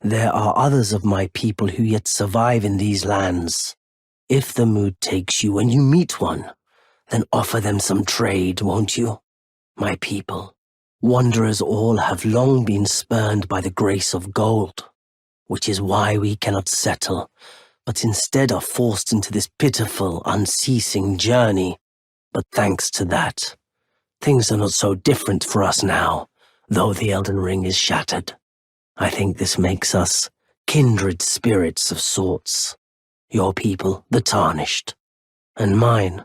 There are others of my people who yet survive in these lands. If the mood takes you and you meet one, then offer them some trade, won't you? My people, wanderers all have long been spurned by the grace of gold, which is why we cannot settle, but instead are forced into this pitiful, unceasing journey. But thanks to that, things are not so different for us now, though the Elden Ring is shattered. I think this makes us kindred spirits of sorts. Your people, the Tarnished, and mine.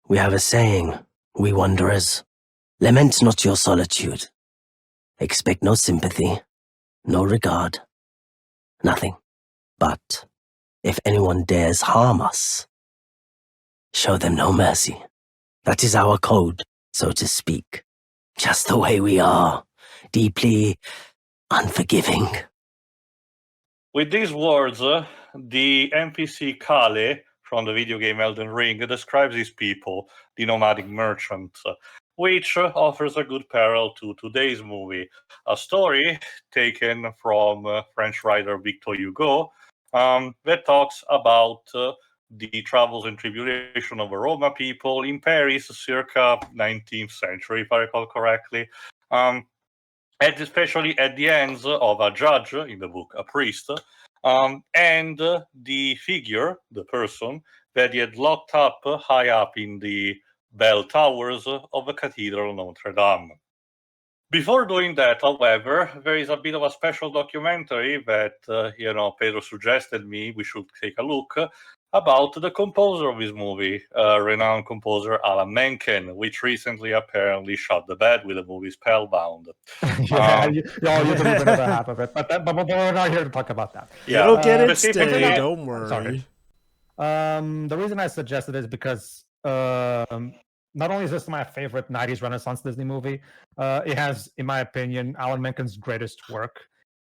We have a saying, we wanderers, lament not your solitude. Expect no sympathy, no regard, nothing. But if anyone dares harm us, show them no mercy. That is our code, so to speak. Just the way we are, deeply unforgiving. With these words, the NPC Kale from the video game Elden Ring describes his people, the nomadic merchants, which offers a good parallel to today's movie, a story taken from French writer Victor Hugo that talks about the troubles and tribulation of the Roma people in Paris circa 19th century, if I recall correctly. And especially at the hands of a judge, in the book, a priest, and the figure, the person, that he had locked up high up in the bell towers of the cathedral Notre Dame. Before doing that, however, there is a bit of a special documentary that, Pedro suggested me we should take a look about the composer of this movie, renowned composer Alan Menken, which recently apparently shot the bed with the movie Spellbound. Yeah, you believe in about half of it, but we're not here to talk about that. Yeah, You'll get it specifically- stay, don't worry. Sorry. The reason I suggested it is because not only is this my favorite 90s Renaissance Disney movie, it has, in my opinion, Alan Menken's greatest work.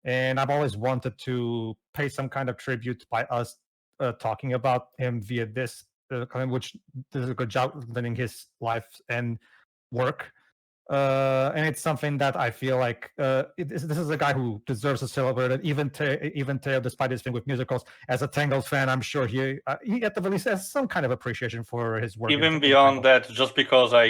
And I've always wanted to pay some kind of tribute by us talking about him via this, which does a good job letting his life and work. And it's something that I feel like this is a guy who deserves to celebrate it. Even Teo, despite his thing with musicals, as a Tangled fan, I'm sure he at the very least has some kind of appreciation for his work. Even beyond that, just because I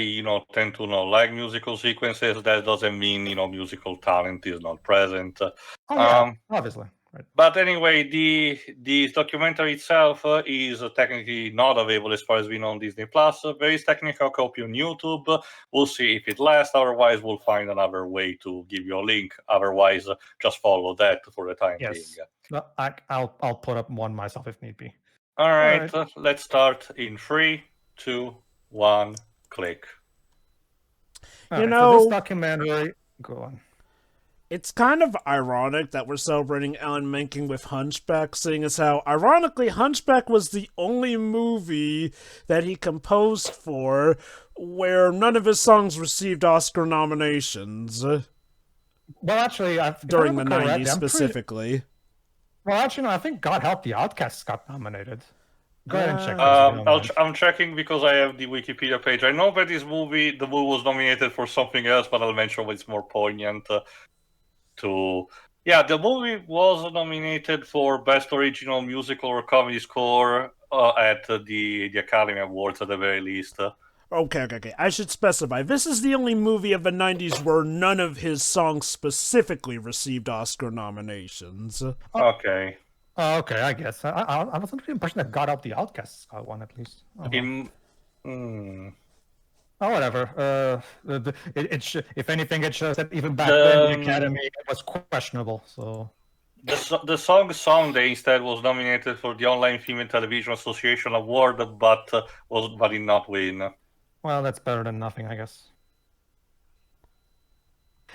tend to like musical sequences, that doesn't mean musical talent is not present. Obviously. Right. But anyway, the documentary itself is technically not available as far as we know on Disney Plus. There is technical copy on YouTube. We'll see if it lasts. Otherwise, we'll find another way to give you a link. Otherwise, just follow that for the time being. No, I'll put up one myself if need be. All right. Let's start in 3, 2, 1, click. So this documentary. Go on. It's kind of ironic that we're celebrating Alan Menken with Hunchback, seeing as how, ironically, Hunchback was the only movie that he composed for where none of his songs received Oscar nominations. Well, actually, during the 90s specifically. Well, actually, no, I think God Help the Outcasts got nominated. Go ahead and check. I'm checking because I have the Wikipedia page. I know that the movie was nominated for something else, but I'll mention what's more poignant. The movie was nominated for Best Original Musical or Comedy Score at the Academy Awards at the very least. Okay. I should specify. This is the only movie of the 90s where none of his songs specifically received Oscar nominations. Okay. Okay, I guess. I was under the impression that God Help the Outcasts got one at least. Oh, whatever. If anything, it shows that even back then the Academy was questionable. So the song "Someday" instead was nominated for the Online Film and Television Association Award, but did not win. Well, that's better than nothing, I guess.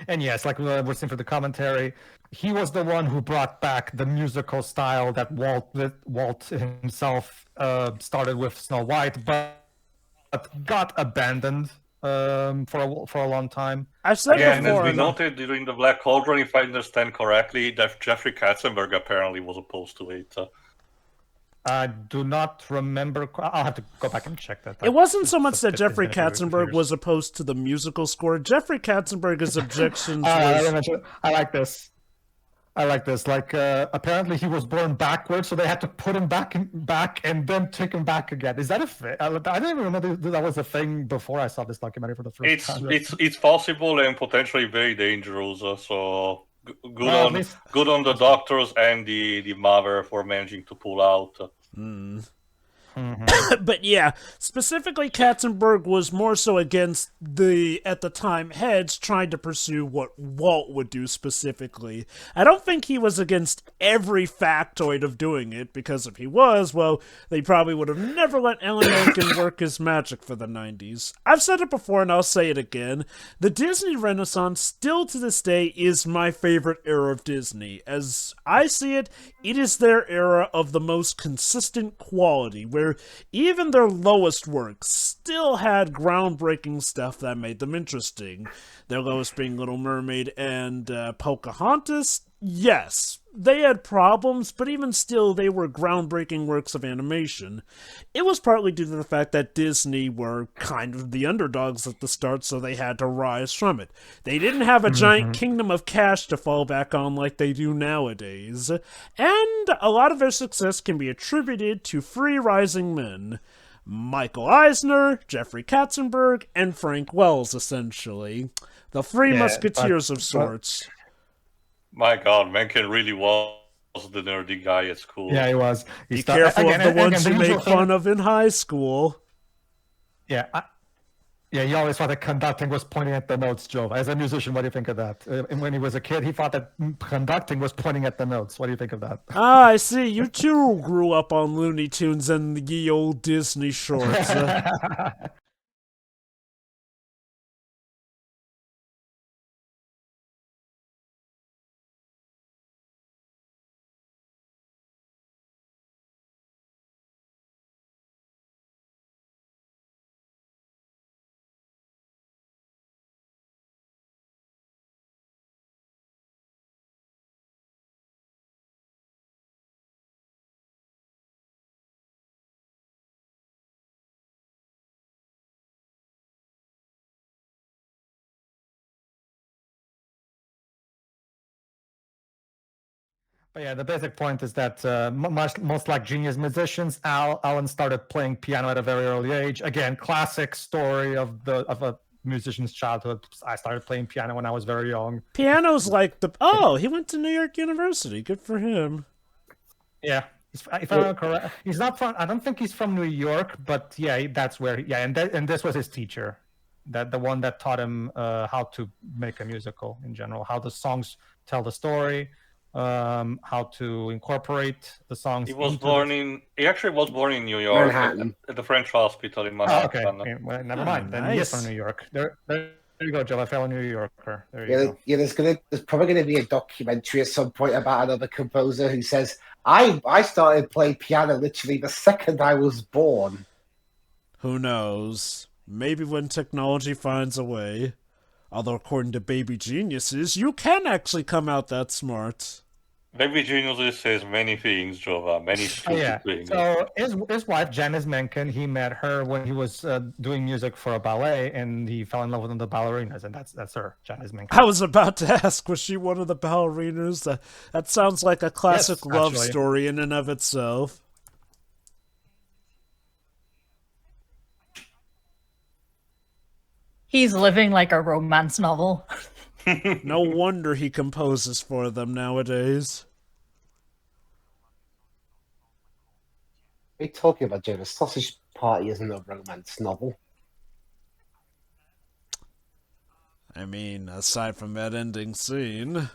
And yes, like we're seeing for the commentary, he was the one who brought back the musical style that Walt himself started with Snow White, but got abandoned for a long time. I've said and before, as we noted during the Black Cauldron, if I understand correctly, that Jeffrey Katzenberg apparently was opposed to it. I do not remember. I'll have to go back and check that. It wasn't so much that Jeffrey Katzenberg was opposed to the musical score. Jeffrey Katzenberg's objections I like this. I like this. Like, apparently he was born backwards, so they had to put him back and then take him back again. Is that a thing? I didn't even know that was a thing before I saw this documentary for the first time. It's possible and potentially very dangerous. So good Well, on good on the doctors and the mother for managing to pull out. But yeah, specifically Katzenberg was more so against the, at the time, heads trying to pursue what Walt would do specifically. I don't think he was against every factoid of doing it, because if he was, well, they probably would have never let Alan Menken work his magic for the 90s. I've said it before and I'll say it again. The Disney Renaissance still to this day is my favorite era of Disney. As I see it, it is their era of the most consistent quality, where even their lowest works still had groundbreaking stuff that made them interesting. Their lowest being Little Mermaid and Pocahontas. Yes, they had problems, but even still, they were groundbreaking works of animation. It was partly due to the fact that Disney were kind of the underdogs at the start, so they had to rise from it. They didn't have a giant kingdom of cash to fall back on like they do nowadays, and a lot of their success can be attributed to three rising men. Michael Eisner, Jeffrey Katzenberg, and Frank Wells, essentially. The three Musketeers of sorts. My God, Menken really was the nerdy guy at school. Yeah, he was. Be careful of the ones you make fun of in high school. Yeah, he always thought that conducting was pointing at the notes, Joe. As a musician, what do you think of that? And when he was a kid, he thought that conducting was pointing at the notes. What do you think of that? Ah, I see. You too grew up on Looney Tunes and the ye old Disney shorts. But yeah, the basic point is that most like genius musicians, Alan started playing piano at a very early age. Again, classic story of a musician's childhood. I started playing piano when I was very young. Piano's like he went to New York University. Good for him. Yeah, if I'm not correct, he's not from. I don't think he's from New York, but yeah, that's where. And this was his teacher, the one that taught him how to make a musical in general, how the songs tell the story. How to incorporate the songs. He actually was born in New York at the French hospital in Manhattan. Oh, okay. Well, never mind. Then he is from New York. There you go, Joe. I fell a New Yorker. There you go. Yeah, there's probably going to be a documentary at some point about another composer who says, I started playing piano literally the second I was born. Who knows? Maybe when technology finds a way. Although according to Baby Geniuses, you can actually come out that smart. Baby Geniuses says many things, Jova, many stupid things. So his wife, Janice Menken, he met her when he was doing music for a ballet, and he fell in love with one of the ballerinas, and that's her, Janice Menken. I was about to ask, was she one of the ballerinas? That sounds like a classic love story in and of itself. He's living like a romance novel. No wonder he composes for them nowadays. What are you talking about, Jim? A Sausage Party isn't a romance novel. I mean, aside from that ending scene.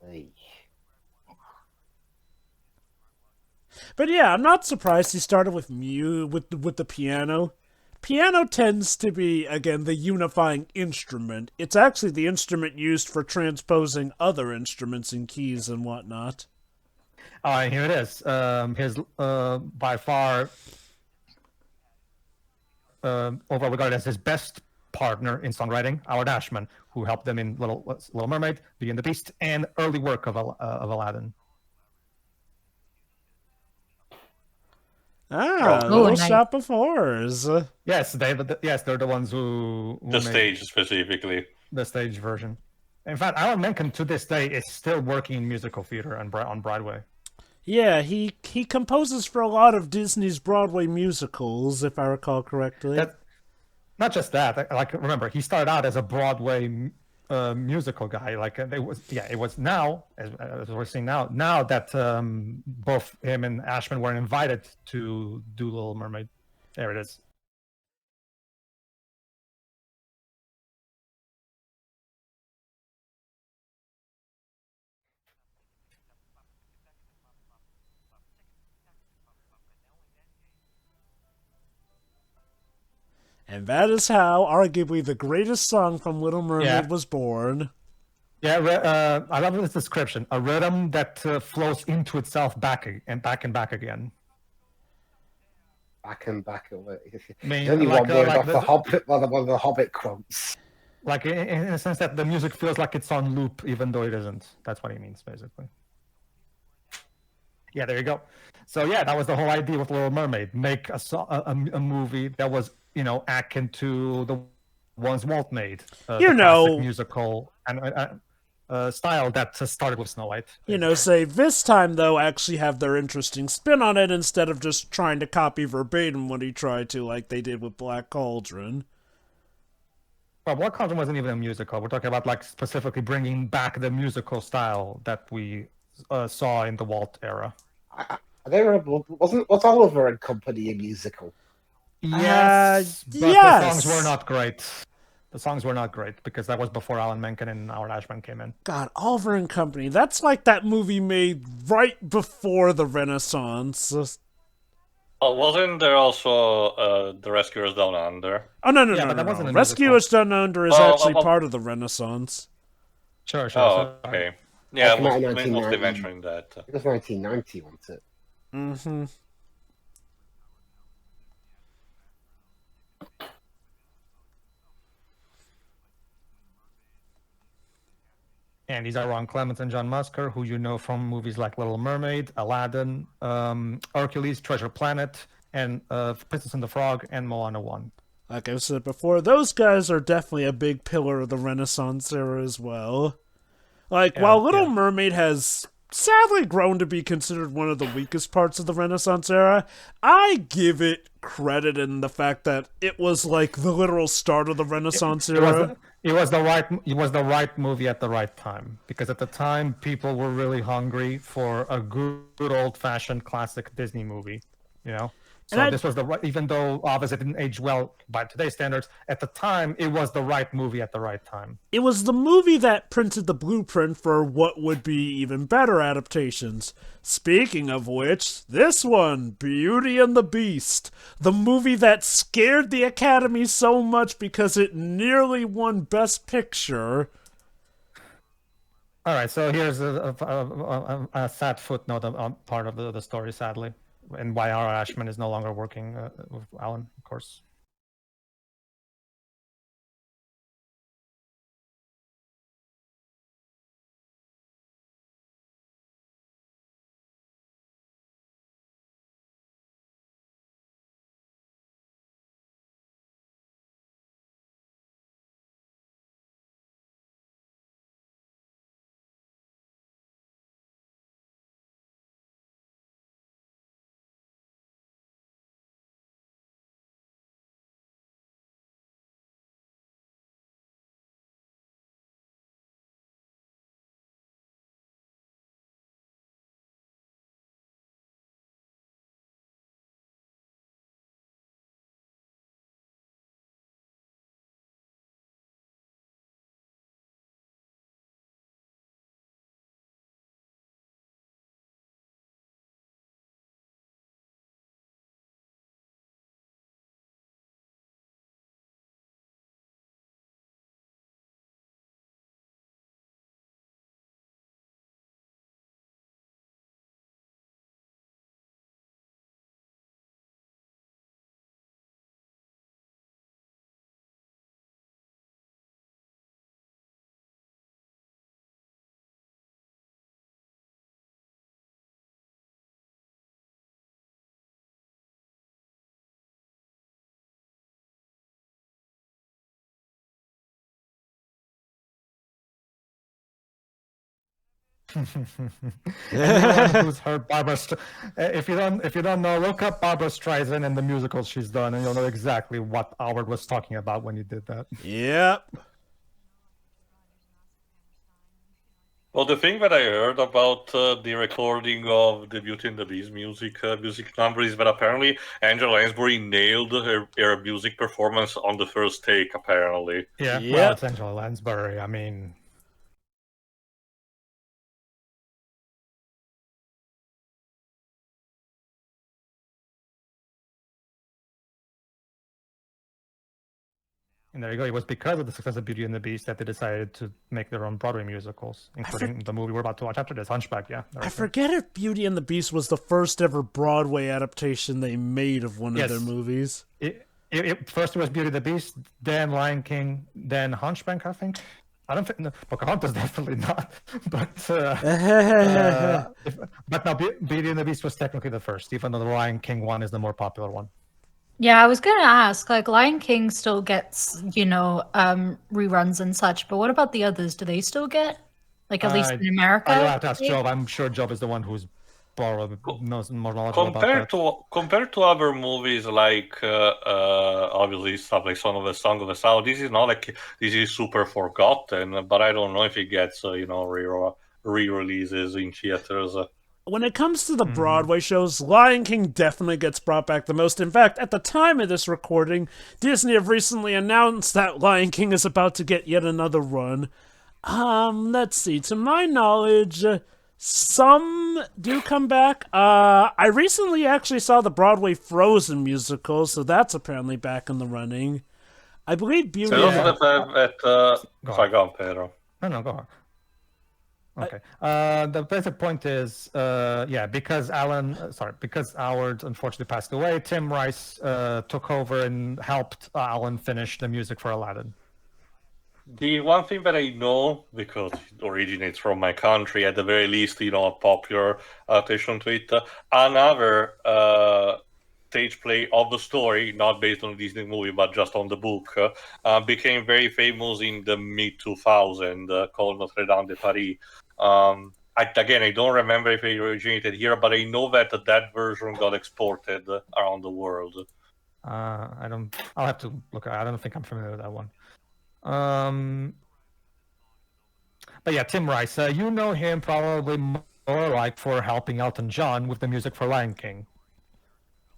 Hey. But yeah, I'm not surprised he started with with the piano. Piano tends to be, again, the unifying instrument. It's actually the instrument used for transposing other instruments and keys and whatnot. And here it is. His by far overall regarded as his best partner in songwriting, Howard Ashman, who helped them in Little Mermaid, Beauty and the Beast, and early work of Aladdin. Little Shop of Horrors. Yes, they're the ones who the stage specifically. The stage version. In fact, Alan Menken to this day is still working in musical theater on Broadway. Yeah, he composes for a lot of Disney's Broadway musicals, if I recall correctly. Not just that. Like, remember, he started out as a Broadway musical guy. Like, it was now, as we're seeing now that both him and Ashman were invited to do Little Mermaid. There it is. And that is how, arguably, the greatest song from Little Mermaid was born. Yeah, I love this description. A rhythm that flows into itself back and back again. Back and back away. I mean, There's only like, one word like off the Hobbit, one of the Hobbit quotes. Like, in a sense that the music feels like it's on loop, even though it isn't. That's what he means, basically. Yeah, there you go. So yeah, that was the whole idea with Little Mermaid. Make a movie that was, akin to the ones Walt made. The classic musical and style that started with Snow White. Say this time though actually have their interesting spin on it instead of just trying to copy verbatim what he tried to, like they did with Black Cauldron. Well, Black Cauldron wasn't even a musical. We're talking about like specifically bringing back the musical style that we saw in the Walt era. Was Oliver and Company a musical? Yes, but yes. The songs were not great. The songs were not great because that was before Alan Menken and Howard Ashman came in. God, Oliver and Company. That's like that movie made right before the Renaissance. Wasn't there also The Rescuers Down Under? Oh, no. That wasn't a Rescuers Down Under is actually part of the Renaissance. Sure. Oh, okay. Yeah, I was mostly 1990. mentioning that. It was 1990, wasn't it? Mm-hmm. And these are Ron Clements and John Musker, who you know from movies like Little Mermaid, Aladdin, Hercules, Treasure Planet, and Princess and the Frog, and Moana 1. Like I said before, those guys are definitely a big pillar of the Renaissance era as well. While Little Mermaid has sadly grown to be considered one of the weakest parts of the Renaissance era, I give it credit in the fact that it was like the literal start of the Renaissance era. It was the right movie at the right time, because at the time people were really hungry for a good old-fashioned classic Disney movie, So this was the right, even though obviously it didn't age well by today's standards, at the time it was the right movie at the right time. It was the movie that printed the blueprint for what would be even better adaptations. Speaking of which, this one, Beauty and the Beast, the movie that scared the Academy so much because it nearly won Best Picture. All right, so here's a sad footnote on part of the story, sadly, and why Howard Ashman is no longer working with Alan, of course. Anyone who's heard if you don't know, look up Barbara Streisand and the musicals she's done, and you'll know exactly what Howard was talking about when he did that. Yep. Well, the thing that I heard about the recording of the Beauty and the Beast music number is that apparently Angela Lansbury nailed her music performance on the first take, apparently. Yeah, Yep. well, it's Angela Lansbury. I mean, and there you go. It was because of the success of Beauty and the Beast that they decided to make their own Broadway musicals, including the movie we're about to watch after this, Hunchback. Yeah, I forget if Beauty and the Beast was the first ever Broadway adaptation they made of one of their movies. First it was Beauty and the Beast, then Lion King, then Hunchback, I think. I don't think Pocahontas definitely not, but no, Beauty and the Beast was technically the first, even though the Lion King one is the more popular one. Yeah, I was gonna ask, like, Lion King still gets, reruns and such, but what about the others? Do they still get, like, at least in America? You'll have to ask Job. I'm sure Job is the one who's more knowledgeable about that. Compared to other movies like obviously stuff like Song of the South, this is super forgotten, but I don't know if it gets re-releases in theaters. When it comes to the Broadway shows, Lion King definitely gets brought back the most. In fact, at the time of this recording, Disney have recently announced that Lion King is about to get yet another run. Let's see. To my knowledge, some do come back. I recently actually saw the Broadway Frozen musical, so that's apparently back in the running. I believe Beauty... Sorry, go on, Pedro. No, go on. Okay. The basic point is, because Howard unfortunately passed away, Tim Rice took over and helped Alan finish the music for Aladdin. The one thing that I know, because it originates from my country, at the very least, a popular adaptation to it, another stage play of the story, not based on a Disney movie, but just on the book, became very famous in the mid-2000s, called Notre Dame de Paris. I don't remember if it originated here, but I know that that version got exported around the world. I'll have to look. I don't think I'm familiar with that one. But yeah, Tim Rice, you know him probably more like for helping Elton John with the music for Lion King.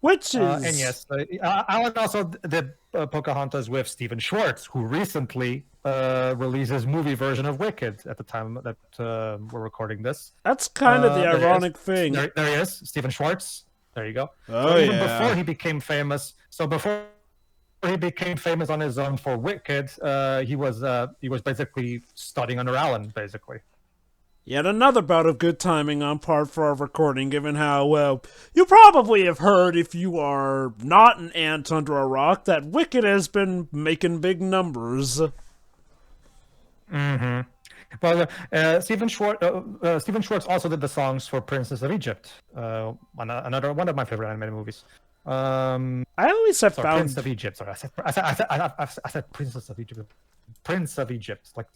Which is... and yes, Alan also did Pocahontas with Stephen Schwartz, who recently released his movie version of Wicked at the time that we're recording this. That's kind of the ironic thing. There he is, Stephen Schwartz. There you go. Oh, even before he became famous, before he became famous on his own for Wicked, he was basically studying under Alan, basically. Yet another bout of good timing on part for our recording, given how, well, you probably have heard, if you are not an ant under a rock, that Wicked has been making big numbers. Mm-hmm. Well, Stephen Schwartz also did the songs for Princess of Egypt, another one of my favorite animated movies. I always have found Prince of Egypt. Sorry, I said Princess of Egypt. Prince of Egypt. Like,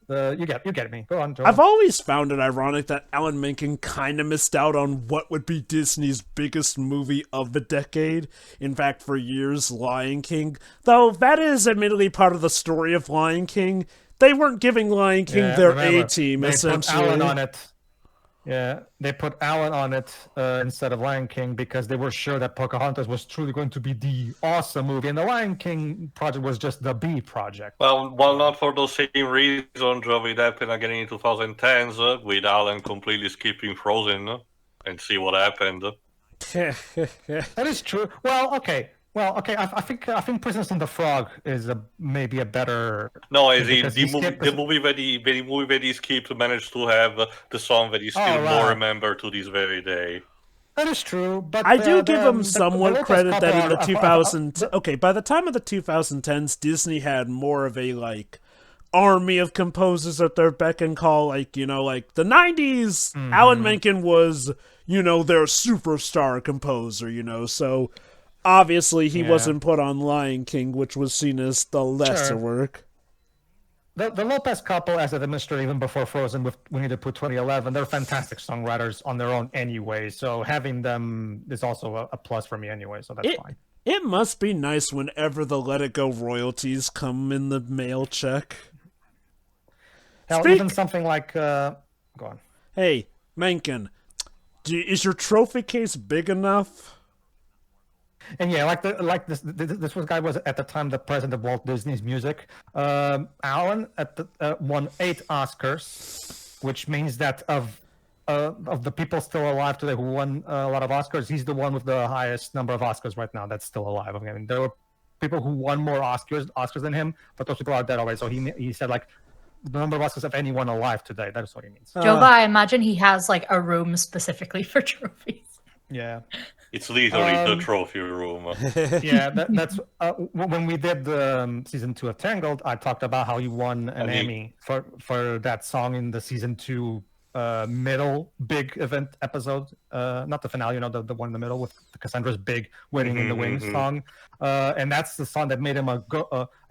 you get me. Go on. I've always found it ironic that Alan Menken kind of missed out on what would be Disney's biggest movie of the decade. In fact, for years, Lion King. Though that is admittedly part of the story of Lion King. They weren't giving Lion King their A-team, essentially. Put Alan on it. Yeah, they put Alan on it instead of Lion King because they were sure that Pocahontas was truly going to be the awesome movie, and the Lion King project was just the B project. Well, not for those same reasons, it happened again in 2010s with Alan completely skipping Frozen, and see what happened. That is true. Well, okay. I think Princess and the Frog is maybe a better. No, the movie that he skipped managed to have the song that he still more remember to this very day. That is true, but I do give him somewhat credit that in the 2000s. Okay, by the time of the 2010s, Disney had more of a army of composers at their beck and call. Like the 90s, Alan Menken was their superstar composer. So. Obviously, he wasn't put on Lion King, which was seen as the lesser work. the Lopez couple, as I demonstrated even before Frozen with Winnie the Pooh 2011, they're fantastic songwriters on their own anyway. So having them is also a plus for me anyway. So that's fine. It must be nice whenever the Let It Go royalties come in the mail check. Hell, even something like go on. Hey, Mencken, is your trophy case big enough? And yeah, this guy was at the time the president of Walt Disney's Music. Alan won 8 Oscars, which means that of the people still alive today who won a lot of Oscars, he's the one with the highest number of Oscars right now that's still alive. I mean, there were people who won more Oscars than him, but those people are dead already. So he said like the number of Oscars of anyone alive today. That's what he means. Joba, I imagine he has like a room specifically for trophies. Yeah. It's literally the trophy room. Yeah, that's when we did the season 2 of Tangled. I talked about how he won an Emmy for that song in the season 2 middle big event episode. Not the finale, the one in the middle with Cassandra's big "Waiting in the Wings" song. And that's the song that made him an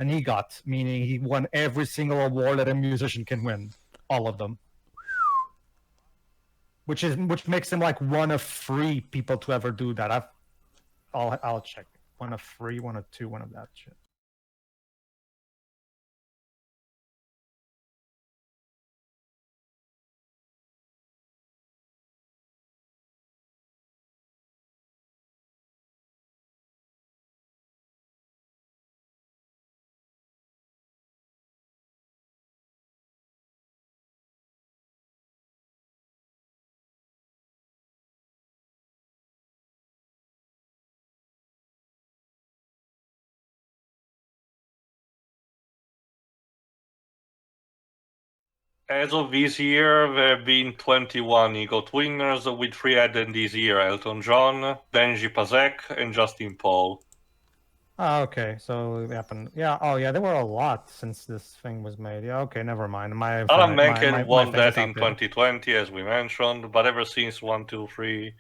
EGOT, meaning he won every single award that a musician can win, all of them. Which makes him like one of 3 people to ever do that. I'll check. One of 3, one of 2, one of that shit. As of this year, there have been 21 EGOT winners, with 3 added this year: Elton John, Benji Pasek, and Justin Paul. Oh, okay. So it happened. Yeah. Oh, yeah. There were a lot since this thing was made. Yeah. Okay. Never mind. Alan Menken won that in 2020, as we mentioned, but ever since 1, 2, 3,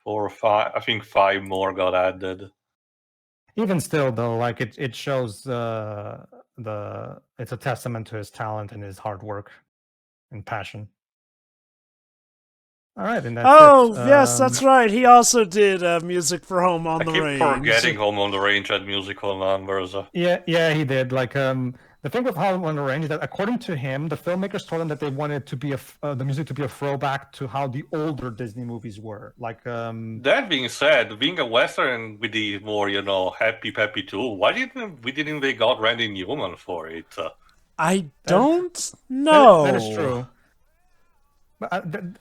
4, 5, I think 5 more got added. Even still, though, like it shows it's a testament to his talent and his hard work and passion. All right, and that's it. Yes, that's right. He also did music for Home on the Range. I keep forgetting Home on the Range had musical numbers. Yeah, he did. Like the thing with Home on the Range is that, according to him, the filmmakers told him that they wanted to be the music to be a throwback to how the older Disney movies were. Like that being said, being a Western with the more happy peppy too, why didn't they got Randy Newman for it? I don't know. That is true. But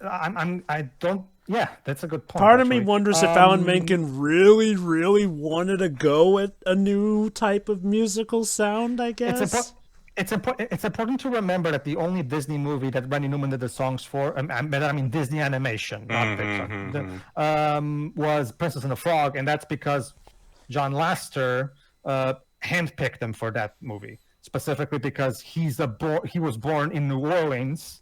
I don't. Yeah, that's a good point. Part of me wonders if Alan Menken really, really wanted to go at a new type of musical sound. I guess it's important to remember that the only Disney movie that Randy Newman did the songs for, I mean Disney animation, not Pixar, was Princess and the Frog, and that's because John Lasseter handpicked him for that movie, specifically because he was born in New Orleans.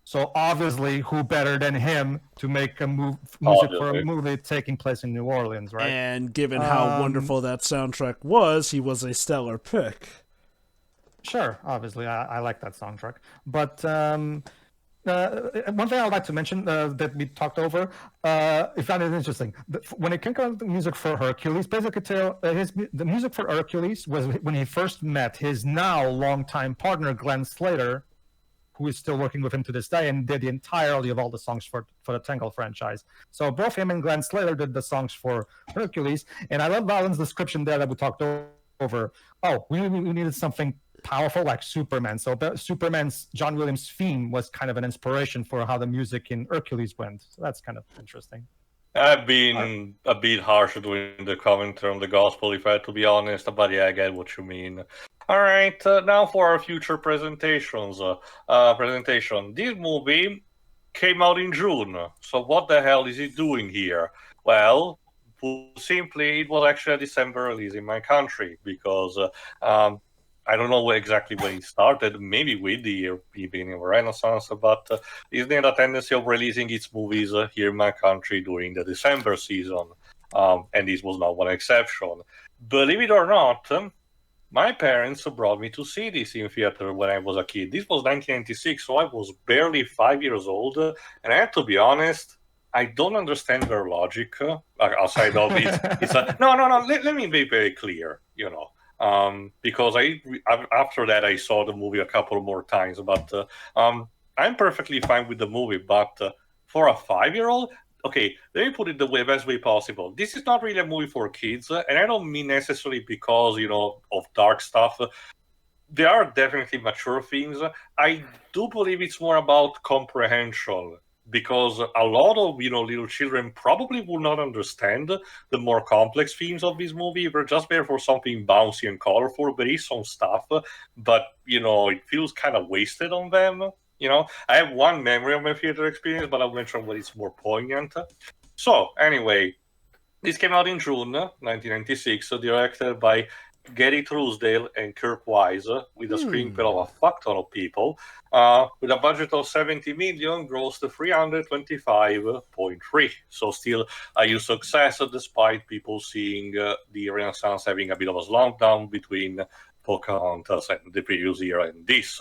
So obviously, who better than him to make music for a movie taking place in New Orleans, right? And given how wonderful that soundtrack was, he was a stellar pick. Sure, obviously, I like that soundtrack. But one thing I would like to mention that we talked over, I found it interesting. When it came to the music for Hercules, basically the music for Hercules was when he first met his now longtime partner, Glenn Slater, who is still working with him to this day, and did the entirety of all the songs for the Tangled franchise. So both him and Glenn Slater did the songs for Hercules, and I love Alan's description there that we talked over. Oh, we needed something powerful like Superman. So Superman's John Williams theme was kind of an inspiration for how the music in Hercules went. So that's kind of interesting. I've been a bit harsh doing the commentary on the gospel, if I had to be honest, but yeah, I get what you mean. All right, now for our future presentations. This movie came out in June, so what the hell is it doing here? Well, simply, it was actually a December release in my country, because I don't know exactly when it started, maybe with the beginning of Renaissance, but Disney had a tendency of releasing its movies here in my country during the December season, and this was not one exception. Believe it or not, my parents brought me to see this in theater when I was a kid. This was 1996, so I was barely 5 years old. And I have to be honest, I don't understand their logic outside of it. It's a, no. Let me be very clear, because after that I saw the movie a couple more times. But I'm perfectly fine with the movie. But for a 5-year-old, okay, let me put it the best way possible. This is not really a movie for kids, and I don't mean necessarily because of dark stuff. There are definitely mature themes. I do believe it's more about comprehension, because a lot of little children probably will not understand the more complex themes of this movie. We're just there for something bouncy and colorful. There is some stuff, but it feels kind of wasted on them. I have one memory of my theater experience, but I'll mention what is more poignant. So anyway, this came out in June 1996, directed by Gary Truesdale and Kirk Wise, with a screenplay of a fuck ton of people, with a budget of 70 million, grossed 325.3. So still a huge success, despite people seeing the Renaissance having a bit of a slump down between Pocahontas and the previous year and this.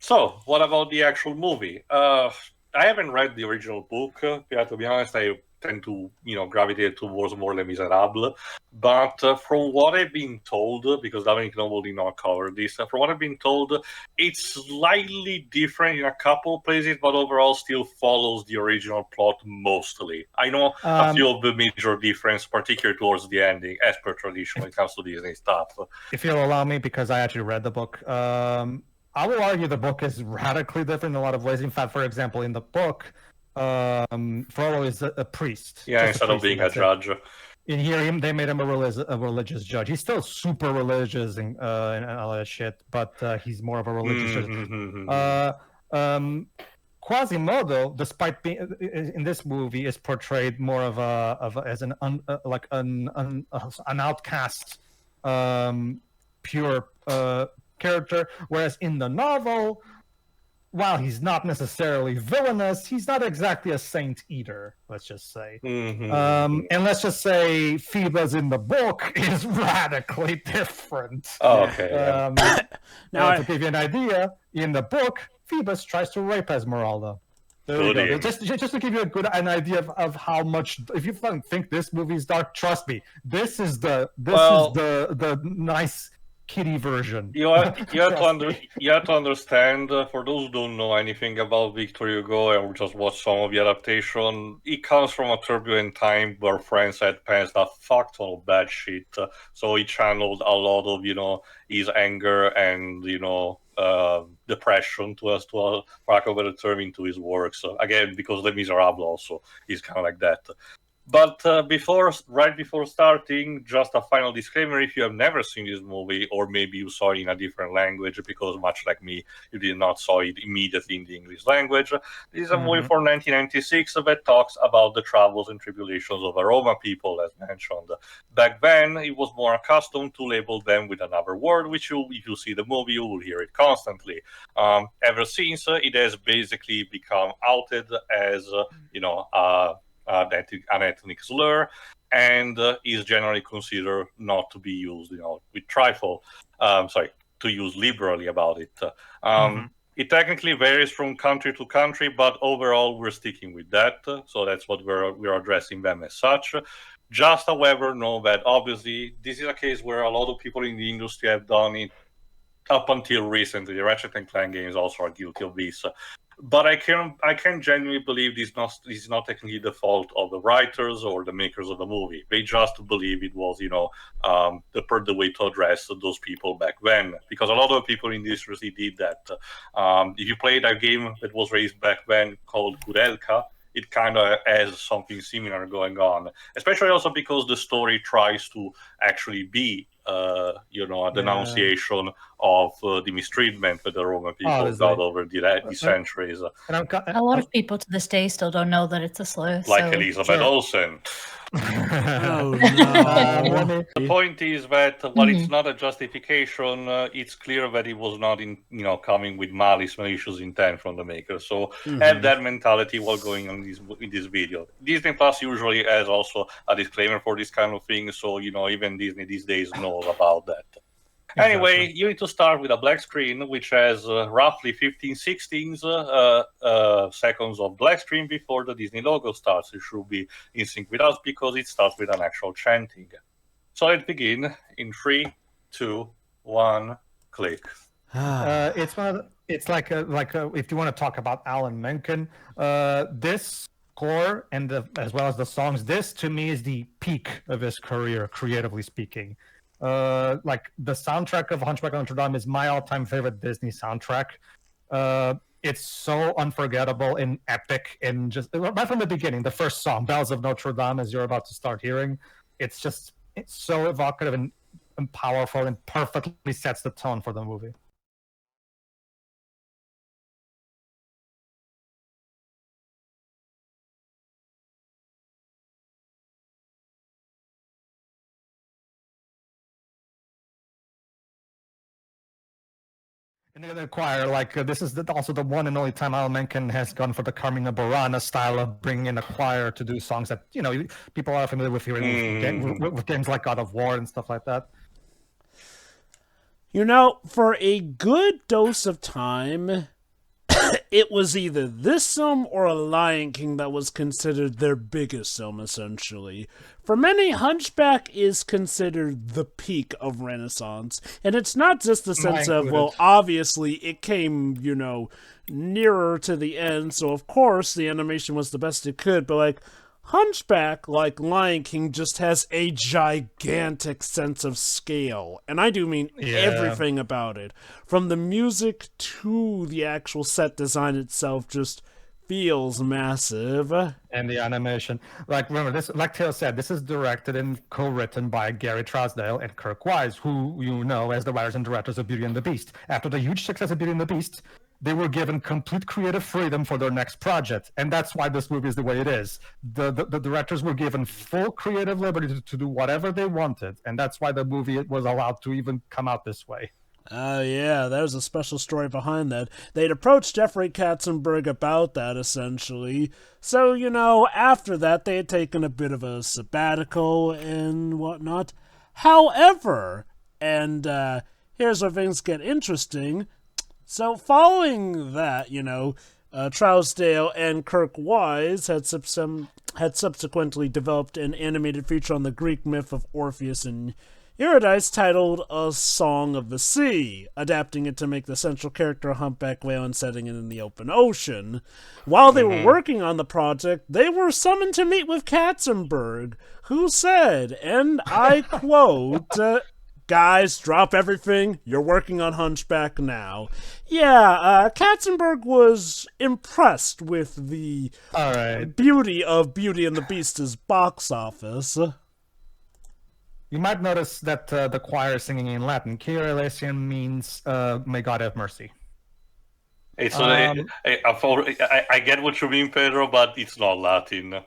So what about the actual movie? I haven't read the original book. To be honest, I tend to gravitate towards more Les Miserables. But from what I've been told, because Dominic Noble did not cover this, from what I've been told, it's slightly different in a couple of places, but overall still follows the original plot mostly. I know a few of the major differences, particularly towards the ending, as per tradition when it comes to Disney stuff. If you'll allow me, because I actually read the book, I will argue the book is radically different in a lot of ways. In fact, for example, in the book, Frollo is a priest. Yeah, instead of being a judge. In here, they made him a religious judge. He's still super religious and all that shit, but he's more of a religious judge. Quasimodo, despite being in this movie, is portrayed more as an outcast, pure character, whereas in the novel, while he's not necessarily villainous, he's not exactly a saint either, let's just say. And let's just say Phoebus in the book is radically different. Oh, okay. Now, to give you an idea, in the book, Phoebus tries to rape Esmeralda. There we go. Just to give you an idea of how much. If you think this movie is dark, trust me, this is the nice kiddie version. You have to understand, for those who don't know anything about Victor Hugo or just watch some of the adaptation, it comes from a turbulent time where France had passed a fuck ton of bad shit. So he channeled a lot of, his anger and, depression, to lack of a better term, into his works. Again, because Les Miserables also is kind of like that. But right before starting, just a final disclaimer: if you have never seen this movie, or maybe you saw it in a different language, because much like me, you did not saw it immediately in the English language, this is a movie for 1996 that talks about the troubles and tribulations of the Roma people, as mentioned. Back then, it was more accustomed to label them with another word, which if you see the movie, you will hear it constantly. Ever since, it has basically become outed as, an ethnic slur, and is generally considered not to be used, with trifle. To use liberally about it. It technically varies from country to country, but overall we're sticking with that. So that's what we're addressing them as such. Just, however, know that obviously this is a case where a lot of people in the industry have done it up until recently. The Ratchet & Clank games also are guilty of this. But I can genuinely believe this is not technically the fault of the writers or the makers of the movie. They just believe it was, the way to address those people back then. Because a lot of people in the industry did that. If you played a game that was raised back then called Kudelka, it kind of has something similar going on. Especially also because the story tries to actually be a denunciation of the mistreatment that the Roman people got over the centuries. A lot of people to this day still don't know that it's a slur. Like Elizabeth Olsen. Oh, no. The point is that while it's not a justification, it's clear that it was not coming with malicious intent from the maker. So have that mentality while going on in this video. Disney Plus usually has also a disclaimer for this kind of thing, so even Disney these days knows know about that. Anyway, you need to start with a black screen, which has roughly 16 seconds of black screen before the Disney logo starts. It should be in sync with us because it starts with an actual chanting. So let's begin in 3, 2, 1, click. It's like if you want to talk about Alan Menken, this score and as well as the songs, this to me is the peak of his career, creatively speaking. Like the soundtrack of Hunchback of Notre Dame is my all-time favorite Disney soundtrack. It's so unforgettable and epic, and just right from the beginning, the first song, "Bells of Notre Dame," as you're about to start hearing, it's so evocative and powerful, and perfectly sets the tone for the movie. And in the choir, this is also the one and only time Alan Menken has gone for the Carmina Burana style of bringing in a choir to do songs that people are familiar with hearing with games like God of War and stuff like that. For a good dose of time, it was either this film or A Lion King that was considered their biggest film, essentially. For many, Hunchback is considered the peak of Renaissance. And it's not just the sense of, well, obviously, it came, nearer to the end, so of course the animation was the best it could, but, Hunchback, like Lion King, just has a gigantic sense of scale. And I do mean everything about it. From the music to the actual set design itself just feels massive. And the animation. Remember, this, like Taylor said, this is directed and co-written by Gary Trousdale and Kirk Wise, who you know as the writers and directors of Beauty and the Beast. After the huge success of Beauty and the Beast, they were given complete creative freedom for their next project, and that's why this movie is the way it is. The directors were given full creative liberty to do whatever they wanted, and that's why the movie was allowed to even come out this way. Yeah, there's a special story behind that. They'd approached Jeffrey Katzenberg about that, essentially. So, after that, they had taken a bit of a sabbatical and whatnot. However, and here's where things get interesting. So, following that, Trousdale and Kirk Wise had subsequently developed an animated feature on the Greek myth of Orpheus and Eurydice titled A Song of the Sea, adapting it to make the central character a humpback whale and setting it in the open ocean. While they were working on the project, they were summoned to meet with Katzenberg, who said, and I quote, "Guys, drop everything. You're working on Hunchback now." Yeah, Katzenberg was impressed with the beauty of Beauty and the Beast's box office. You might notice that the choir is singing in Latin. Kyrie eleison means "May God have mercy." It's I get what you mean, Pedro, but it's not Latin.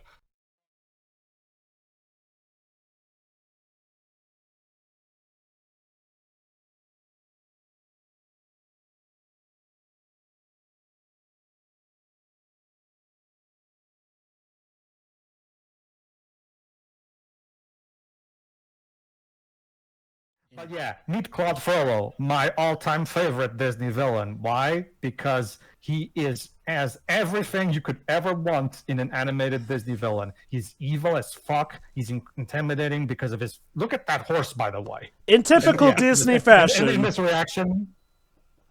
But yeah, meet Claude Frollo, my all-time favorite Disney villain. Why? Because he has everything you could ever want in an animated Disney villain. He's evil as fuck. He's intimidating because of his... Look at that horse, by the way. In typical Disney fashion. In this reaction...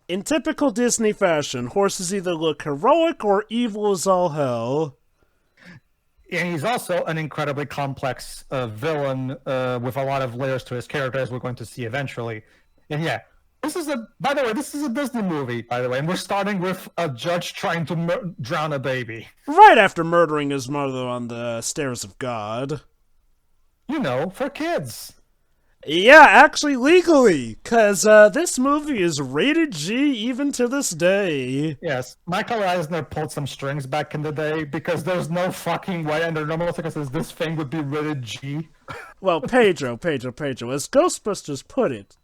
In typical Disney fashion, horses either look heroic or evil as all hell. And he's also an incredibly complex villain with a lot of layers to his character, as we're going to see eventually. And yeah, this is a Disney movie, by the way, and we're starting with a judge trying to drown a baby. Right after murdering his mother on the stairs of God. For kids. Yeah, actually legally, because this movie is rated G even to this day. Yes, Michael Eisner pulled some strings back in the day because there's no fucking way under normal circumstances this thing would be rated G. Well, Pedro, as Ghostbusters put it,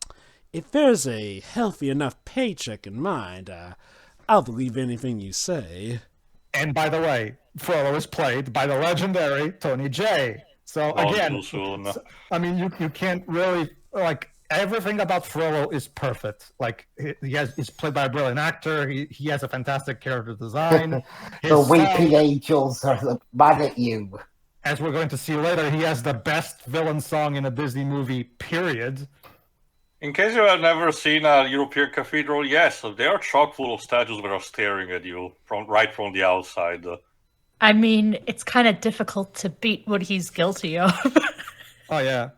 if there's a healthy enough paycheck in mind, I'll believe anything you say. And by the way, Frollo is played by the legendary Tony Jay. So again, I mean, you can't really everything about Frollo is perfect. Like he's played by a brilliant actor. He has a fantastic character design. The weeping angels are mad at you. As we're going to see later, he has the best villain song in a Disney movie, period. In case you have never seen a European cathedral, yes, they are chock full of statues that are staring at you right from the outside. I mean, it's kind of difficult to beat what he's guilty of. Oh, yeah.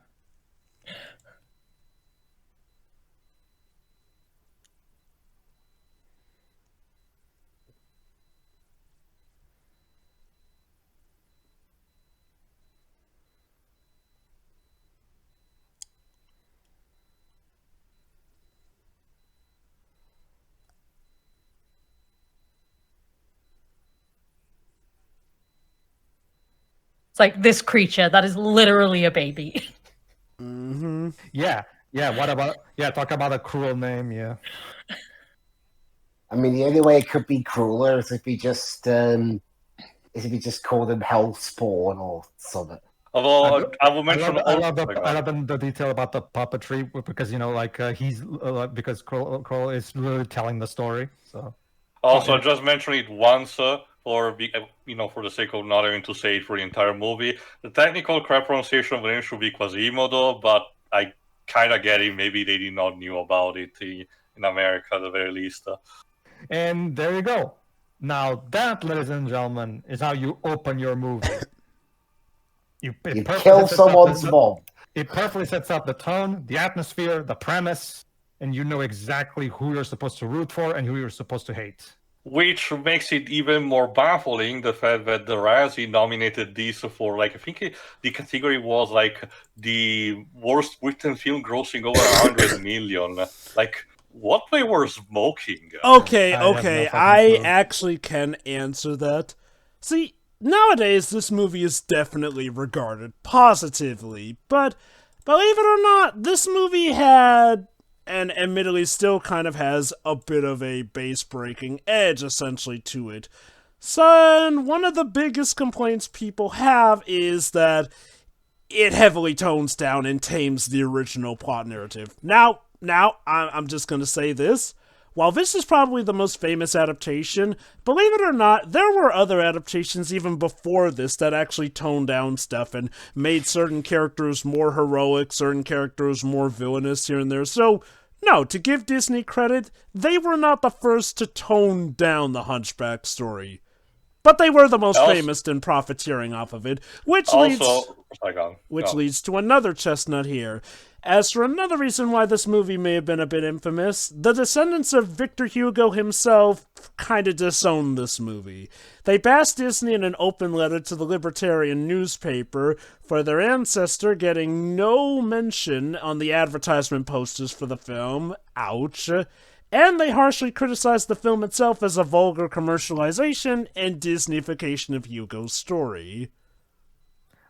It's like this creature that is literally a baby. Mm-hmm. Yeah. What about talk about a cruel name, yeah. I mean, the only way it could be crueler is if he just called him Hellspawn or something. Although I will mention, I love the detail about the puppetry because he's because Kroll is really telling the story. So also, just mention it once for the sake of not having to say it for the entire movie. The technical correct pronunciation of the name should be Quasimodo, but I kind of get it. Maybe they did not knew about it in America at the very least. And there you go. Now that, ladies and gentlemen, is how you open your movie. You kill someone's mom. It perfectly sets up the tone, the atmosphere, the premise, and you know exactly who you're supposed to root for and who you're supposed to hate. Which makes it even more baffling, the fact that the Razzie nominated this for, I think the category was, the worst written film grossing over 100 million. What they were smoking? Okay, I actually can answer that. See, nowadays this movie is definitely regarded positively, but believe it or not, this movie had, and admittedly still kind of has, a bit of a base-breaking edge, essentially, to it. So, one of the biggest complaints people have is that it heavily tones down and tames the original plot narrative. Now, I'm just gonna say this. While this is probably the most famous adaptation, believe it or not, there were other adaptations even before this that actually toned down stuff and made certain characters more heroic, certain characters more villainous here and there. So, no, to give Disney credit, they were not the first to tone down the Hunchback story. But they were the most famous in profiteering off of it, which leads to another chestnut here. As for another reason why this movie may have been a bit infamous, the descendants of Victor Hugo himself kind of disowned this movie. They bashed Disney in an open letter to the Libertarian newspaper for their ancestor getting no mention on the advertisement posters for the film. Ouch. And they harshly criticized the film itself as a vulgar commercialization and Disneyfication of Hugo's story.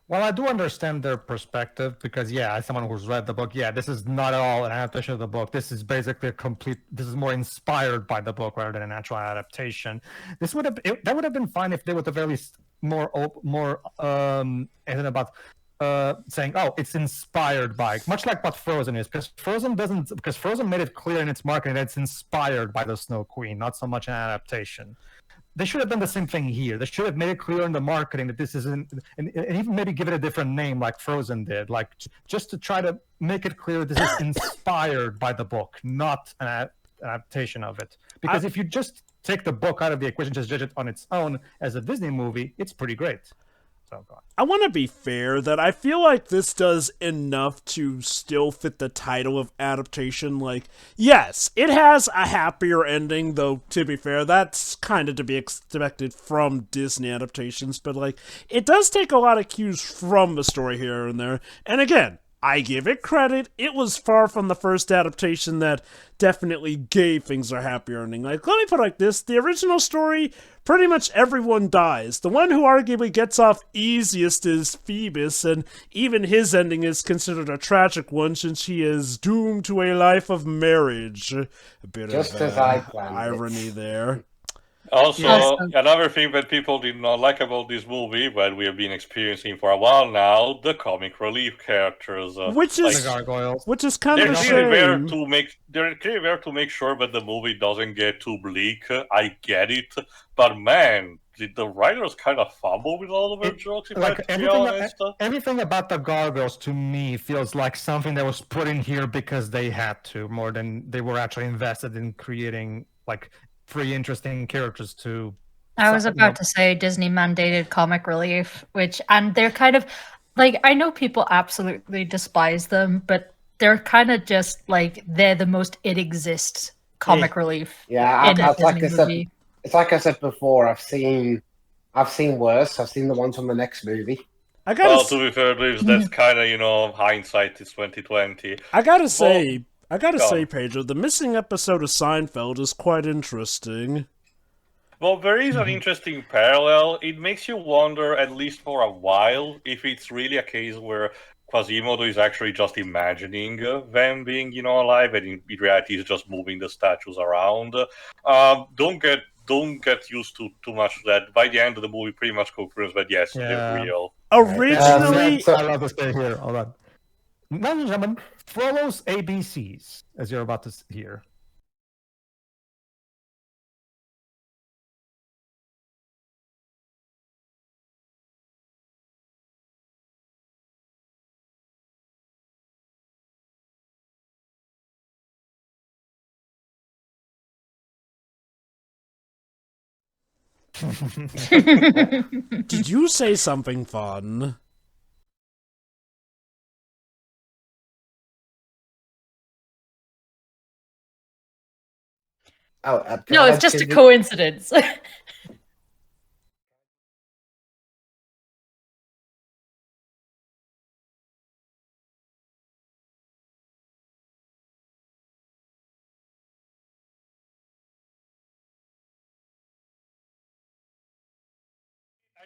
Well, I do understand their perspective because, as someone who's read the book, this is not at all an adaptation of the book. This is basically this is more inspired by the book rather than an actual adaptation. That would have been fine if they would have at least more saying, oh, it's inspired by, much like what Frozen is, because Frozen made it clear in its marketing that it's inspired by the Snow Queen, not so much an adaptation. They should have done the same thing here. They should have made it clear in the marketing that this isn't, and even maybe give it a different name like Frozen did, just to try to make it clear that this is inspired by the book, not an adaptation of it. Because if you just take the book out of the equation, just judge it on its own as a Disney movie, it's pretty great. I want to be fair that I feel like this does enough to still fit the title of adaptation. Yes, it has a happier ending, though, to be fair, that's kind of to be expected from Disney adaptations, but, it does take a lot of cues from the story here and there. And again, I give it credit, it was far from the first adaptation that definitely gave things a happier ending. Let me put it like this, the original story, pretty much everyone dies. The one who arguably gets off easiest is Phoebus, and even his ending is considered a tragic one since he is doomed to a life of marriage. A bit just of as I planned irony there. Also, Awesome. another thing that people did not like about this movie, that we have been experiencing for a while now, the comic relief characters. Which The is gargoyles. kind of They're a clearly there shame. to make sure that the movie doesn't get too bleak. I get it, but man, did the writers kind of fumble with all of their jokes? If I have to be honest. Everything about the gargoyles to me feels like something that was put in here because they had to, more than they were actually invested in creating like 3 interesting characters to. I was about to say Disney mandated comic relief, and they're kind of like, I know people absolutely despise them, but they're kind of just like, they're the most it exists comic relief. Yeah, in a Disney movie. It's like I said before. I've seen worse. I've seen the ones from the next movie. To be fair, that's kind of, hindsight is 2020. I gotta say, Pedro, the missing episode of Seinfeld is quite interesting. Well, there is an interesting parallel. It makes you wonder, at least for a while, if it's really a case where Quasimodo is actually just imagining them being, alive, and in reality he's just moving the statues around. Don't get used to too much of that. By the end of the movie, pretty much confirms that yes, they're real. Originally, I love this guy here. Hold on. Ladies and gentlemen, Frollo's ABCs, as you're about to hear. Did you say something fun? No, it's just a coincidence. I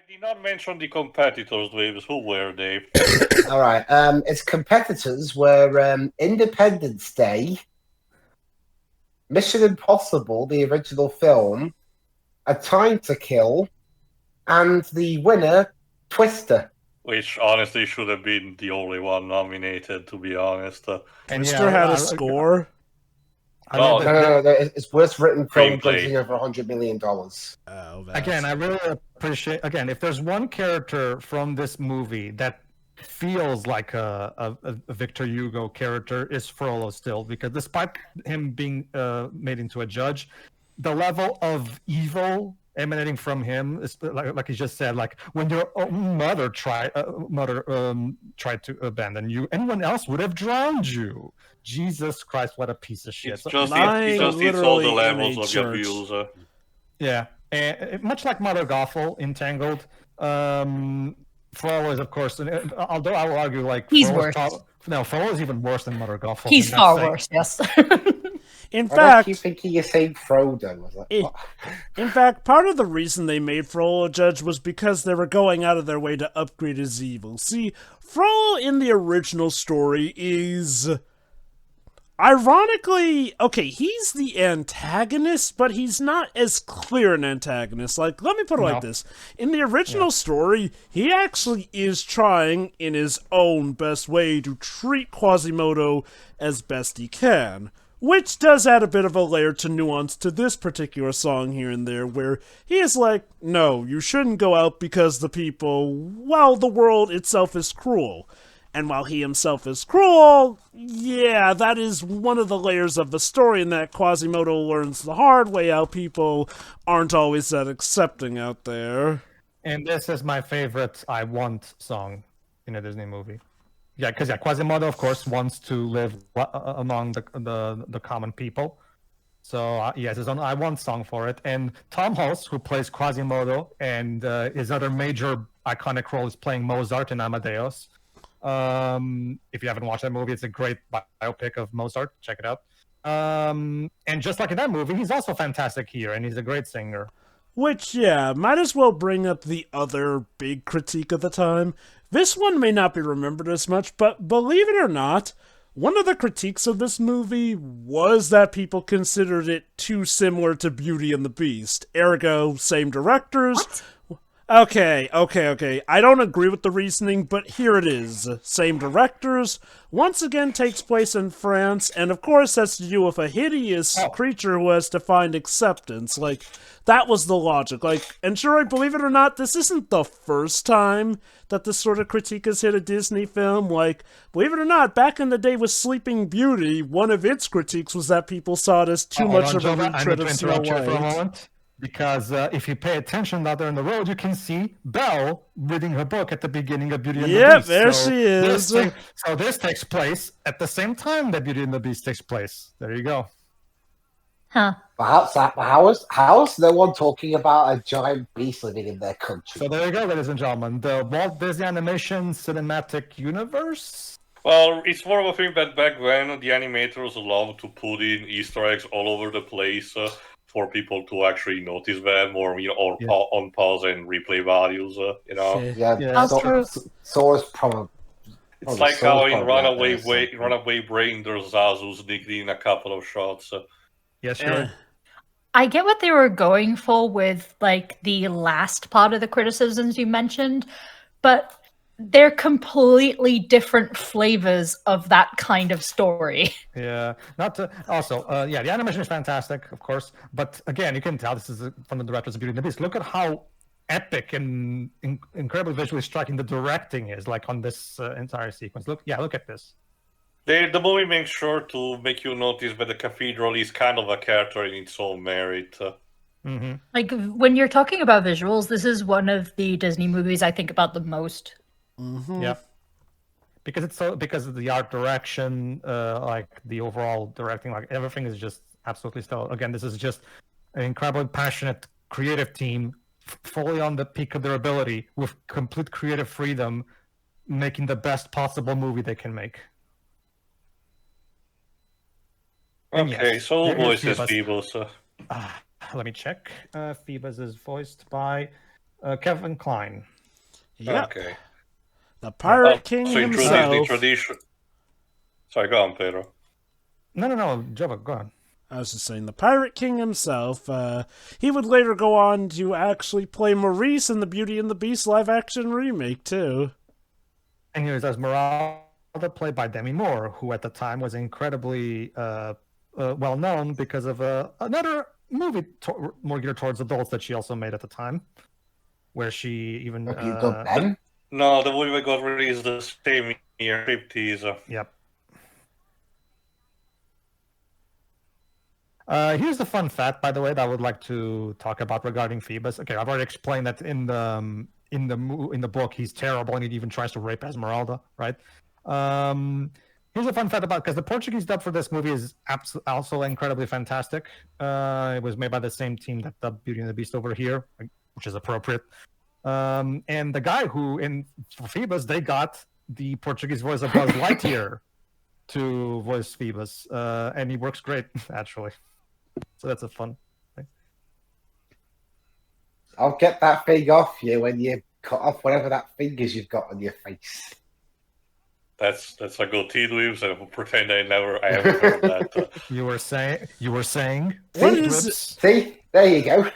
did not mention the competitors, Waves. Who were they? All right. Its competitors were Independence Day, Mission Impossible, the original film, A Time to Kill, and the winner, Twister. Which honestly should have been the only one nominated, to be honest. Twister had a score. No, it's worst written film grossing over $100 million. Again, I really appreciate. Again, if there's one character from this movie that feels like a Victor Hugo character, is Frollo still, because despite him being made into a judge, the level of evil emanating from him is like he just said, like when your own mother tried to abandon you, anyone else would have drowned you. Jesus Christ, what a piece of shit. It's all the levels of your views. Yeah, and much like Mother Gothel, Entangled, Frollo is, of course, although I will argue, like, he's worse. Frollo is even worse than Mother Gothel. He's far worse, yes. In fact, you thinking you're saying Frodo? In fact, part of the reason they made Frollo a judge was because they were going out of their way to upgrade his evil. See, Frollo in the original story is, ironically, okay, he's the antagonist, but he's not as clear an antagonist. Like, let me put it like this. In the original story, he actually is trying, in his own best way, to treat Quasimodo as best he can. Which does add a bit of a layer to nuance to this particular song here and there, where he is like, no, you shouldn't go out because the world itself is cruel. And while he himself is cruel, yeah, that is one of the layers of the story, in that Quasimodo learns the hard way how people aren't always that accepting out there. And this is my favorite I Want song in a Disney movie. Yeah, because Quasimodo, of course, wants to live among the common people. So he has his own I Want song for it. And Tom Hulce, who plays Quasimodo, and his other major iconic role is playing Mozart in Amadeus. If you haven't watched that movie, it's a great biopic of Mozart. Check it out. And just like in that movie, he's also fantastic here, and he's a great singer. Which, yeah, might as well bring up the other big critique of the time. This one may not be remembered as much, but believe it or not, One of the critiques of this movie was that people considered it too similar to Beauty and the Beast. Ergo, same directors. What? Okay. I don't agree with the reasoning, but here it is. Same directors, once again takes place in France, and of course has to do with a hideous creature who has to find acceptance. Like, that was the logic. Like, and sure, believe it or not, this isn't the first time that this sort of critique has hit a Disney film. Like, believe it or not, back in the day with Sleeping Beauty, one of its critiques was that people saw it as too much of a retread of Snow White. Because if you pay attention out there in the road, you can see Belle reading her book at the beginning of Beauty and the Beast. There she is. So this takes place at the same time that Beauty and the Beast takes place. There you go. Huh. How is no one talking about a giant beast living in their country? So there you go, ladies and gentlemen. The Walt Disney Animation Cinematic Universe. Well, it's more of a thing that back then the animators loved to put in Easter eggs all over the place for people to actually notice them, or on pause and replay values. Sora's probably. It's like how in Runaway Brain, there's Zazu sneaked in a couple of shots. Yeah, sure. I get what they were going for with like the last part of the criticisms you mentioned, but they're completely different flavors of that kind of story. Yeah, the animation is fantastic, of course, but again, you can tell this is from the directors of Beauty and the Beast. Look at how epic and incredibly visually striking the directing is, like on this entire sequence. Look at this. The movie makes sure to make you notice that the cathedral is kind of a character in its own merit. Mm-hmm. Like, when you're talking about visuals, this is one of the Disney movies I think about the most. Mm-hmm. Yeah, because of the art direction, like the overall directing, like everything is just absolutely stellar. Again, this is just an incredibly passionate, creative team, fully on the peak of their ability, with complete creative freedom, making the best possible movie they can make. Okay, so who voices Phoebus? Let me check. Phoebus is voiced by Kevin Kline. Yep. Okay. The Pirate King so himself. Sorry, go on, Pedro. No, Jova, go on. I was just saying, the Pirate King himself, he would later go on to actually play Maurice in the Beauty and the Beast live-action remake, too. And here's Esmeralda, played by Demi Moore, who at the time was incredibly well-known because of another movie more geared towards adults that she also made at the time, where she even... No, the movie that got released the same year, 50s. Yep. Here's the fun fact, by the way, that I would like to talk about regarding Phoebus. Okay, I've already explained that in the book he's terrible and he even tries to rape Esmeralda, right? Here's a fun fact about, because the Portuguese dub for this movie is also incredibly fantastic. It was made by the same team that dubbed Beauty and the Beast over here, which is appropriate. And the guy for Phoebus, they got the Portuguese voice of Buzz Lightyear to voice Phoebus, and he works great, actually. So that's a fun thing. I'll get that thing off you when you cut off whatever that thing is you've got on your face. That's a goatee, Dweebs. I will pretend I ever heard that. You were saying? What is it? See? There you go.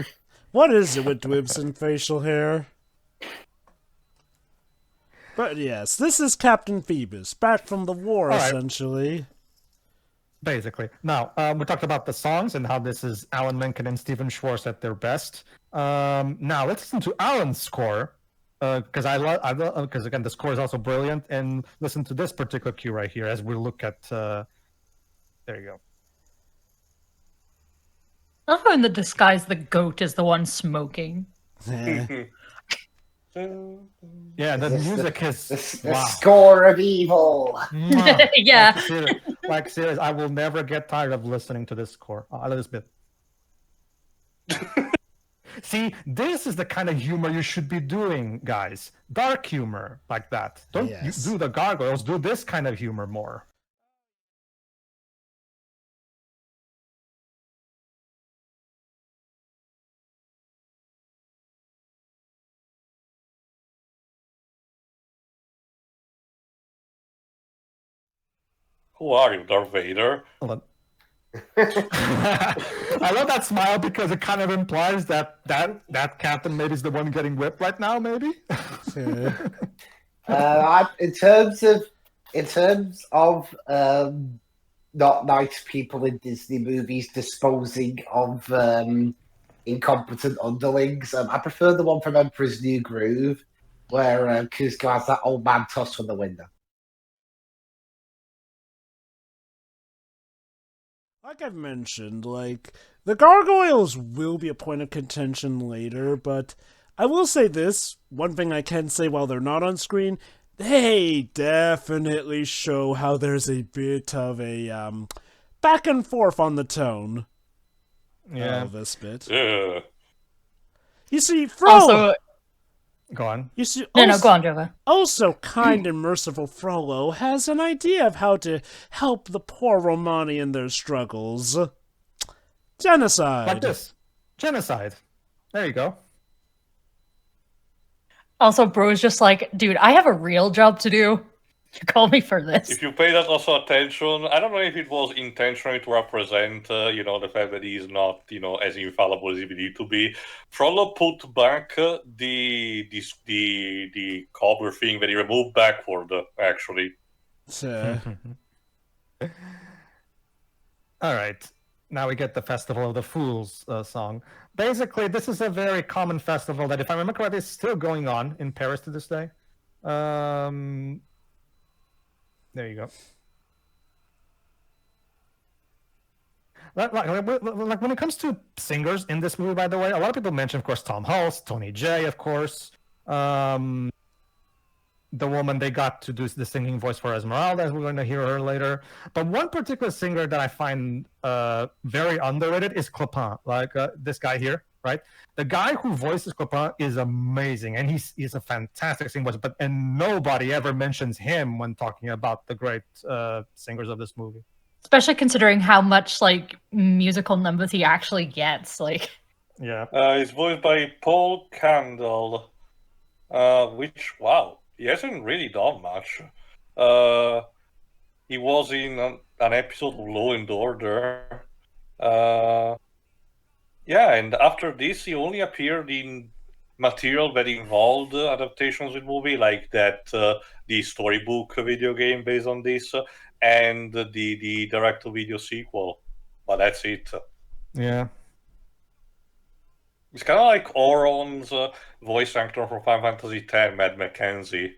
What is it with Dweebs and facial hair? But yes, this is Captain Phoebus, back from the war, essentially. Basically. Now, we talked about the songs and how this is Alan Menken and Stephen Schwartz at their best. Now, let's listen to Alan's score, because because again, the score is also brilliant. And listen to this particular cue right here as we look at. There you go. I love how in the disguise the goat is the one smoking. Yeah, the music is the score of evil. Yeah. Like serious, I will never get tired of listening to this score. I love this bit. See, this is the kind of humor you should be doing, guys. Dark humor like that. Don't do the gargoyles. Do this kind of humor more. Who are you, Darth Vader? Hold on. I love that smile because it kind of implies that captain maybe is the one getting whipped right now, maybe. In terms of not nice people in Disney movies disposing of incompetent underlings, I prefer the one from Emperor's New Groove, where Kuzco has that old man tossed from the window. Like I've mentioned, like, the gargoyles will be a point of contention later, but I will say this, one thing I can say while they're not on screen, they definitely show how there's a bit of a, back and forth on the tone. Yeah. Of this bit. Yeah. You see, Also, Go on. You see, no, go on, Jova. Also, kind and merciful Frollo has an idea of how to help the poor Romani in their struggles. Genocide. Like this. Genocide. There you go. Also, Bro's just like, dude, I have a real job to do. You call me for this. If you pay that also attention, I don't know if it was intentionally to represent, the fact that he's not, as infallible as he needs to be. Frollo put back the cobbler thing that he removed backward, actually. All right. Now we get the Festival of the Fools song. Basically, this is a very common festival that, if I remember correctly, is still going on in Paris to this day. There you go. Like when it comes to singers in this movie, by the way, a lot of people mention, of course, Tom Hulse, Tony Jay, of course. The woman they got to do the singing voice for Esmeralda, as we're going to hear her later. But one particular singer that I find very underrated is Clopin, like this guy here, right? The guy who voices Clopin is amazing, and he's a fantastic singer, and nobody ever mentions him when talking about the great singers of this movie. Especially considering how much like musical numbers he actually gets. Like, yeah, he's voiced by Paul Candle, which wow, he hasn't really done much. He was in an episode of Law and Order. Yeah, and after this, he only appeared in material that involved adaptations of the movie, like that the storybook video game based on this, and the direct-to-video sequel. But that's it. Yeah. It's kind of like Auron's voice actor for Final Fantasy X, Matt Mackenzie.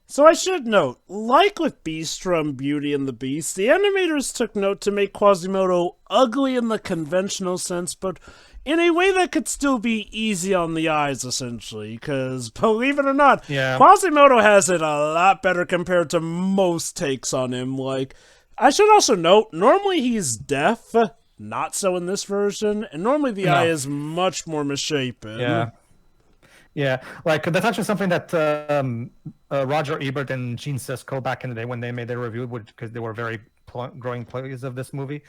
So I should note, like with Beastra and Beauty and the Beast, the animators took note to make Quasimodo ugly in the conventional sense, but in a way that could still be easy on the eyes, essentially, because, believe it or not, Quasimodo has it a lot better compared to most takes on him. Like, I should also note, normally he's deaf, not so in this version, and normally the eye is much more misshapen. Yeah, like that's actually something that Roger Ebert and Gene Siskel back in the day when they made their review, because they were very growing players of this movie,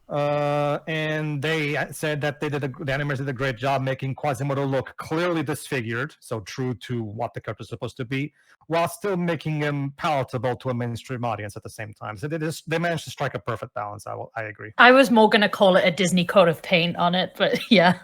and they said that the animators did a great job making Quasimodo look clearly disfigured, so true to what the character is supposed to be, while still making him palatable to a mainstream audience at the same time. So they managed to strike a perfect balance. I agree. I was more going to call it a Disney coat of paint on it, but yeah.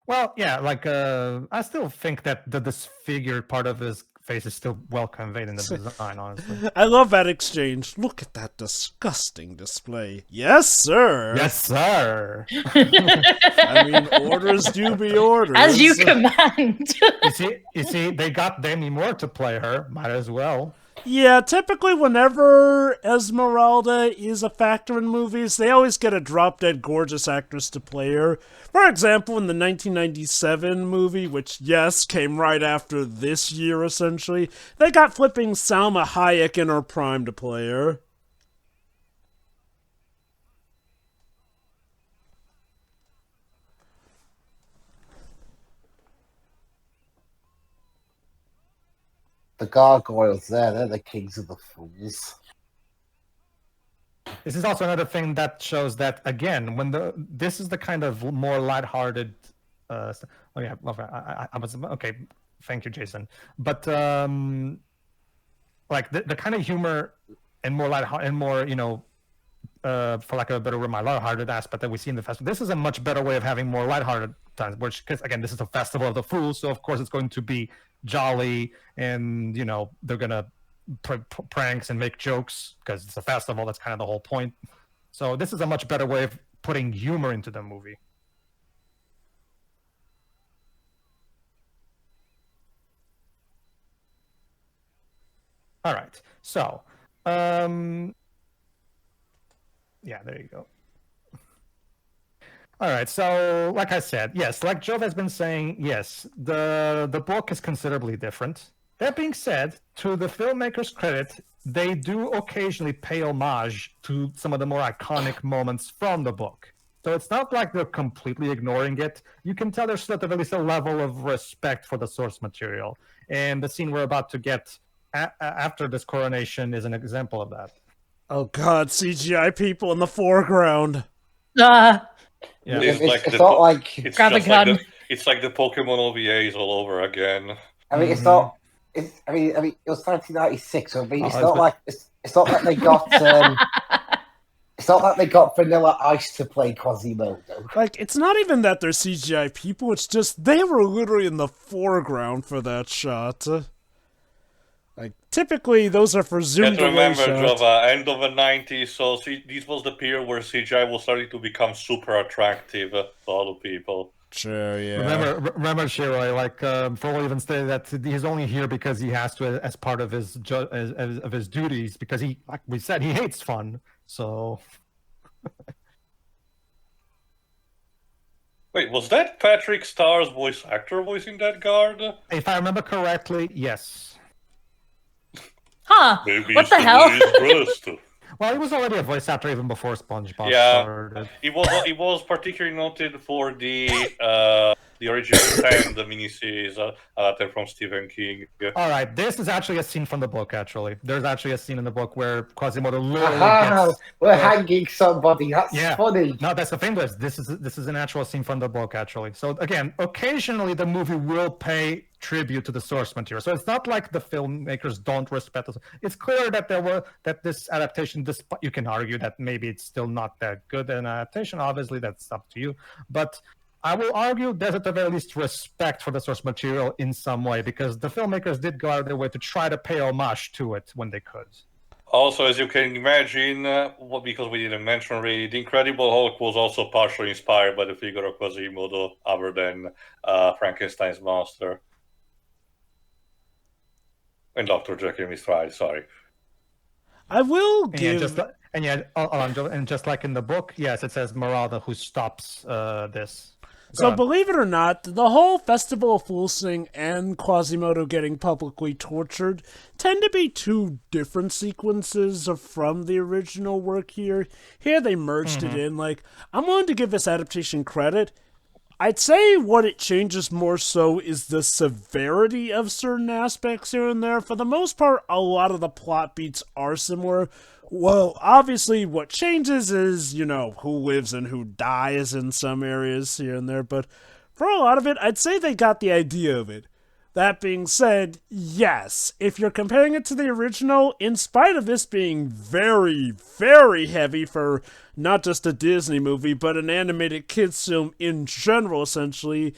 Well, yeah, like I still think that the disfigured part of his face is still well conveyed in the design, honestly. I love that exchange. Look at that disgusting display. Yes, sir. Yes, sir. I mean, orders do be orders. As you command. You see, they got Demi Moore to play her. Might as well. Yeah, typically whenever Esmeralda is a factor in movies, they always get a drop-dead gorgeous actress to play her. For example, in the 1997 movie, which, yes, came right after this year, essentially, they got flipping Salma Hayek in her prime to play her. The gargoyles they're the kings of the fools. This is also another thing that shows that, again, when this is the kind of more lighthearted I was okay. Thank you, Jason. But like the kind of humor and more light and more, for lack of a better word, my lighthearted aspect that we see in the festival. This is a much better way of having more lighthearted times, because again, this is a festival of the fools, so of course it's going to be jolly, and they're gonna pranks and make jokes because it's a festival. That's kind of the whole point. So this is a much better way of putting humor into the movie. All right, so yeah, there you go. All right, so like I said, yes, like Jove has been saying, yes, the book is considerably different. That being said, to the filmmakers' credit, they do occasionally pay homage to some of the more iconic moments from the book. So it's not like they're completely ignoring it. You can tell there's still at least a level of respect for the source material. And the scene we're about to get after this coronation is an example of that. Oh god, CGI people in the foreground. Yeah. It's not like it's Grab a just like gun. it's like the Pokemon OVAs all over again. I mean, it's not. I mean, it was 1996. So it's Oh, not like it's not that they got. It's not like they got Vanilla Ice to play Quasimodo. Like, it's not even that they're CGI people, it's just they were literally in the foreground for that shot. Like, typically, those are for zoomed And remember, away shots. Java, end of the 90s, so this was the period where CGI was starting to become super attractive to other people. Sure, yeah. Remember, Shiroi, like Frollo even stated that he's only here because he has to, as part of his of his duties, because he, like we said, he hates fun. So. Wait, was that Patrick Starr's voice actor voicing that guard? If I remember correctly, yes. Huh? Maybe What it's the hell? voice brother. Well, he was already a voice actor even before SpongeBob Yeah. started. He was particularly noted for the original 10, the miniseries adapted from Stephen King. All right, this is actually a scene from the book. Actually, there's actually a scene in the book where Quasimodo literally gets. We're hanging somebody. That's funny. No, that's the thing. This is an actual scene from the book, actually. So again, occasionally the movie will pay tribute to the source material. So it's not like the filmmakers don't respect us. It's clear that this adaptation, despite, you can argue that maybe it's still not that good an adaptation. Obviously, that's up to you. But I will argue there's at the very least respect for the source material in some way, because the filmmakers did go out of their way to try to pay homage to it when they could. Also, as you can imagine, because we didn't mention really, the Incredible Hulk was also partially inspired by the figure of Quasimodo, other than Frankenstein's monster. And Dr. Jekyll and Mr. Hyde, sorry. I will And give... just like in the book, yes, it says Marada who stops this. So believe it or not, the whole Festival of Fools thing and Quasimodo getting publicly tortured tend to be two different sequences from the original work here. Here they merged it in. Like, I'm willing to give this adaptation credit. I'd say what it changes more so is the severity of certain aspects here and there. For the most part, a lot of the plot beats are similar. Well, obviously what changes is, who lives and who dies in some areas here and there, but for a lot of it, I'd say they got the idea of it. That being said, yes, if you're comparing it to the original, in spite of this being very, very heavy for not just a Disney movie, but an animated kids film in general, essentially,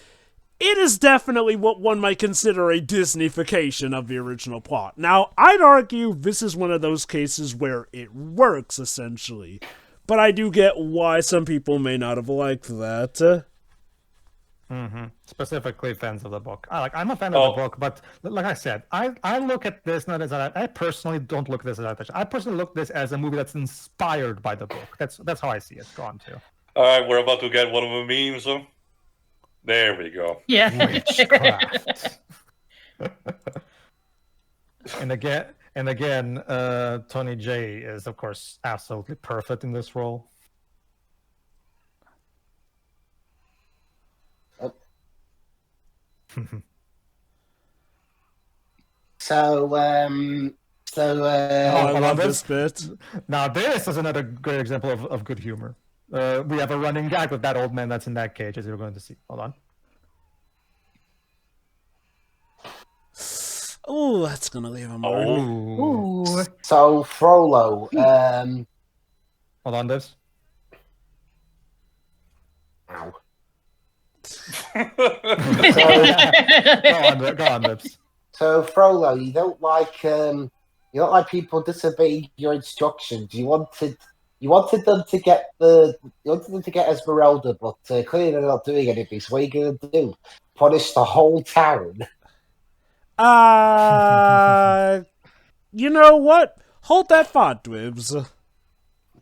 it is definitely what one might consider a Disneyfication of the original plot. Now, I'd argue this is one of those cases where it works, essentially, but I do get why some people may not have liked that. Specifically fans of the book. I'm a fan of the book, but like I said, I look at this not as I personally don't look at this as adaptation. I personally look at this as a movie that's inspired by the book. That's how I see it. Go on to. All right, we're about to get one of the memes. There we go. Yeah. Witchcraft. and again, Tony J is of course absolutely perfect in this role. I love this bit. Now this is another great example of good humor. We have a running gag with that old man that's in that cage, as you're going to see. Hold on. Ooh, that's gonna leave a mark. Ooh. So Frollo, Hold on, this. ow. Go on, Lips. So Frollo, you don't like people disobeying your instructions. You wanted them to get Esmeralda, but clearly they're not doing anything. So what are you gonna do? Punish the whole town? You know what? Hold that thought, Dwibs.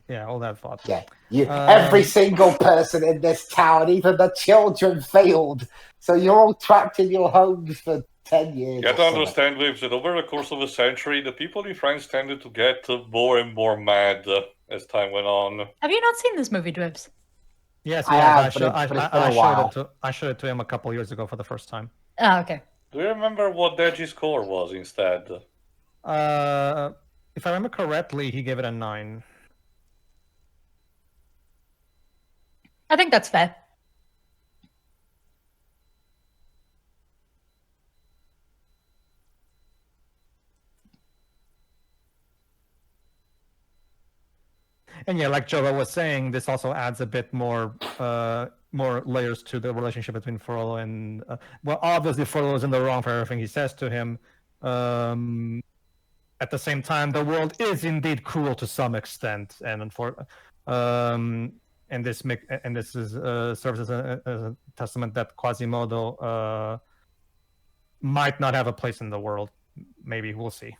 Yeah, all that thought. Yeah, every single person in this town, even the children, failed. So you're all trapped in your homes for 10 years. You have to understand, Wibbs, that over the course of a century, the people in France tended to get more and more mad as time went on. Have you not seen this movie, Dwibs? Yes, I have, but it's been a while. I showed it to him a couple years ago for the first time. Oh, okay. Do you remember what Deji's score was instead? If I remember correctly, he gave it a 9. I think that's fair. And yeah, like Joba was saying, this also adds a bit more layers to the relationship between Frollo and well, obviously Frollo is in the wrong for everything he says to him. At the same time, the world is indeed cruel to some extent, and this is serves as a testament that Quasimodo might not have a place in the world. Maybe we'll see.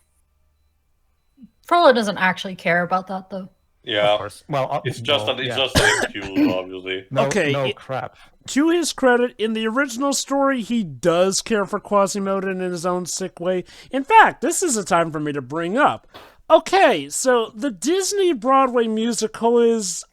Frollo doesn't actually care about that, though. Yeah, of course. Well, it's just an excuse, obviously. No crap. To his credit, in the original story, he does care for Quasimodo in his own sick way. In fact, this is a time for me to bring up. Okay, so the Disney Broadway musical is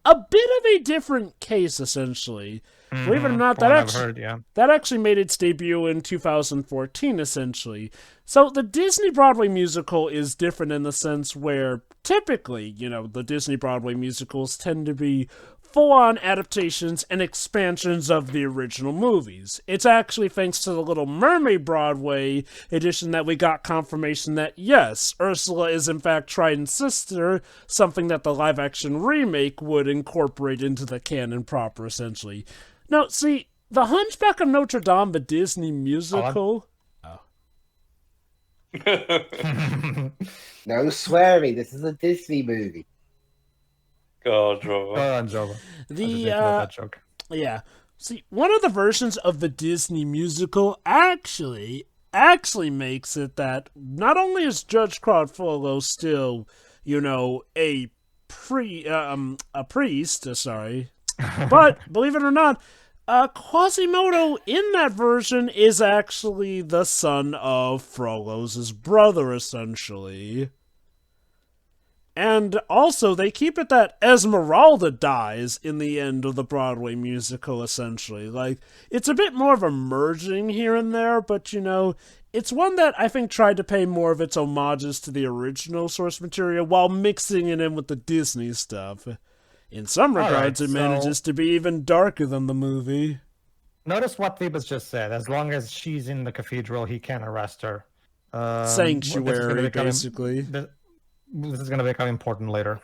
a bit of a different case, essentially. Believe it or not, that actually made its debut in 2014, essentially. So the Disney Broadway musical is different in the sense where typically, the Disney Broadway musicals tend to be full-on adaptations and expansions of the original movies. It's actually thanks to the Little Mermaid Broadway edition that we got confirmation that, yes, Ursula is in fact Triton's sister, something that the live-action remake would incorporate into the canon proper, essentially. Now, see, the Hunchback of Notre Dame, the Disney musical... No swearing, this is a Disney movie. God, Joba. Go on, Joba. That joke. Yeah. See, one of the versions of the Disney musical actually makes it that not only is Judge Crawford still, a priest, but believe it or not, Quasimodo in that version is actually the son of Frollo's brother, essentially. And also, they keep it that Esmeralda dies in the end of the Broadway musical, essentially. Like, it's a bit more of a merging here and there, but, it's one that I think tried to pay more of its homages to the original source material while mixing it in with the Disney stuff. In some regards, it manages to be even darker than the movie. Notice what Phoebus just said. As long as she's in the cathedral, he can arrest her. Sanctuary, basically. This is going to become important later.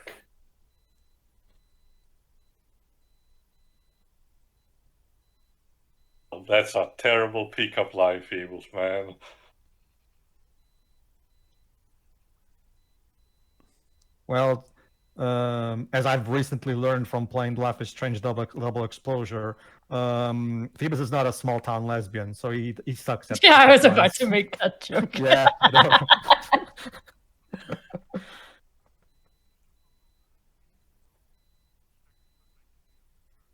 That's a terrible pickup line, Phoebus, man. Well, as I've recently learned from playing Life is Strange Double Exposure, Phoebus is not a small town lesbian, so he sucks at. Yeah, I was about to make that joke. Yeah.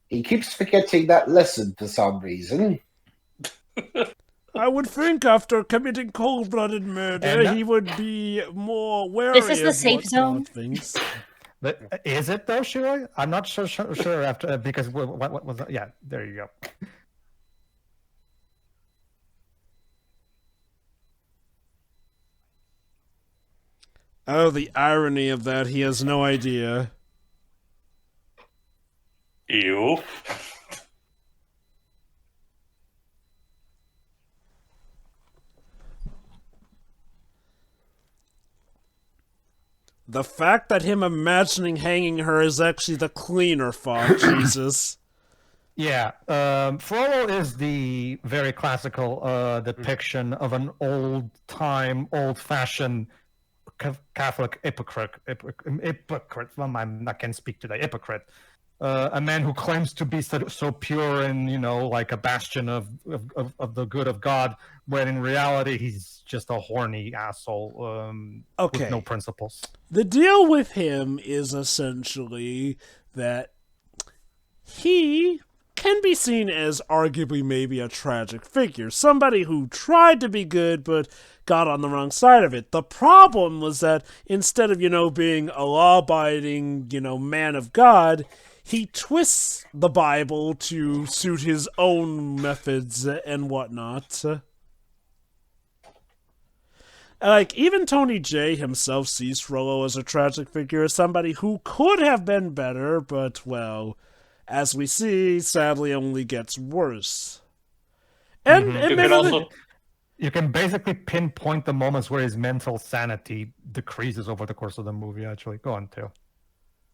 He keeps forgetting that lesson for some reason. I would think after committing cold-blooded murder, he would be more wary. This is the safe zone. Things. But is it though, Shua? I'm not sure after because what was that? Yeah, there you go. Oh, the irony of that! He has no idea. Ew. The fact that him imagining hanging her is actually the cleaner font, Jesus. Yeah, Frollo is the very classical depiction of an old-time, old-fashioned Catholic hypocrite. Hypocrite. Well, I can't speak today. Hypocrite. A man who claims to be so pure and, like a bastion of the good of God, when in reality he's just a horny asshole with no principles. The deal with him is essentially that he can be seen as arguably maybe a tragic figure. Somebody who tried to be good but got on the wrong side of it. The problem was that instead of, being a law-abiding, man of God, he twists the Bible to suit his own methods and whatnot. Like, even Tony J himself sees Frollo as a tragic figure, as somebody who could have been better, but, well, as we see, sadly only gets worse. And you can basically pinpoint the moments where his mental sanity decreases over the course of the movie, actually. Go on, too.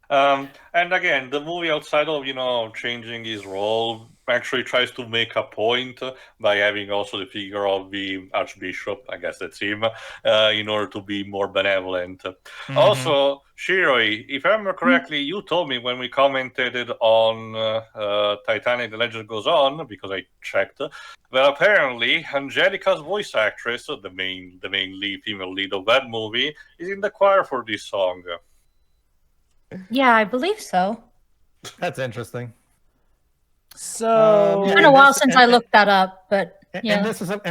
And again, the movie, outside of, changing his role, actually tries to make a point by having also the figure of the Archbishop, I guess that's him, in order to be more benevolent. Mm-hmm. Also, Shiroi, if I remember correctly, you told me when we commented on Titanic, The Legend Goes On, because I checked, that apparently Angelica's voice actress, the main female lead of that movie, is in the choir for this song. Yeah, I believe so. That's interesting. So it's been a while since I looked that up, but yeah. And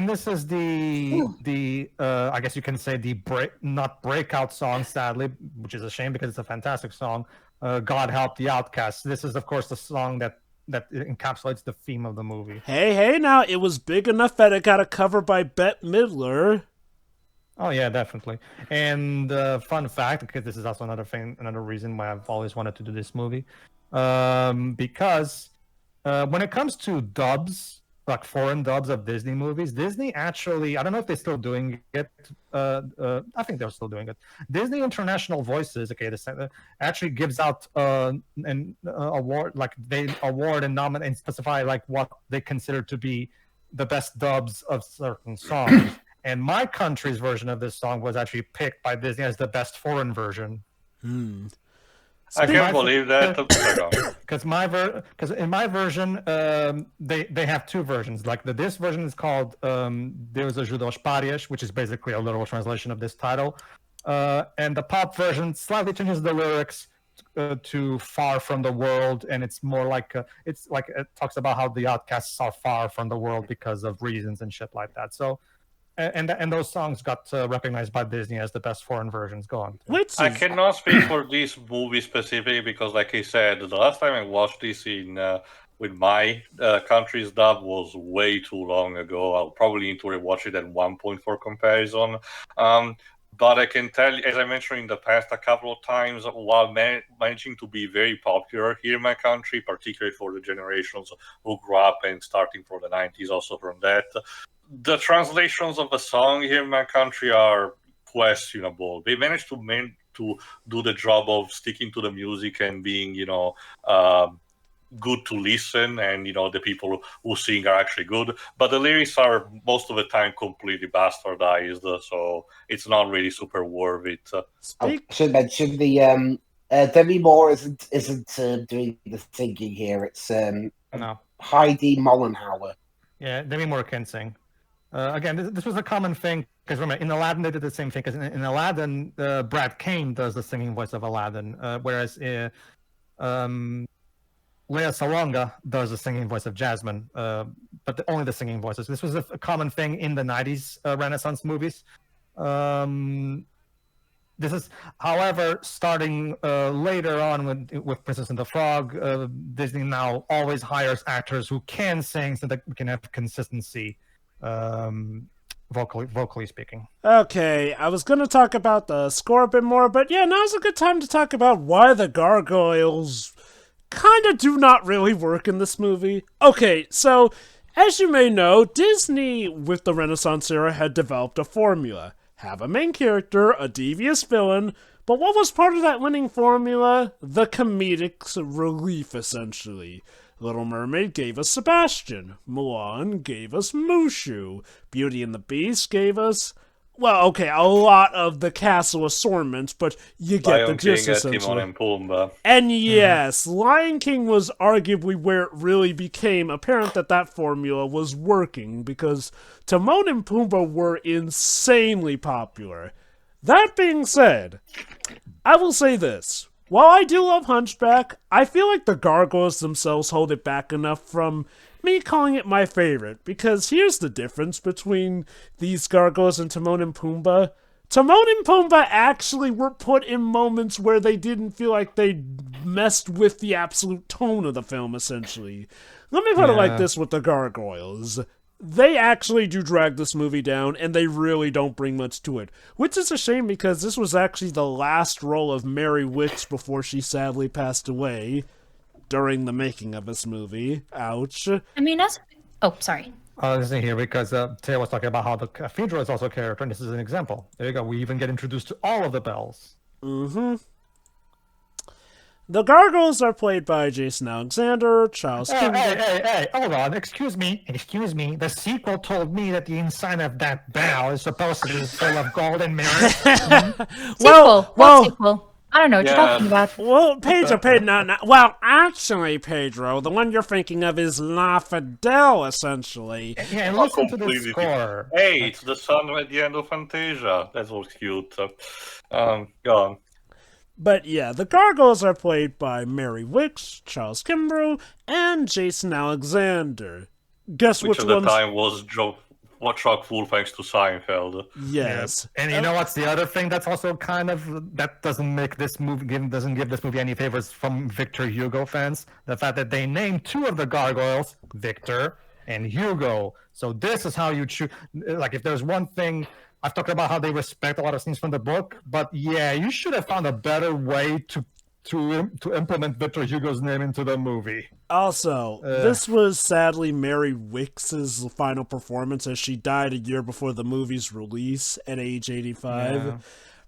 this is the I guess you can say the not breakout song, sadly, which is a shame because it's a fantastic song. God Help the Outcasts. This is, of course, the song that encapsulates the theme of the movie. Hey, now it was big enough that it got a cover by Bette Midler. Oh yeah, definitely. And fun fact, because this is also another reason why I've always wanted to do this movie, because when it comes to dubs, like foreign dubs of Disney movies, Disney actually, I don't know if they're still doing it. I think they're still doing it. Disney International Voices, actually gives out an award, like they award and nominate and specify like what they consider to be the best dubs of certain songs. And my country's version of this song was actually picked by Disney as the best foreign version. I can't believe that. Because in my version, they have two versions. Like this version is called Deus Ajuda os Párias, which is basically a literal translation of this title. And the pop version slightly changes the lyrics to Far From the World, and it's more like it talks about how the outcasts are far from the world because of reasons and shit like that. So. And those songs got recognized by Disney as the best foreign versions. Go on. I cannot speak for this movie specifically because, like I said, the last time I watched this with my country's dub was way too long ago. I'll probably need to rewatch it at one point for comparison. But I can tell you, as I mentioned in the past a couple of times, while managing to be very popular here in my country, particularly for the generations who grew up and starting from the 90s, also from that, the translations of the song here in my country are questionable. They managed to do the job of sticking to the music and being, good to listen, and the people who sing are actually good. But the lyrics are most of the time completely bastardized, so it's not really super worth it. I should mention the Demi Moore isn't doing the singing here. It's no. Heidi Mollenhauer. Yeah, Demi Moore can sing. Again, this was a common thing, because remember, in Aladdin they did the same thing, because in Aladdin, Brad Kane does the singing voice of Aladdin, whereas Lea Salonga does the singing voice of Jasmine, but only the singing voices. This was a common thing in the 90s Renaissance movies. This is, however, starting later on with Princess and the Frog, Disney now always hires actors who can sing so that we can have consistency. Vocally speaking. Okay, I was going to talk about the score a bit more, but yeah, now's a good time to talk about why the gargoyles kind of do not really work in this movie. Okay, so, as you may know, Disney, with the Renaissance era, had developed a formula. Have a main character, a devious villain, But what was part of that winning formula? The comedic relief, essentially. Little Mermaid gave us Sebastian. Mulan gave us Mushu. Beauty and the Beast gave us, well, okay, a lot of the castle assortments, but you get Lion the gist, King, essentially. Timon and Pumbaa. And yes, Lion King was arguably where it really became apparent that that formula was working, because Timon and Pumbaa were insanely popular. That being said, I will say this. While I do love Hunchback, I feel like the gargoyles themselves hold it back enough from me calling it my favorite, because here's the difference between these gargoyles and Timon and Pumbaa. Timon and Pumbaa actually were put in moments where they didn't feel like they messed with the absolute tone of the film, essentially. Let me put it like this with the gargoyles. They actually do drag this movie down, and they really don't bring much to it. Which is a shame, because this was actually the last role of Mary Wicks before she sadly passed away during the making of this movie. Ouch. I mean, oh, sorry. Listen here, because Taya was talking about how the cathedral is also a character, and this is an example. There you go. We even get introduced to all of the bells. Mm-hmm. The gargoyles are played by Jason Alexander, Charles Kimball. Hey, hold on. Excuse me. The sequel told me that the inside of that bell is supposed to be full of golden mirrors. What sequel? I don't know what you're talking about. Well, Pedro, well, actually, Pedro, the one you're thinking of is La Fidel, essentially. Yeah, and listen to the score. Hey, it's the sun at the end of Fantasia. That was cute. Go on. But yeah, the gargoyles are played by Mary Wicks, Charles Kimbrough, and Jason Alexander. Guess which at the one's... time was chock full thanks to Seinfeld. Yes. Yeah. And you know what's the other thing that's also kind of, that doesn't give this movie any favors from Victor Hugo fans? The fact that they named two of the gargoyles, Victor and Hugo. So this is how you choose. Like, if there's one thing, I've talked about how they respect a lot of scenes from the book, but yeah, you should have found a better way to implement Victor Hugo's name into the movie. Also, this was sadly Mary Wicks's final performance, as she died a year before the movie's release at age 85. Yeah.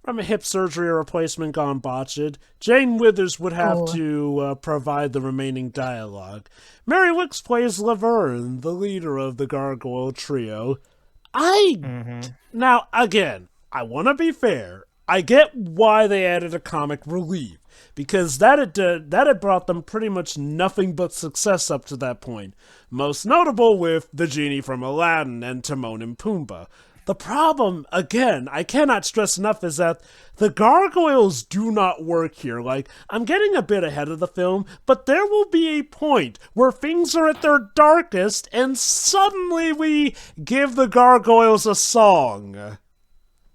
From a hip surgery or replacement gone botched, Jane Withers would have to provide the remaining dialogue. Mary Wicks plays Laverne, the leader of the gargoyle trio. Now, again, I want to be fair. I get why they added a comic relief, because that had brought them pretty much nothing but success up to that point. Most notable with the Genie from Aladdin and Timon and Pumbaa. The problem, again, I cannot stress enough, is that the gargoyles do not work here. Like, I'm getting a bit ahead of the film, but there will be a point where things are at their darkest, and suddenly we give the gargoyles a song.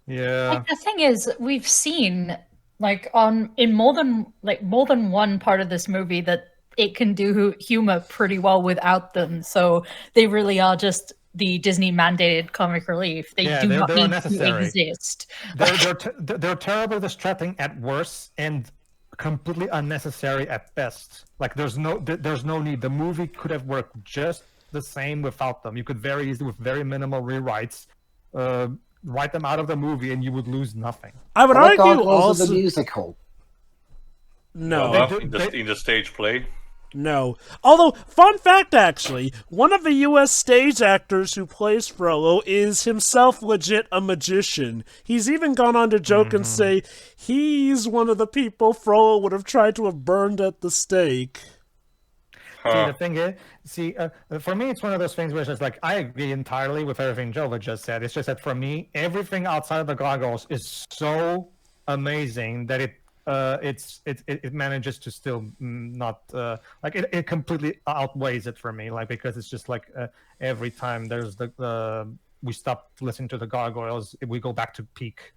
Yeah. Like, the thing is, we've seen, like, in more than one part of this movie that it can do humor pretty well without them. So they really are just the Disney mandated comic relief. They do not need to exist. They're terribly distracting at worst and completely unnecessary at best. Like, there's no need. The movie could have worked just the same without them. You could very easily, with very minimal rewrites, write them out of the movie, and you would lose nothing. I would argue also the musical. No, in the stage play. No. Although, fun fact actually, one of the US stage actors who plays Frollo is himself legit a magician. He's even gone on to joke and say he's one of the people Frollo would have tried to have burned at the stake. See, the thing is, for me, it's one of those things where it's just like, I agree entirely with everything Jova just said. It's just that for me, everything outside of the gargoyles is so amazing that it manages to still not like it completely outweighs it for me. Like, because it's just like every time there's we stop listening to the gargoyles, we go back to peak.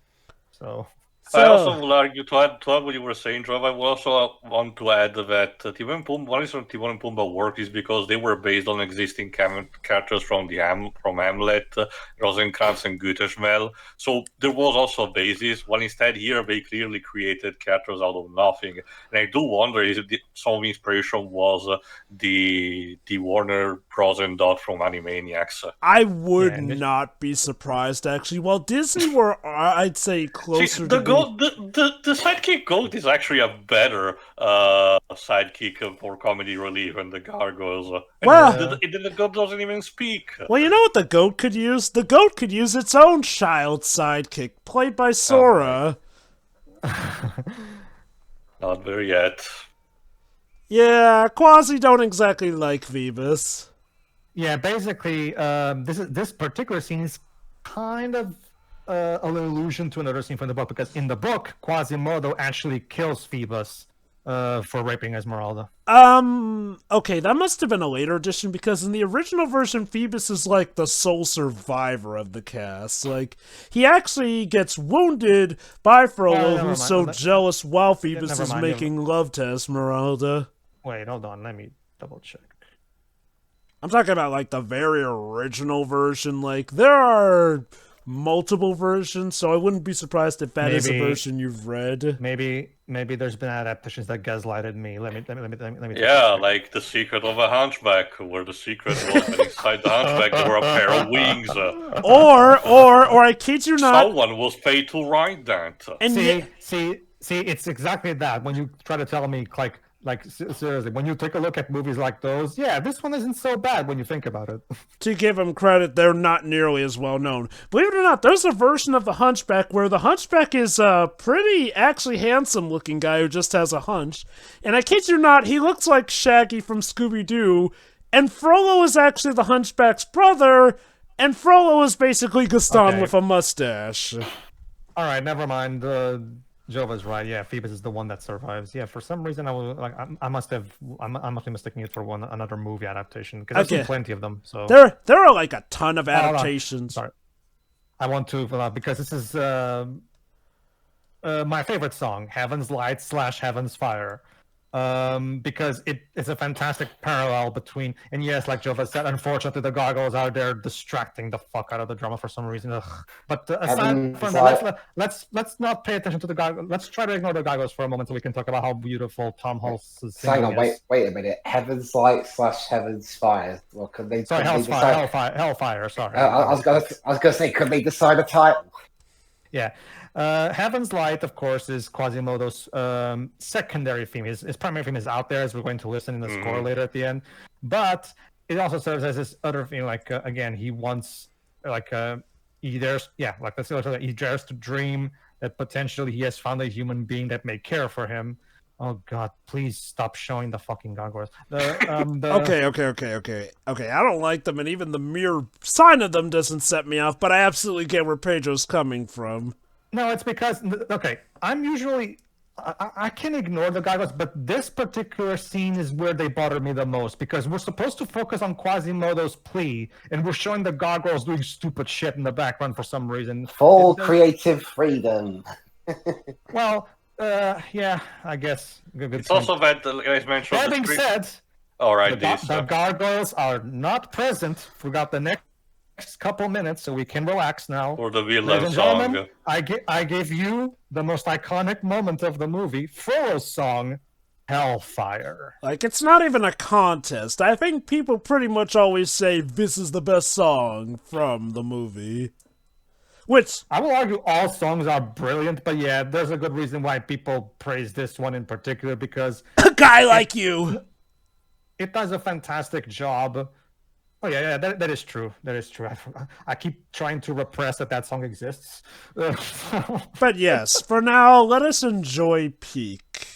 So I also will argue, to add what you were saying, Trev, I will also want to add that Timon and Pumbaa, one reason Timon and Pumbaa work is because they were based on existing characters from Hamlet, Rosencrantz and Gütersmell. So there was also a basis, while instead here they clearly created characters out of nothing. And I do wonder if some of the inspiration was the Warner Bros. And Dot from Animaniacs. I would not be surprised, actually. While Disney were, I'd say, closer to the sidekick goat is actually a better sidekick for comedy relief than the gargoyles. Well, The goat doesn't even speak. Well, you know what the goat could use? The goat could use its own child sidekick, played by Sora. Not there yet. Yeah, Quasi don't exactly like Phoebus. Yeah, basically, this particular scene is kind of an allusion to another scene from the book, because in the book, Quasimodo actually kills Phoebus for raping Esmeralda. Okay, that must have been a later edition, because in the original version, Phoebus is like the sole survivor of the cast. Like, he actually gets wounded by Frollo, who's so jealous while Phoebus is making love to Esmeralda. Wait, hold on, let me double check. I'm talking about, like, the very original version. Like, there are multiple versions, so I wouldn't be surprised if that is a version you've read. Maybe there's been adaptations that gaslighted me. Let me. Yeah, like The Secret of a Hunchback, where the secret was that inside the Hunchback there were a pair of wings. Or I kid you not, someone was paid to write that. And see, it's exactly that. When you try to tell me, like seriously, when you take a look at movies like those, yeah, this one isn't so bad when you think about it. To give them credit, they're not nearly as well known. Believe it or not, there's a version of the Hunchback where the Hunchback is a pretty actually handsome looking guy who just has a hunch. And I kid you not, he looks like Shaggy from Scooby-Doo, and Frollo is actually the Hunchback's brother, and Frollo is basically Gaston with a mustache. Alright, never mind. Jova's right. Yeah, Phoebus is the one that survives. Yeah, for some reason I must be mistaking it for another movie adaptation, because there's plenty of them. So there are like a ton of adaptations. Sorry, I want to because this is my favorite song, "Heaven's Light" / "Heaven's Fire," because it's a fantastic parallel between, and yes, like Jova said, unfortunately the gargoyles are there distracting the fuck out of the drama for some reason. Ugh. But aside from that, let's not pay attention to the gargoyles. Let's try to ignore the gargoyles for a moment so we can talk about how beautiful Tom Hulse's singing Hang on, wait a minute. Heaven's Light / Heaven's Fire. Well, could they? Sorry, Hellfire. Sorry. I was gonna say, could they decide a title? Yeah. Heaven's Light, of course, is Quasimodo's secondary theme. His primary theme is out there, as we're going to listen in the score later at the end. But it also serves as this other theme. Like again, he wants he dares to dream that potentially he has found a human being that may care for him. Oh God! Please stop showing the fucking gargoyles. Okay. I don't like them, and even the mere sign of them doesn't set me off. But I absolutely get where Pedro's coming from. No, it's because I'm usually I can ignore the gargoyles, but this particular scene is where they bother me the most, because we're supposed to focus on Quasimodo's plea, and we're showing the gargoyles doing stupid shit in the background for some reason. Full creative freedom. Well. Yeah, I guess. Good it's point. Also that, as mentioned... That being said, the gargoyles are not present throughout the next couple minutes, so we can relax now. Or the villain song. I gave you the most iconic moment of the movie, Frollo's song, Hellfire. Like, it's not even a contest. I think people pretty much always say this is the best song from the movie. Which I will argue all songs are brilliant, but yeah, there's a good reason why people praise this one in particular, because a guy like you, it does a fantastic job. Oh yeah, that is true. That is true. I keep trying to repress that song exists. But yes, for now, let us enjoy Peak.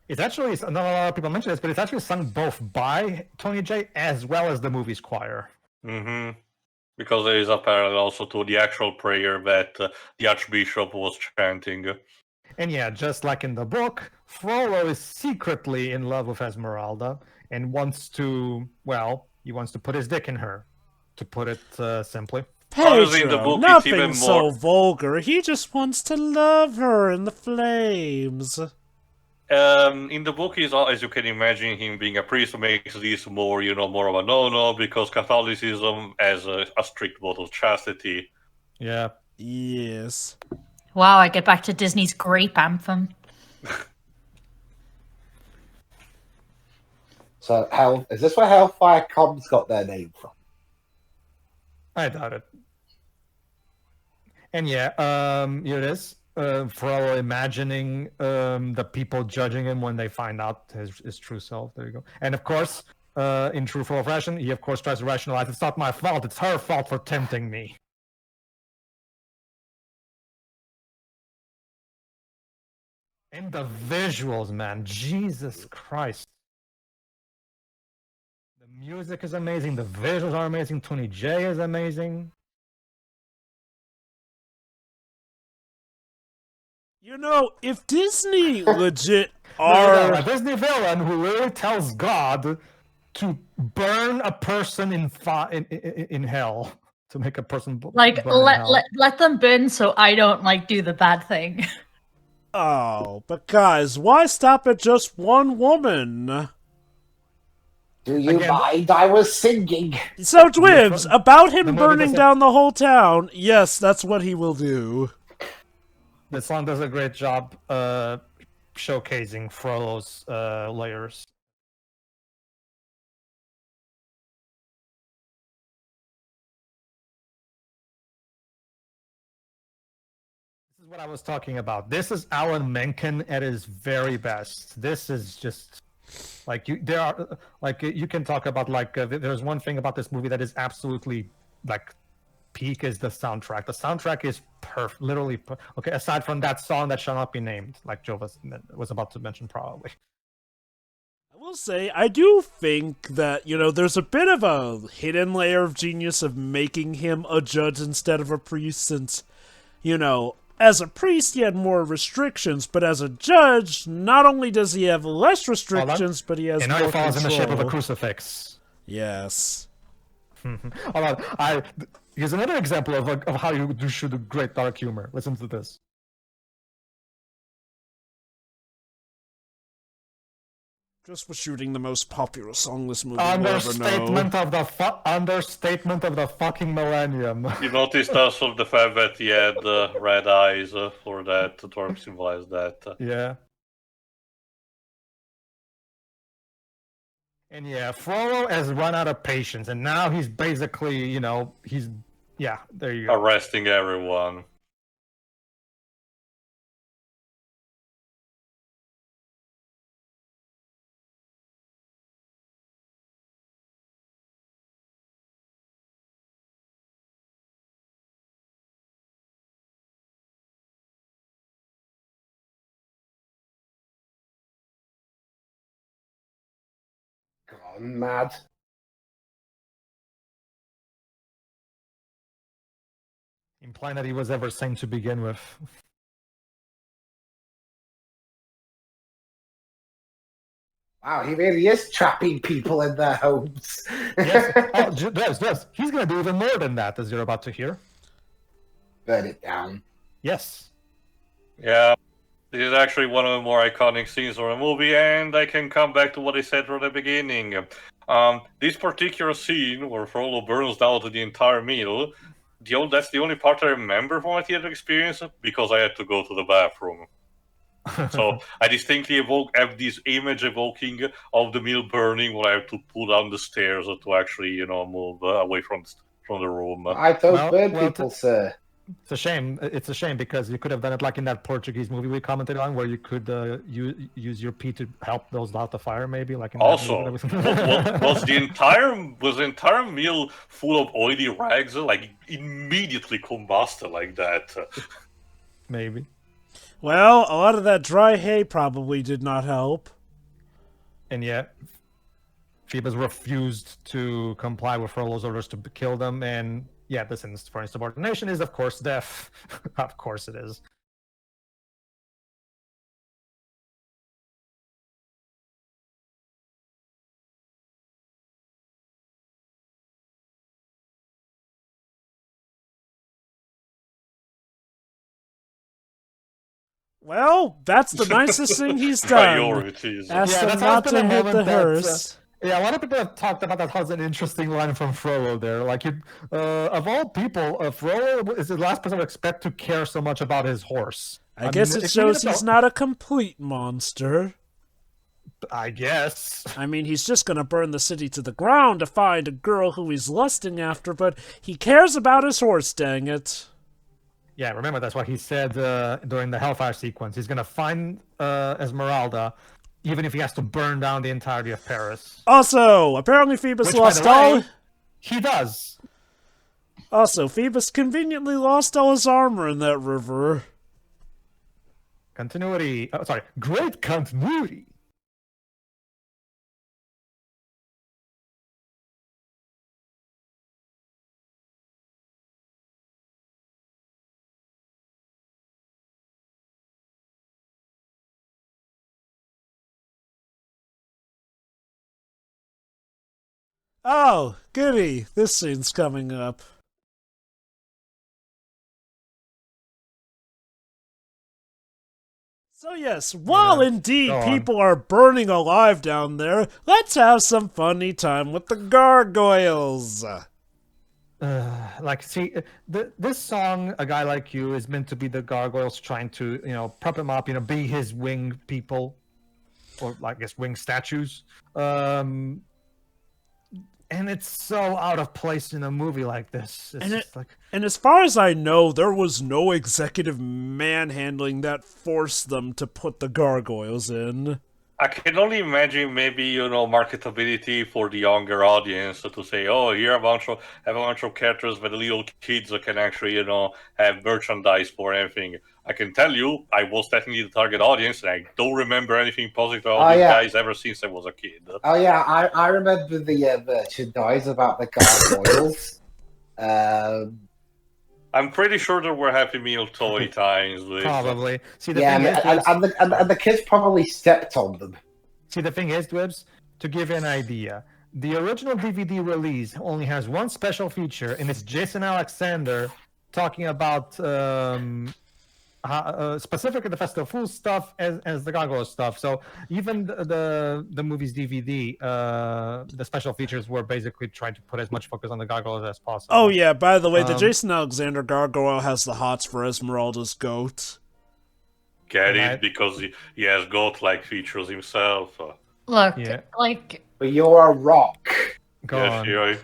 It's actually, not a lot of people mention this, but it's actually sung both by Tony J as well as the movie's choir. Mm-hmm. Because there is a parallel also to the actual prayer that the Archbishop was chanting. And yeah, just like in the book, Frollo is secretly in love with Esmeralda and wants to put his dick in her, to put it simply. Pedro, nothing so vulgar. He just wants to love her in the flames. In the book, as you can imagine, him being a priest makes this more, more of a no-no, because Catholicism has a strict vote of chastity. Yeah. Yes. Wow, I get back to Disney's grape anthem. So, is this where Hellfire Com's got their name from? I doubt it. And yeah, here it is. Frollo imagining the people judging him when they find out his true self. There you go. And of course, in true Frollo fashion, he of course tries to rationalize, it's not my fault, it's her fault for tempting me. And the visuals, man, Jesus Christ. The music is amazing, the visuals are amazing, Tony J is amazing. You know, if Disney legit are... a Disney villain who literally tells God to burn a person in hell, to make a person Like, burn in hell. let them burn so I don't, like, do the bad thing. Oh, but guys, why stop at just one woman? Do you mind? I was singing. So, Twibs, about him movie burning doesn't- down the whole town, yes, that's what he will do. The song does a great job showcasing Frollo's layers. This is what I was talking about. This is Alan Menken at his very best. This is just like you can talk about there's one thing about this movie that is absolutely like peak is the soundtrack. The soundtrack is perfect, literally. Okay, aside from that song that shall not be named, like Joe was about to mention, probably. I will say, I do think that, you know, there's a bit of a hidden layer of genius of making him a judge instead of a priest, since, you know, as a priest he had more restrictions, but as a judge, not only does he have less restrictions, but he has and more now he falls control. in the shape of a crucifix. Yes. Hold on, here's another example of how you should do great dark humor. Listen to this. Just for shooting the most popular song this movie will ever know. Understatement of the fucking millennium. You noticed also the fact that he had red eyes for that, to symbolize that. Yeah. And yeah, Frollo has run out of patience, and now he's basically, you know, there you go. Arresting everyone. Gone mad. Implying that he was ever sane to begin with. Wow, he really is trapping people in their homes. Yes. He's gonna do even more than that, as you're about to hear. Burn it down. Yes. Yeah, this is actually one of the more iconic scenes of the movie, and I can come back to what I said from the beginning. This particular scene where Frollo burns down to the entire meal, that's the only part I remember from my theater experience, because I had to go to the bathroom. So I distinctly have this image evoking of the meal burning when I have to pull down the stairs to actually, you know, move away from the room. I don't burn people, sir. It's a shame. It's a shame because you could have done it like in that Portuguese movie we commented on, where you could use your pee to help those out the fire, maybe. Like in Also, that was the entire meal full of oily rags? Like immediately combusted like that? maybe. Well, a lot of that dry hay probably did not help. And yet, Phoebus refused to comply with Frollo's orders to kill them, and yeah, the sentence for insubordination is, of course, death. Of course it is. Well, that's the nicest thing he's done. Priorities. Ask Yeah, them that's not been to a hit the moment that, hearse. Yeah, a lot of people have talked about that as an interesting line from Frollo there. Like, of all people, Frollo is the last person I would expect to care so much about his horse. I guess mean, it if you shows need to- he's not a complete monster. I guess. I mean, he's just gonna burn the city to the ground to find a girl who he's lusting after, but he cares about his horse, dang it. Yeah, remember that's what he said during the Hellfire sequence. He's gonna find Esmeralda, even if he has to burn down the entirety of Paris. Also, apparently Phoebus Which, by lost the all... way, he does. Also, Phoebus conveniently lost all his armor in that river. Continuity. Sorry, great continuity. Oh, goody. This scene's coming up. So yes, while indeed go on. people are burning alive down there, let's have some funny time with the gargoyles. This song, "A Guy Like You," is meant to be the gargoyles trying to, prop him up, be his wing people, or I guess wing statues. And it's so out of place in a movie like this. And as far as I know, there was no executive manhandling that forced them to put the gargoyles in. I can only imagine maybe, marketability for the younger audience to say, oh, here have a bunch of characters that little kids can actually, have merchandise for anything. I can tell you, I was definitely the target audience, and I don't remember anything positive about these guys ever since I was a kid. Oh, yeah, I remember the merchandise about the gargoyles. I'm pretty sure there were Happy Meal toy times. Probably. See, and the kids probably stepped on them. See, the thing is, Dwibs, to give you an idea, the original DVD release only has one special feature, and it's Jason Alexander talking about specifically the Festival Fools stuff as the gargoyle stuff. So even the movie's DVD, the special features were basically trying to put as much focus on the gargoyles as possible. Oh yeah, by the way, the Jason Alexander gargoyle has the hots for Esmeralda's goat. Get it? Because he has goat-like features himself. Look, But you're a rock. Go on.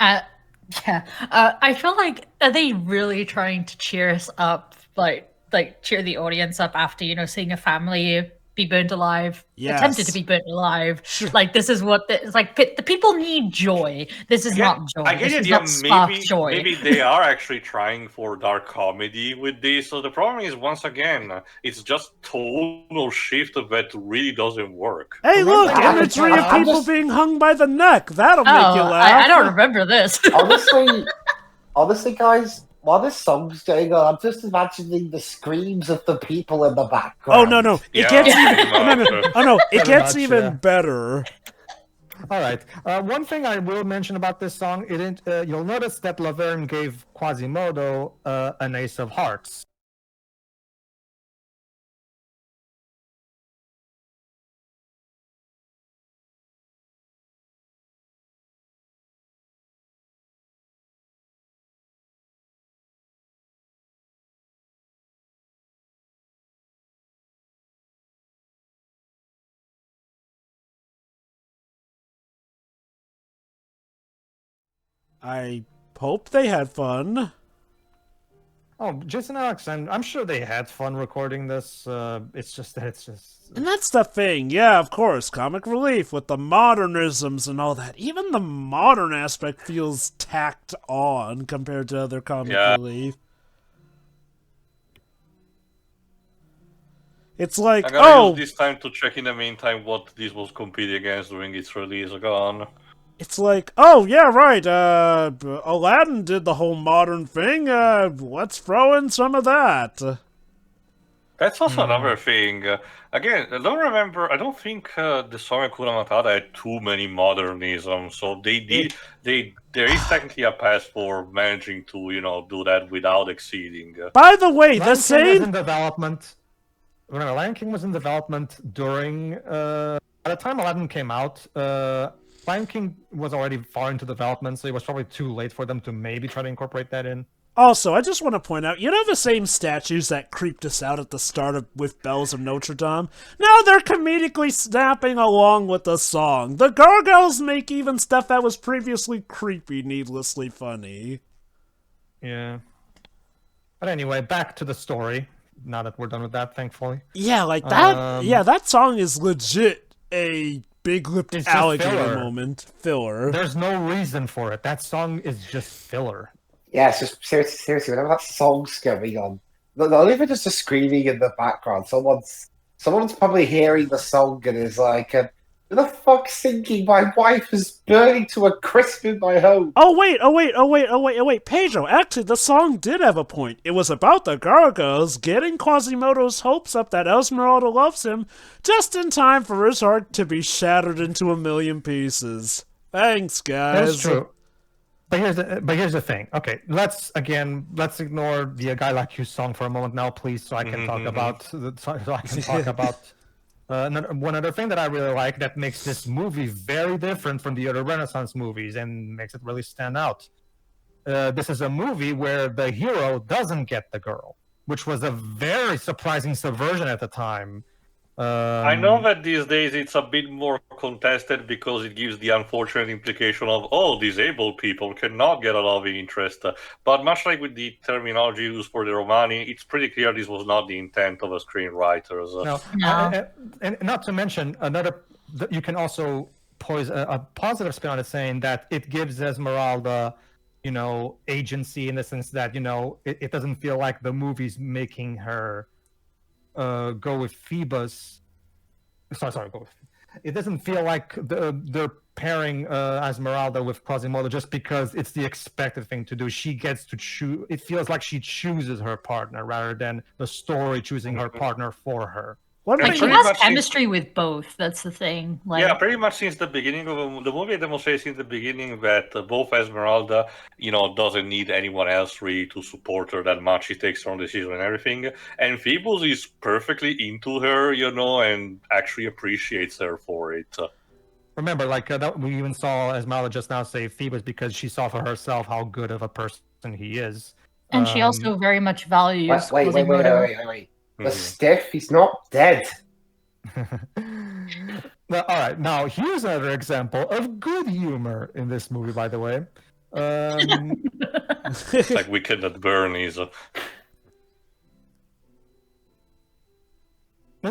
I feel like, are they really trying to cheer us up, like cheer the audience up after seeing a family be burnt alive, attempted to be burnt alive? Sure. Like, this is what it's like. The people need joy. This is not joy. I get this it. is Yeah, not spark joy. maybe they are actually trying for dark comedy with this. So the problem is, once again, it's just tonal shift that really doesn't work. Hey, look, imagery of people being hung by the neck. That'll make you laugh. I don't remember this. honestly, guys, while this song's going on, I'm just imagining the screams of the people in the background. Oh no! It gets even better. All right. One thing I will mention about this song, you'll notice that Laverne gave Quasimodo an Ace of Hearts. I hope they had fun. Oh, Jason Alexander, I'm sure they had fun recording this. It's just. And that's the thing, yeah, of course, comic relief with the modernisms and all that. Even the modern aspect feels tacked on compared to other comic relief. It's like, I'm gonna use this time to check in the meantime what this was competing against during its release. It's like, oh, yeah, right, Aladdin did the whole modern thing, let's throw in some of that. That's also another thing. Again, I don't think the song Hakuna Matata had too many modernisms, so there is technically a path for managing to, do that without exceeding. By the way, Lion King was in development. Remember, Lion King was in development during, by the time Aladdin came out, Lion King was already far into development, so it was probably too late for them to maybe try to incorporate that in. Also, I just want to point out, you know the same statues that creeped us out at the start of with Bells of Notre Dame? Now they're comedically snapping along with the song. The gargoyles make even stuff that was previously creepy needlessly funny. Yeah. But anyway, back to the story. Now that we're done with that, thankfully. Yeah, like that. That song is legit a big-lipped It's just alligator filler. moment. Filler. There's no reason for it. That song is just filler. Yeah, it's just seriously, whenever that song's going on, not even just the screaming in the background, someone's probably hearing the song and is like, who the fuck's singing? My wife is burning to a crisp in my home. Oh wait, Pedro, actually the song did have a point. It was about the gargoyles getting Quasimodo's hopes up that Esmeralda loves him just in time for his heart to be shattered into a million pieces. Thanks, guys. That's true. But here's the thing. Okay, let's ignore the "Guy Like You" song for a moment now, please, so I can talk about one other thing that I really like that makes this movie very different from the other Renaissance movies and makes it really stand out. This is a movie where the hero doesn't get the girl, which was a very surprising subversion at the time. I know that these days it's a bit more contested because it gives the unfortunate implication of, disabled people cannot get a love interest. But much like with the terminology used for the Romani, it's pretty clear this was not the intent of the screenwriters. No. And not to mention, you can also pose a positive spin on it, saying that it gives Esmeralda, agency in the sense that, it doesn't feel like the movie's making her go with Phoebus. Sorry, go with. It doesn't feel like they're pairing Esmeralda with Quasimodo just because it's the expected thing to do. She gets to choose. It feels like she chooses her partner rather than the story choosing her partner for her. Like she has chemistry with both. That's the thing. Yeah, pretty much since the beginning of the movie demonstrates in the beginning that both Esmeralda, doesn't need anyone else really to support her that much. She takes her own decision and everything. And Phoebus is perfectly into her, and actually appreciates her for it. Remember, we even saw Esmeralda just now say Phoebus because she saw for herself how good of a person he is. And she also very much values Wait. The stiff, he's not dead. Well, all right. Now, here's another example of good humor in this movie, by the way. It's like Wicked at Bernie's. This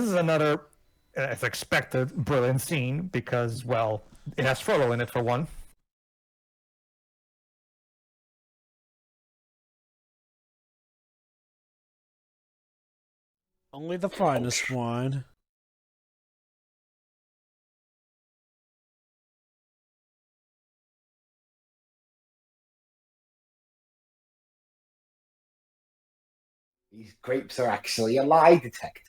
is another, as expected, brilliant scene because, well, it has Frollo in it for one. Only the finest wine. These grapes are actually a lie detector.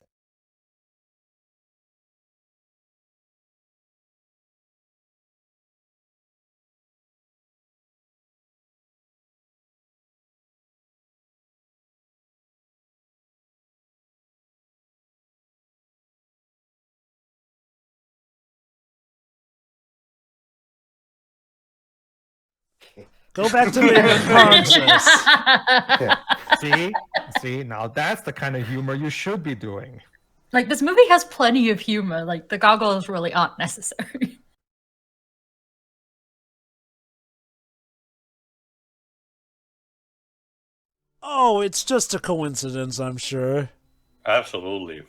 Go back to being unconscious. See, now that's the kind of humor you should be doing. Like, this movie has plenty of humor. Like, the goggles really aren't necessary. Oh, it's just a coincidence, I'm sure. Absolutely.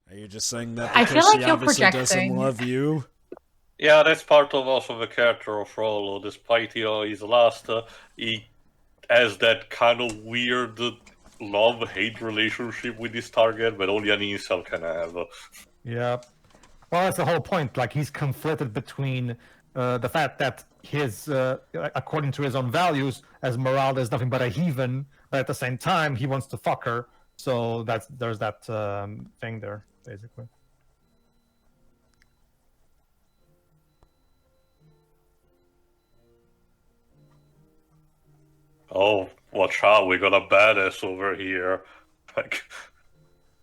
Are you just saying that I because feel like she you're obviously doesn't projecting. love you? Yeah, that's part of also the character of Frollo. Despite his lust, he has that kind of weird love-hate relationship with his target that only an incel can have. Yeah. Well, that's the whole point. Like, he's conflicted between the fact that his, according to his own values, Esmeralda is nothing but a heathen, but at the same time, he wants to fuck her. So there's that thing there, basically. Oh, watch out, we got a badass over here. Like,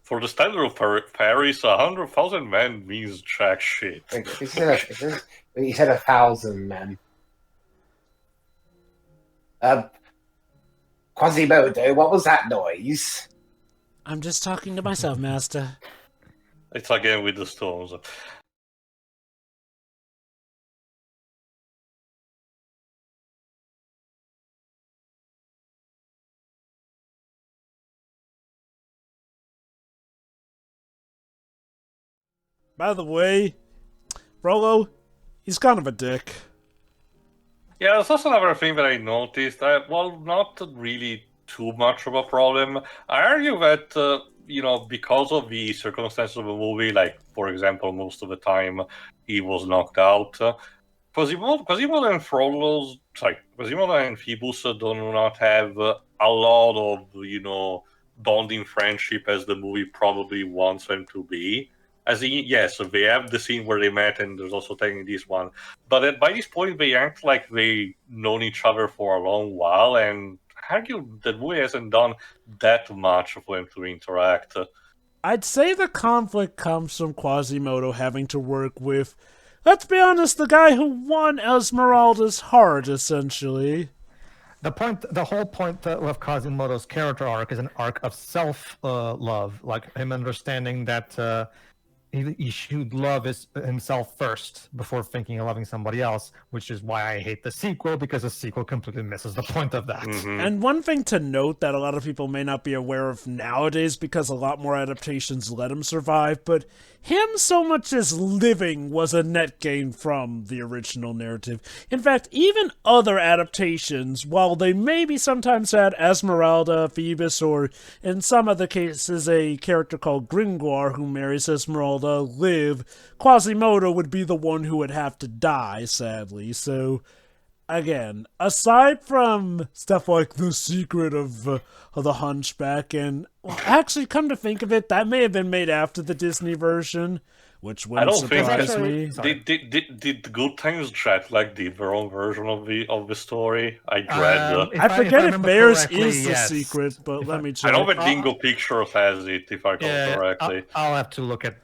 for the standard of Paris, 100,000 men means jack shit. He said 1,000 men. Quasimodo, what was that noise? I'm just talking to myself, Master. It's again with the stones. By the way, Rolo, he's kind of a dick. Yeah, that's also another thing that I noticed. Well, not really too much of a problem. I argue that, because of the circumstances of the movie, like, for example, most of the time he was knocked out, Quasimodo and Quasimodo and Phoebus do not have a lot of, bonding friendship as the movie probably wants them to be. Yes, they have the scene where they met, and there's also technically this one. But by this point, they act like they've known each other for a long while, and I argue the movie hasn't done that much for them to interact. I'd say the conflict comes from Quasimodo having to work with, let's be honest, the guy who won Esmeralda's heart, essentially. The whole point of Quasimodo's character arc is an arc of self-love, like him understanding that he should love himself first before thinking of loving somebody else, which is why I hate the sequel, because the sequel completely misses the point of that. Mm-hmm. And one thing to note that a lot of people may not be aware of nowadays, because a lot more adaptations let him survive, but him so much as living was a net gain from the original narrative. In fact, even other adaptations, while they maybe sometimes had Esmeralda, Phoebus, or in some other cases a character called Gringoire who marries Esmeralda, live, Quasimodo would be the one who would have to die, sadly. So, again, aside from stuff like The Secret of the Hunchback, and actually, come to think of it, that may have been made after the Disney version, which wouldn't surprise me. Did Good Times Chat did their own version of the story? I read. I forget if theirs correctly, is The yes. Secret, but let me check. I know that Dingo Pictures has it, if I recall correctly. I'll have to look at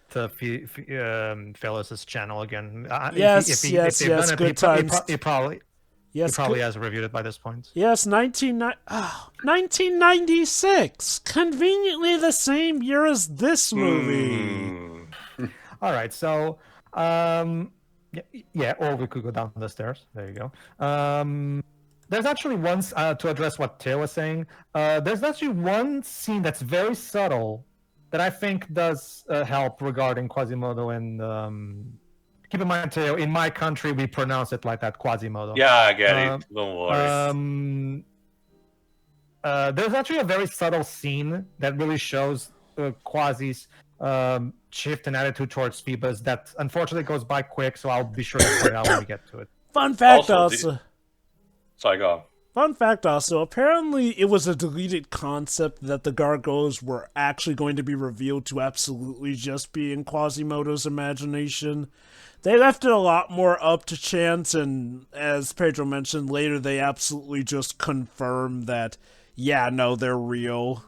Phyllis's channel again. Yes, if they've done it, Good Times. He probably Yes, has reviewed it by this point. Yes, 1996. Conveniently the same year as this movie. All right, so yeah, or we could go down the stairs. There you go. There's actually one to address what Teo was saying. There's actually one scene that's very subtle that I think does help regarding Quasimodo and. Keep in mind, Teo, in my country, we pronounce it like that, Quasimodo. Yeah, I get it. Don't worry. There's actually a very subtle scene that really shows Quasi's shift in attitude towards Phoebus that unfortunately goes by quick, so I'll be sure to point out when we get to it. Fun fact also. Sorry, go on. Fun fact also, apparently it was a deleted concept that the gargoyles were actually going to be revealed to absolutely just be in Quasimodo's imagination. They left it a lot more up to chance, and as Pedro mentioned later, they absolutely just confirmed that, yeah, no, they're real.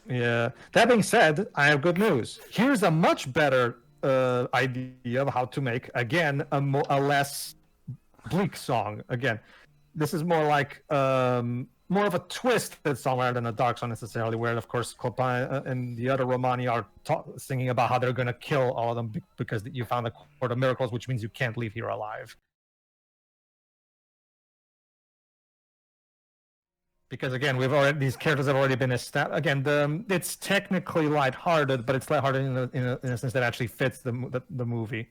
Yeah. That being said, I have good news. Here's a much better idea of how to make, again, a less bleak song. Again, this is more like more of a twisted song rather than a dark song necessarily, where, of course, Copain and the other Romani are singing about how they're going to kill all of them because you found the Court of Miracles, which means you can't leave here alive. Because, again, these characters have already been established. Again, it's technically lighthearted, but it's lighthearted in a sense that actually fits the movie.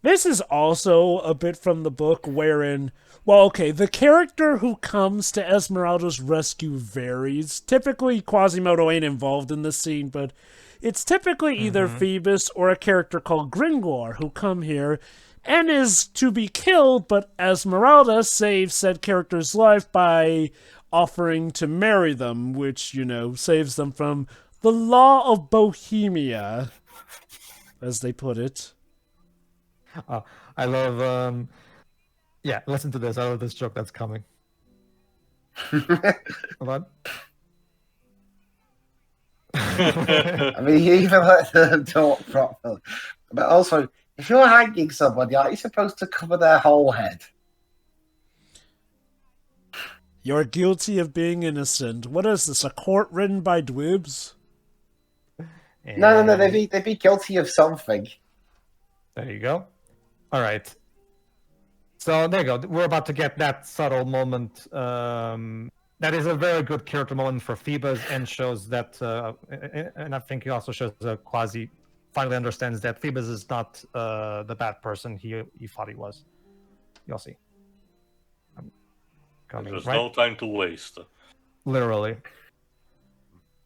This is also a bit from the book wherein, well, okay, the character who comes to Esmeralda's rescue varies. Typically, Quasimodo ain't involved in this scene, but it's typically either Phoebus or a character called Gringoire who come here and is to be killed, but Esmeralda saves said character's life by offering to marry them, which, saves them from the law of Bohemia, as they put it. I love, listen to this. I love this joke that's coming. Hold on. I mean, you even let them talk properly. But also, if you're hanging somebody, aren't you supposed to cover their whole head? You're guilty of being innocent. What is this, a court written by dweebs? No, they'd be guilty of something. There you go. All right. So there you go. We're about to get that subtle moment. That is a very good character moment for Phoebus, and shows that, and I think he also shows Quasi finally understands that Phoebus is not the bad person he thought he was. You'll see. There's right? no time to waste. Literally.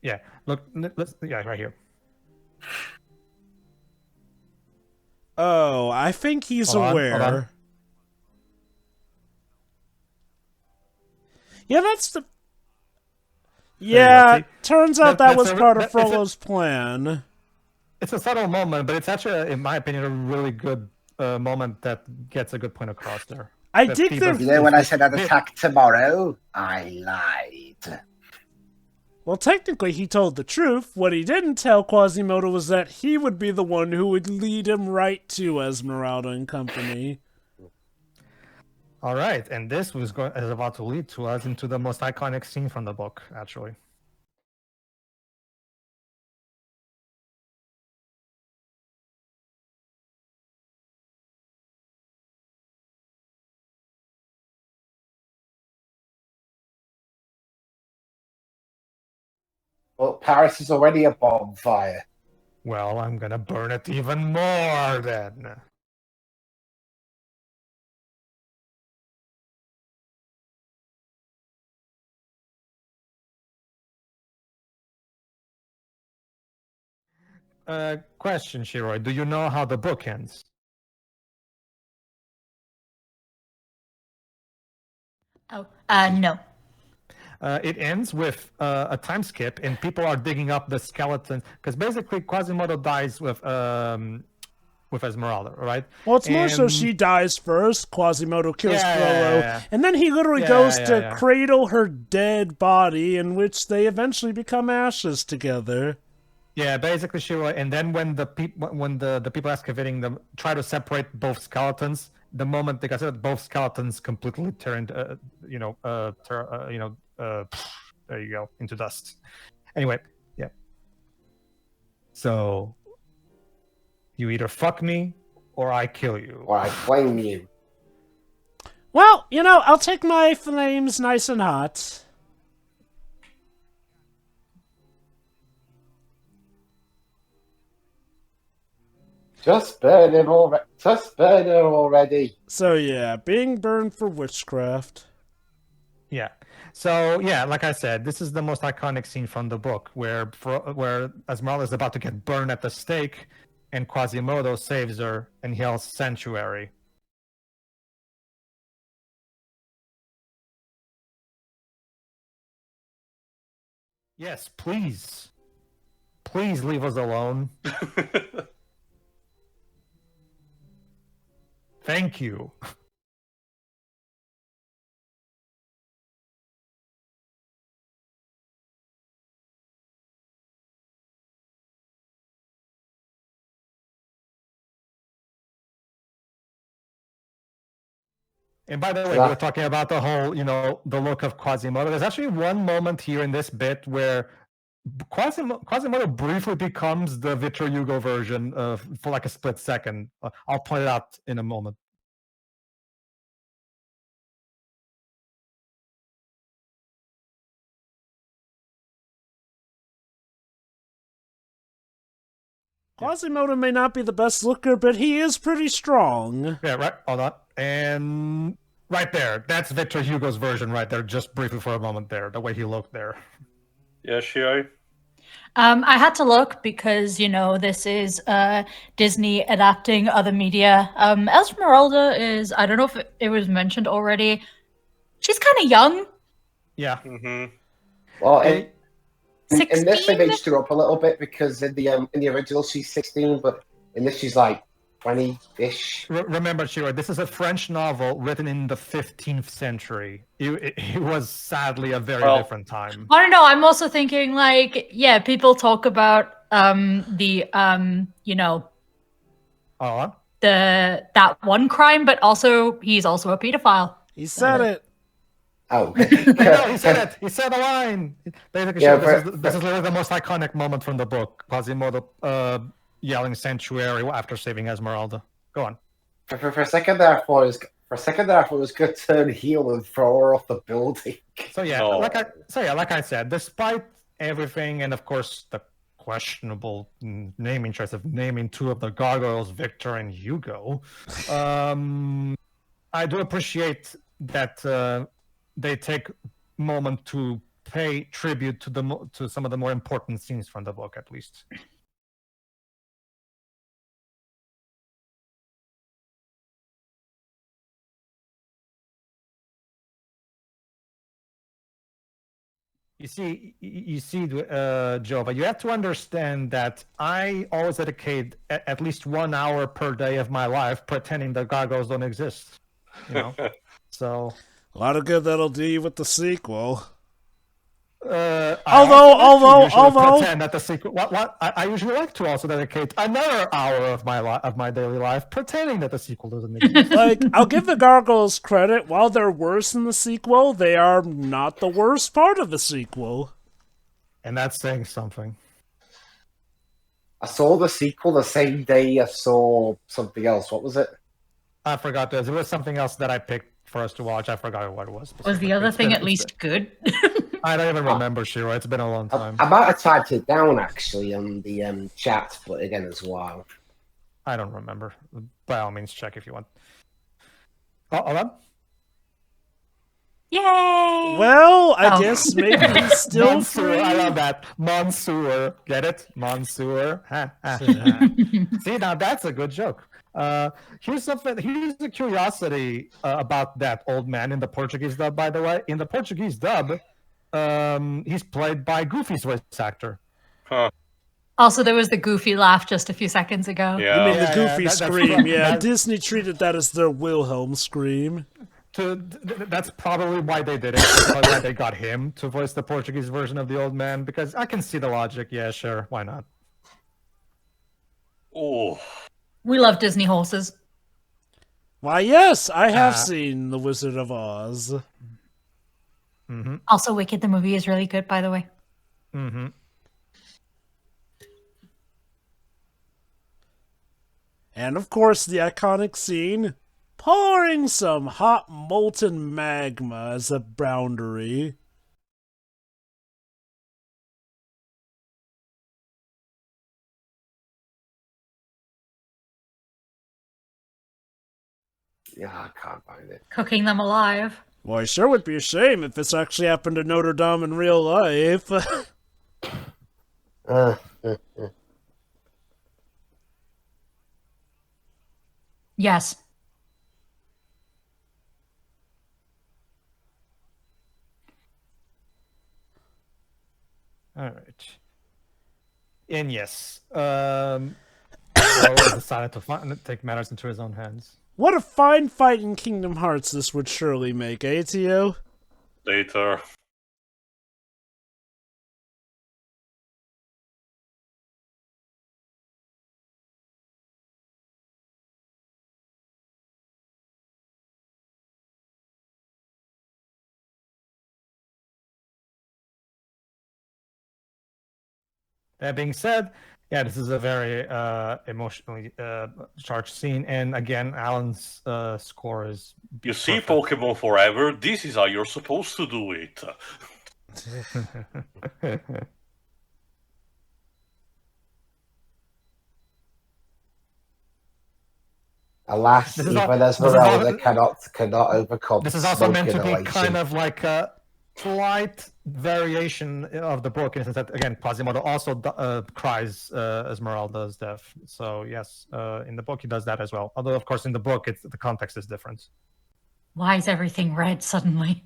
Yeah. Look. Right here. Oh, I think he's Hold aware. on. Yeah, that's the... Yeah, turns out that was part of Frollo's plan. It's a subtle moment, but it's actually, in my opinion, a really good moment that gets a good point across there. I dig the... You know, when I said I'd attack tomorrow, I lied. Well, technically, he told the truth. What he didn't tell Quasimodo was that he would be the one who would lead him right to Esmeralda and company. All right, and this is about to lead to us into the most iconic scene from the book, actually. Well, Paris is already a bonfire. Well, I'm gonna burn it even more then. Question, Shiroi. Do you know how the book ends? Oh, no. It ends with a time skip, and people are digging up the skeleton, because basically Quasimodo dies with Esmeralda, right? Well, it's more so she dies first, Quasimodo kills Frollo, yeah. and then he literally goes to cradle her dead body, in which they eventually become ashes together. Yeah, basically Shiroi, and then when the people excavating them try to separate both skeletons, the moment they got both skeletons completely turned, there you go, into dust. Anyway, yeah. So you either fuck me or I kill you. Or I flame you. Well, I'll take my flames nice and hot. Just burn him already. Just burn her already. So yeah, being burned for witchcraft. Yeah. So yeah, like I said, this is the most iconic scene from the book, where Esmeralda is about to get burned at the stake, and Quasimodo saves her and yells "Sanctuary." Yes, please. Please leave us alone. Thank you. And by the way, we were talking about the whole, the look of Quasimodo. There's actually one moment here in this bit where Quasimodo briefly becomes the Victor Hugo version for like a split second. I'll point it out in a moment. Quasimodo may not be the best looker, but he is pretty strong. Yeah, right. Hold on. And right there. That's Victor Hugo's version right there, just briefly for a moment there, the way he looked there. Yeah, Shiroi? I had to look because, this is Disney adapting other media. Esmeralda is, I don't know if it was mentioned already, she's kind of young. Yeah. Mm-hmm. Well, in this they 16? aged her up a little bit, because in the original she's 16, but in this she's like 20-ish. Remember, Shiro, this is a French novel written in the 15th century. It was sadly a very different time. I don't know. I'm also thinking, like, yeah, people talk about that one crime, but also he's also a pedophile. He said it. Oh, No, he said it. He said a line. Basically, Yeah, this is literally the most iconic moment from the book. Quasimodo yelling "Sanctuary" after saving Esmeralda. Go on. For a second there, I thought it was going to turn heel and throw her off the building. So yeah, No. like I said, despite everything, and of course the questionable naming choice of naming two of the gargoyles, Victor and Hugo, I do appreciate that they take a moment to pay tribute to some of the more important scenes from the book, at least. You see, Jova, you have to understand that I always dedicate at least 1 hour per day of my life pretending the gargoyles don't exist. You know, so A lot of good that'll do you with the sequel. although pretend that the sequel. What I usually like to also dedicate another hour of my daily life pretending that the sequel doesn't exist. Like, I'll give the gargoyles credit. While they're worse than the sequel, they are not the worst part of the sequel. And that's saying something. I saw the sequel the same day I saw something else. What was it? I forgot. There was something else that I picked for us to watch. I forgot what it was. Was the other thing at least good? I don't even remember, Shiro. It's been a long time. I might have typed it down actually on the chat, but again, it's a while. I don't remember. By all means, check if you want. Oh, hold on. Yay! Well, I guess maybe he's still Monsieur, free. I love that. Monsieur. Get it? Monsieur. See, now that's a good joke. Here's a curiosity about that old man in the Portuguese dub, by the way. In the Portuguese dub, he's played by Goofy's voice actor. Huh. Also, there was the goofy laugh just a few seconds ago. Yeah. You mean the Goofy that's scream? that- Disney treated that as their Wilhelm scream. That's probably why they did it. That's probably why they got him to voice the Portuguese version of the old man, because I can see the logic. Yeah, sure. Why not? Oh. We love Disney horses. Why, yes, I have seen The Wizard of Oz. Mm-hmm. Also, Wicked, the movie, is really good, by the way. Mm-hmm. And of course, the iconic scene, pouring some hot molten magma as a boundary. Yeah, I can't find it. Cooking them alive. Well, it sure would be a shame if this actually happened to Notre Dame in real life. Yes. All right. And yes, Rose decided to take matters into his own hands. What a fine fight in Kingdom Hearts this would surely make, eh, Tio? Later. That being said, yeah, this is a very emotionally charged scene, and again, Alan's score is. You see, perfect. Pokemon Forever, this is how you're supposed to do it. Alas, This is even all- Esmeralda cannot overcome. This is also meant to smoke be inhalation. kind of like a slight variation of the book, in the sense that, again, Quasimodo also cries Esmeralda's death. So yes, in the book he does that as well. Although, of course, in the book the context is different. Why is everything red suddenly?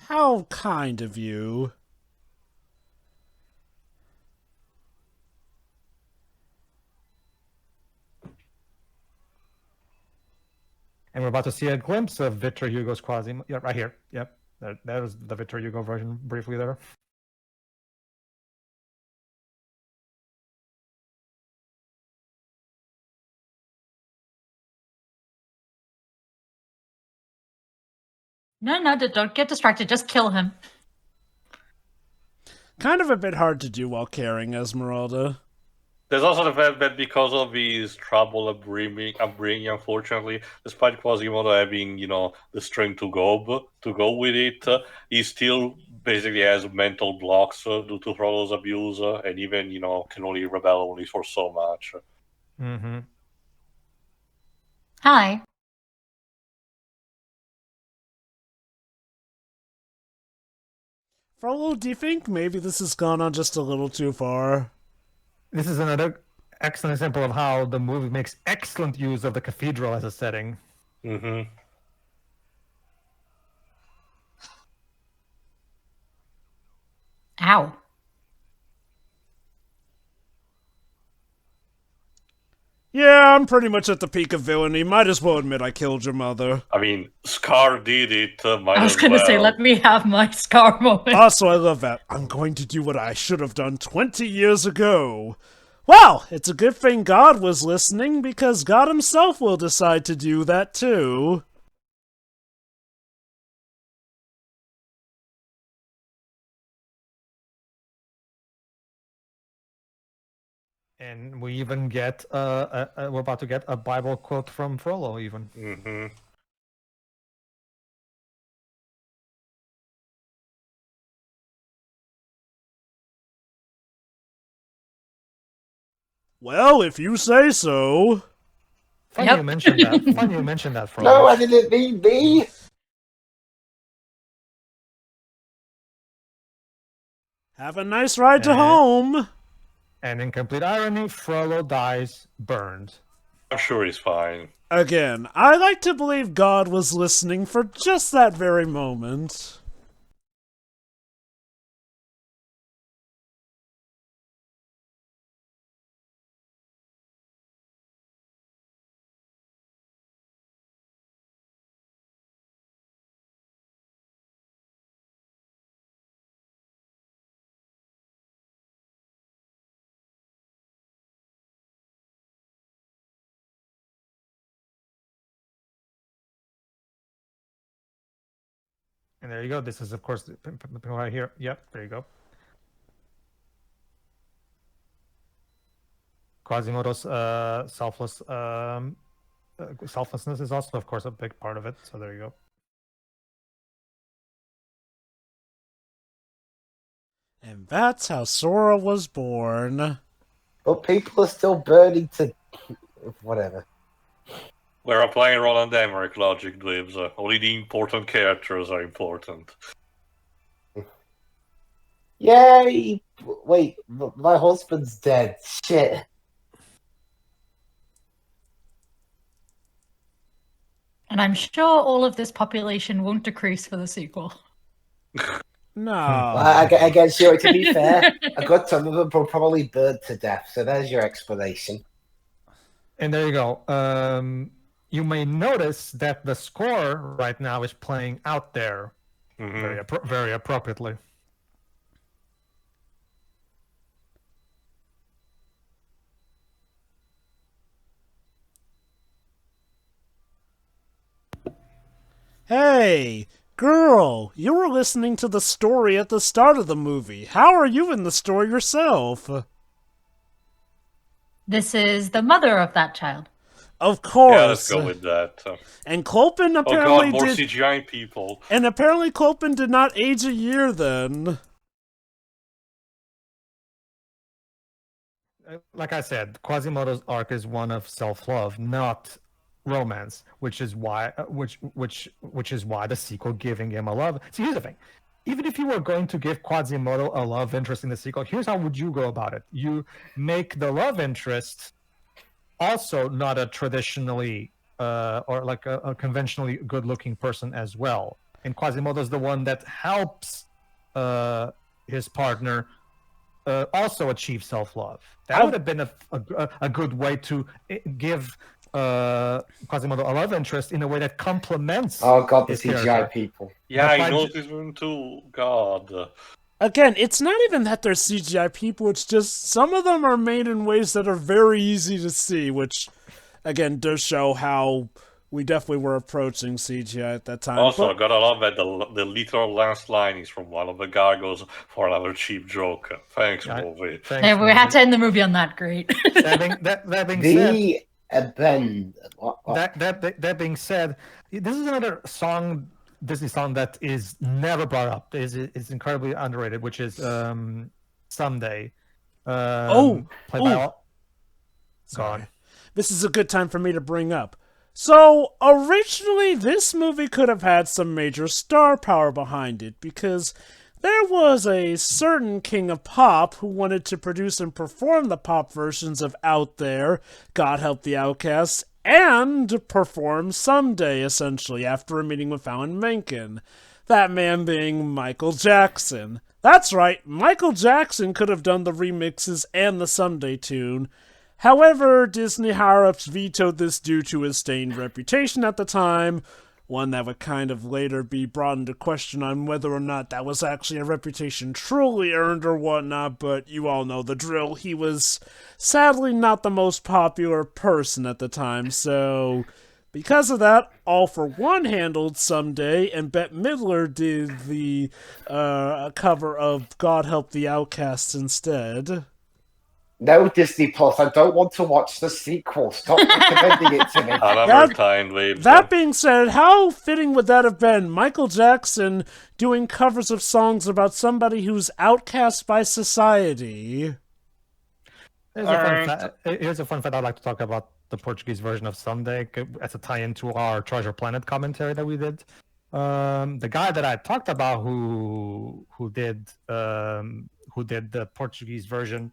How kind of you. And we're about to see a glimpse of Victor Hugo's Quasimodo. Yeah, right here. Yep. That was the Victor Hugo version briefly there. No, don't get distracted. Just kill him. Kind of a bit hard to do while carrying Esmeralda. There's also the fact that because of his trouble upbringing, unfortunately, despite Quasimodo having, the strength to go with it, he still basically has mental blocks due to Frollo's abuse, and even, can only rebel only for so much. Mm-hmm. Hi. Frollo, do you think maybe this has gone on just a little too far? This is another excellent example of how the movie makes excellent use of the cathedral as a setting. Mm-hmm. Ow. Yeah, I'm pretty much at the peak of villainy. Might as well admit I killed your mother. I mean, Scar did it, might I was as going to say, well. let me have my Scar moment. Also, I love that. I'm going to do what I should have done 20 years ago. Well, it's a good thing God was listening, because God himself will decide to do that too. And we even get we're about to get a Bible quote from Frollo even. Mm-hmm. Well, if you say so. Funny Yep. you mentioned that. Funny you mentioned that, Frollo. No, I didn't mean me. Have a nice ride to Eh. home. And in complete irony, Frollo dies burned. I'm sure he's fine. Again, I like to believe God was listening for just that very moment. And there you go. This is, of course, right here. Yep, there you go. Quasimodo's selflessness is also, of course, a big part of it. So there you go. And that's how Sora was born. But people are still burning to whatever. We're applying Roland Emmerich logic, Dibs. Only the important characters are important. Yay! Wait, my husband's dead. Shit. And I'm sure all of this population won't decrease for the sequel. No. I guess, to be fair, a good ton of them were probably burned to death. So there's your explanation. And there you go. You may notice that the score right now is playing out there very appropriately. Hey, girl, you were listening to the story at the start of the movie. How are you in the story yourself? This is the mother of that child. Of course. Yeah, let's go with that. And Clopin Oh apparently god, more did. CGI people. And apparently Clopin did not age a year then. Like I said, Quasimodo's arc is one of self-love, not romance, which is why which is why the sequel giving him a love. See, here's the thing. Even if you were going to give Quasimodo a love interest in the sequel, here's how would you go about it. You make the love interest also not a traditionally or like a conventionally good-looking person as well. and Quasimodo's the one that helps his partner also achieve self-love. That would have been a good way to give Quasimodo a love interest in a way that complements. Oh god, the his CGI character. people. Yeah, But I know this one too. God. Again, it's not even that they're CGI people, it's just some of them are made in ways that are very easy to see, which, again, does show how we definitely were approaching CGI at that time. Also, But gotta love that the literal last line is from one of the gargoyles for another cheap joke. Thanks, Yeah, movie. thanks, Yeah, we movie. had to end the movie on that. Great. That being said, The Ben. that being said, this is another song, Disney song, that is never brought up. It's incredibly underrated, which is "Someday." Played by all. Sorry. This is a good time for me to bring up. So, originally, this movie could have had some major star power behind it, because there was a certain king of pop who wanted to produce and perform the pop versions of Out There, God Help the Outcasts, and perform Someday, essentially, after a meeting with Alan Menken. That man being Michael Jackson. That's right, Michael Jackson could have done the remixes and the Someday tune. However, Disney higher-ups vetoed this due to his stained reputation at the time, one that would kind of later be brought into question on whether or not that was actually a reputation truly earned or whatnot, but you all know the drill. He was sadly not the most popular person at the time, so because of that, All for One handled Someday, and Bette Midler did the cover of God Help the Outcasts instead. No, Disney Plus, I don't want to watch the sequel. Stop recommending it to me. Another kind, babes. That being said, how fitting would that have been? Michael Jackson doing covers of songs about somebody who's outcast by society. Here's a fun fact I'd like to talk about the Portuguese version of Someday as a tie-in to our Treasure Planet commentary that we did. The guy that I talked about who did the Portuguese version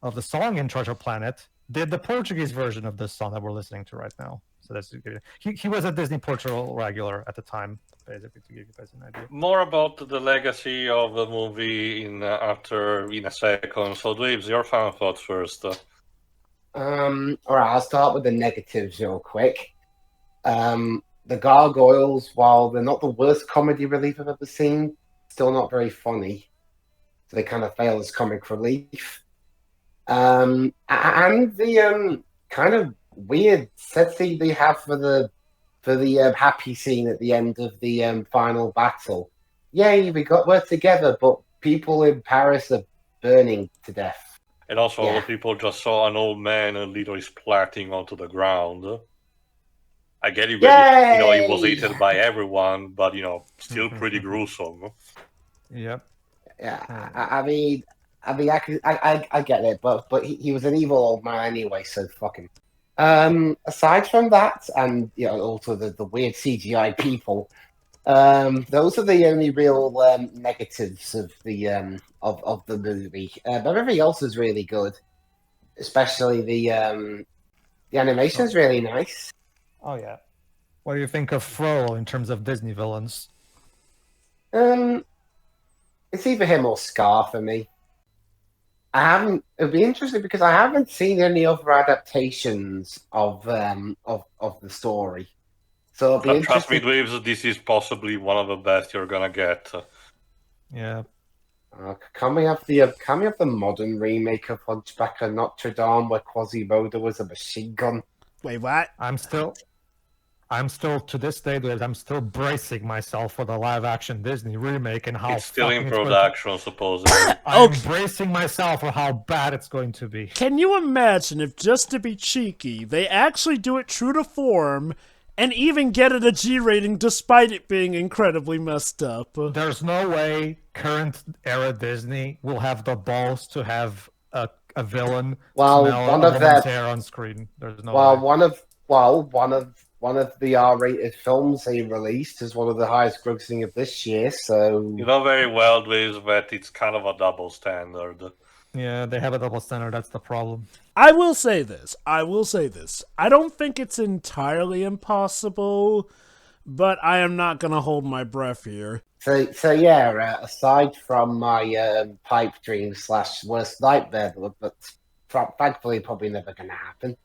of the song in Treasure Planet did the Portuguese version of this song that we're listening to right now. So that's he was a Disney Portugal regular at the time, basically, to give you guys an idea. More about the legacy of the movie in a second. So, Dweebs, your final thoughts first. All right, I'll start with the negatives real quick. The Gargoyles, while they're not the worst comedy relief I've ever seen, still not very funny. So they kind of fail as comic relief. And the kind of weird set scene they have for the happy scene at the end of the final battle. Yay, we're together, but people in Paris are burning to death. And also, all the people just saw an old man and literally splatting onto the ground. I get it, he was hated by everyone, but still pretty gruesome. Yep. Yeah, I mean, I get it, but he was an evil old man anyway, so fuck him. Aside from that, and also the weird CGI people, those are the only real negatives of the movie. But everything else is really good, especially the animation is really nice. Oh yeah. What do you think of Frollo in terms of Disney villains? It's either him or Scar for me. It'll be interesting because I haven't seen any other adaptations of the story. So it'll be trust me, interesting. Dweebs, this is possibly one of the best you're gonna get. Yeah. Can we have the modern remake of Hunchback of Notre Dame where Quasimodo was a machine gun? Wait, what? I'm still to this day, I'm still bracing myself for the live-action Disney remake and how It's still in fucking production, supposedly. I'm bracing myself for how bad it's going to be. Can you imagine if, just to be cheeky, they actually do it true to form and even get it a G rating despite it being incredibly messed up? There's no way current era Disney will have the balls to have a villain smell one of woman's hair on screen. There's no way. One of the R-rated films they released is one of the highest grossing of this year, so... You know very well, Dweebs, that it's kind of a double standard. Yeah, they have a double standard, that's the problem. I will say this. I don't think it's entirely impossible but I am not going to hold my breath here. So yeah, aside from my pipe dream / worst nightmare, but thankfully probably never going to happen,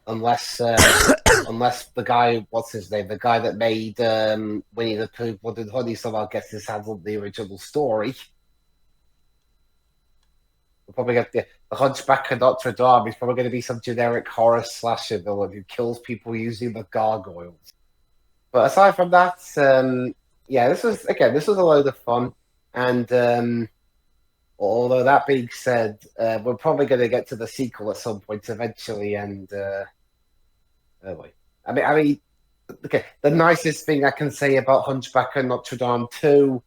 unless the guy, what's his name, the guy that made Winnie the Pooh, Blood and Honey somehow gets his hands on the original story. We'll probably get the Hunchback of Notre Dame. He's probably going to be some generic horror slasher villain who kills people using the gargoyles. But aside from that, yeah, this was a load of fun. And although that being said, we're probably going to get to the sequel at some point eventually. And oh boy, I mean, okay. The nicest thing I can say about Hunchback of Notre Dame 2,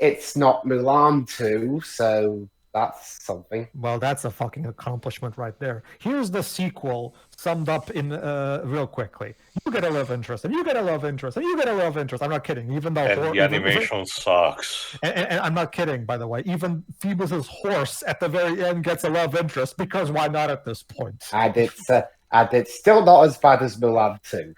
it's not Mulan 2, so that's something. Well, that's a fucking accomplishment right there. Here's the sequel summed up in real quickly. You get a love interest, and you get a love interest, and you get a love interest. I'm not kidding. Even though And the animation sucks. And I'm not kidding, by the way. Even Phoebus's horse at the very end gets a love interest, because why not at this point? And it's still not as bad as Mulan 2.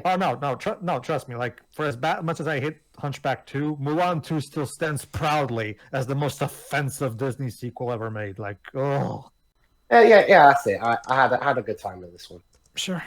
Oh no! Trust me. Like, for as much as I hate Hunchback 2, Mulan 2 still stands proudly as the most offensive Disney sequel ever made. Like, oh. Yeah, that's it. I had a good time with this one. Sure.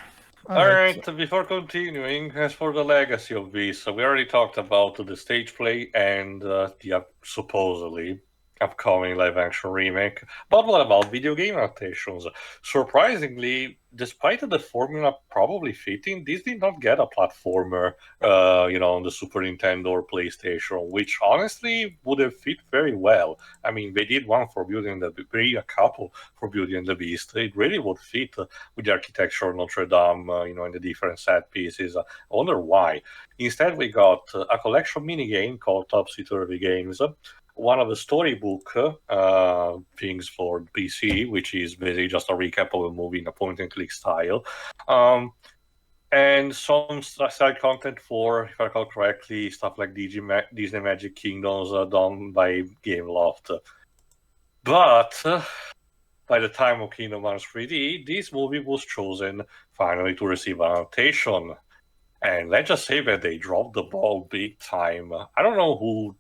All right. Before continuing, as for the legacy of this, we already talked about the stage play and the supposedly upcoming live-action remake. But what about video game adaptations? Surprisingly, despite the formula probably fitting, this did not get a platformer, on the Super Nintendo or PlayStation, which honestly would have fit very well. I mean, they did one for Beauty and the Beast, a couple for Beauty and the Beast. It really would fit with the architecture of Notre Dame, and the different set pieces. I wonder why. Instead, we got a collection minigame called Topsy-Turvy Games, one of the storybook things for PC, which is basically just a recap of a movie in a point-and-click style, and some side content for, if I recall correctly, stuff like Disney Magic Kingdoms done by Gameloft. But by the time of Kingdom Hearts 3D, this movie was chosen finally to receive an adaptation. And let's just say that they dropped the ball big time. I don't know who